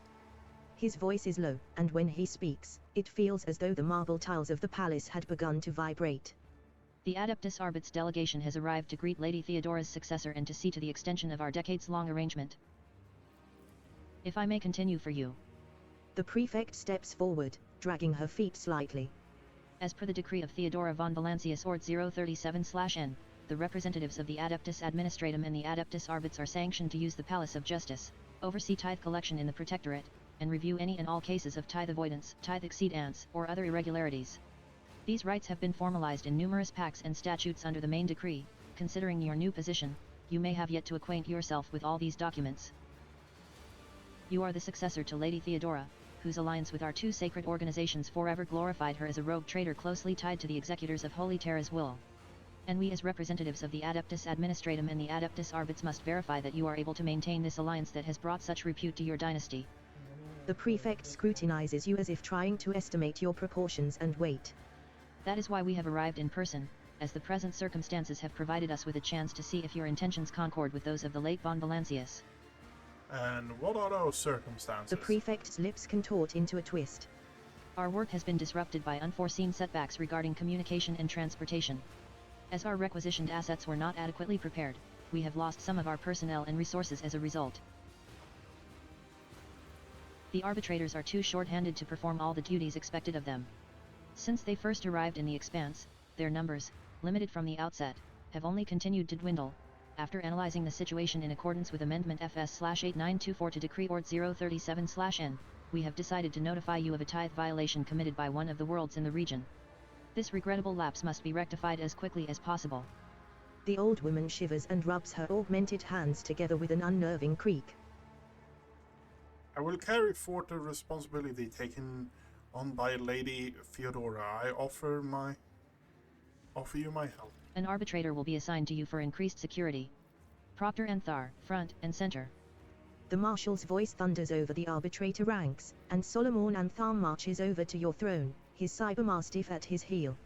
His voice is low, and when he speaks, it feels as though the marble tiles of the palace had begun to vibrate. The Adeptus Arbits delegation has arrived to greet Lady Theodora's successor and to see to the extension of our decades-long arrangement. If I may continue for you. The prefect steps forward, dragging her feet slightly. As per the decree of Theodora von Valancius Ort 037/N, the representatives of the Adeptus Administratum and the Adeptus Arbits are sanctioned to use the Palace of Justice, oversee tithe collection in the Protectorate, and review any and all cases of tithe avoidance, tithe exceedance, or other irregularities. These rights have been formalized in numerous pacts and statutes under the main decree. Considering your new position, you may have yet to acquaint yourself with all these documents. You are the successor to Lady Theodora, whose alliance with our two sacred organizations forever glorified her as a rogue traitor closely tied to the executors of Holy Terra's will. And we as representatives of the Adeptus Administratum and the Adeptus Arbits must verify that you are able to maintain this alliance that has brought such repute to your dynasty. The prefect scrutinizes you as if trying to estimate your proportions and weight. That is why we have arrived in person, as the present circumstances have provided us with a chance to see if your intentions concord with those of the late von Valancius. And what are those circumstances? The prefect's lips contort into a twist. Our work has been disrupted by unforeseen setbacks regarding communication and transportation. As our requisitioned assets were not adequately prepared, we have lost some of our personnel and resources as a result. The arbitrators are too short-handed to perform all the duties expected of them. Since they first arrived in the Expanse, their numbers, limited from the outset, have only continued to dwindle. After analyzing the situation in accordance with Amendment FS/8924 to Decree Ort 037/N, we have decided to notify you of a tithe violation committed by one of the worlds in the region. This regrettable lapse must be rectified as quickly as possible. The old woman shivers and rubs her augmented hands together with an unnerving creak. I will carry forth the responsibility taken on by Lady Theodora. I offer you my help. An arbitrator will be assigned to you for increased security. Proctor Anthar, front and center. The marshal's voice thunders over the arbitrator ranks, and Solomon Anthar marches over to your throne, his cybermastiff at his heel.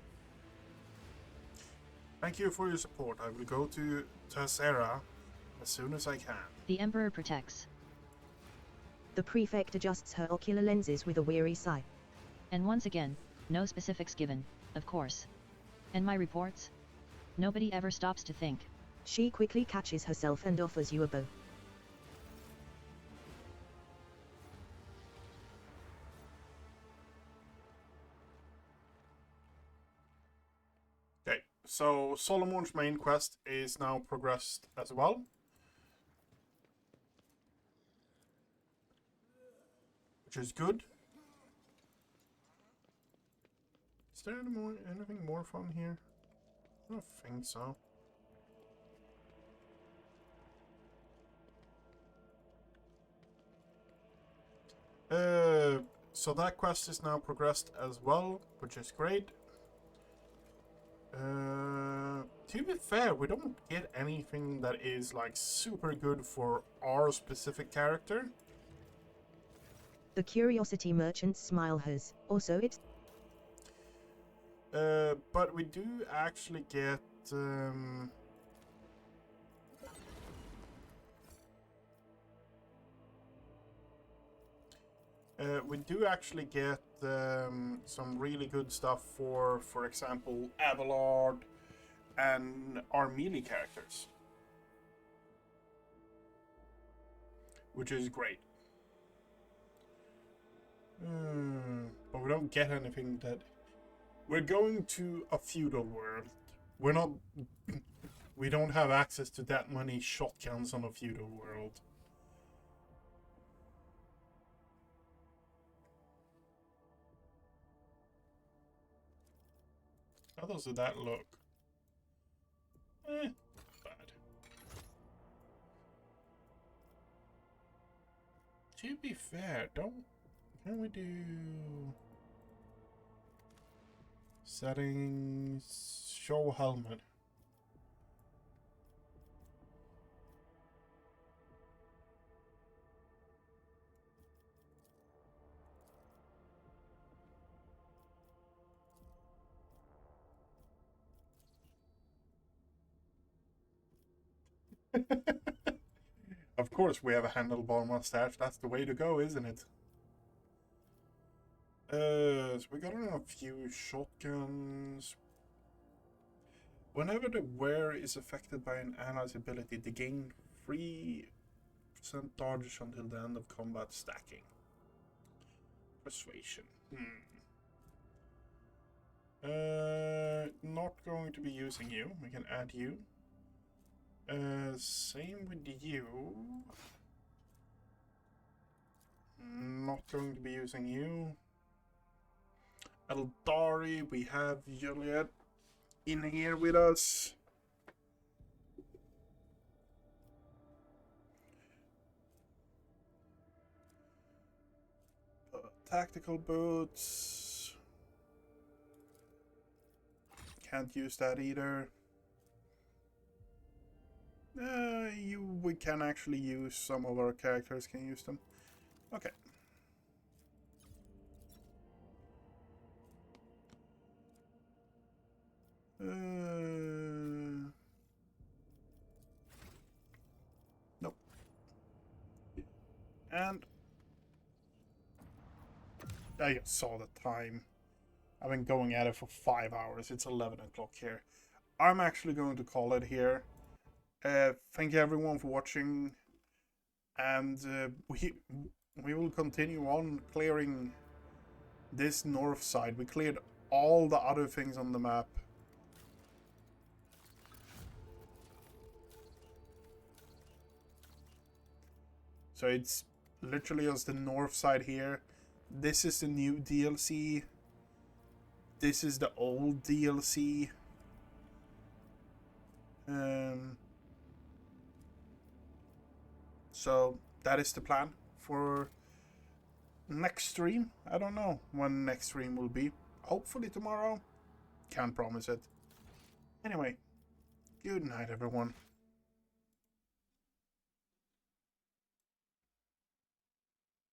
Thank you for your support. I will go to Tassera as soon as I can. The Emperor protects. The prefect adjusts her ocular lenses with a weary sigh. And once again, no specifics given, of course. And my reports? Nobody ever stops to think. She quickly catches herself and offers you a bow. so Solomon's main quest is now progressed as well. Which is good. Is there anything more fun here? I don't think so. So that quest is now progressed as well, which is great. To be fair, we don't get anything that is like super good for our specific character. The Curiosity Merchant's smile has also it's. But we do actually get some really good stuff for example, Abelard and our melee characters, which is great. But we don't get anything that... We're going to a feudal world. We're not... We don't have access to that many shotguns on a feudal world. How does that look? Not bad. To be fair, can we do settings, show helmet? Of course we have a handlebar mustache. That's the way to go, isn't it? So we got a few shotguns. Whenever the wearer is affected by an ally's ability, they gain 3% dodge until the end of combat stacking. Persuasion. Not going to be using you. We can add you. Same with you. Not going to be using you. Eldari, we have Juliet in here with us. Tactical boots. Can't use that either. We can actually use some of our characters, can use them. Okay. Nope. And I just saw the time. I've been going at it for 5 hours. It's 11 o'clock here. I'm actually going to call it here. Thank you everyone for watching, and we will continue on clearing this north side. We cleared all the other things on the map. So it's literally just the north side here. This is the new DLC. This is the old DLC. So that is the plan for next stream. I don't know when next stream will be. Hopefully tomorrow. Can't promise it. Anyway, good night everyone.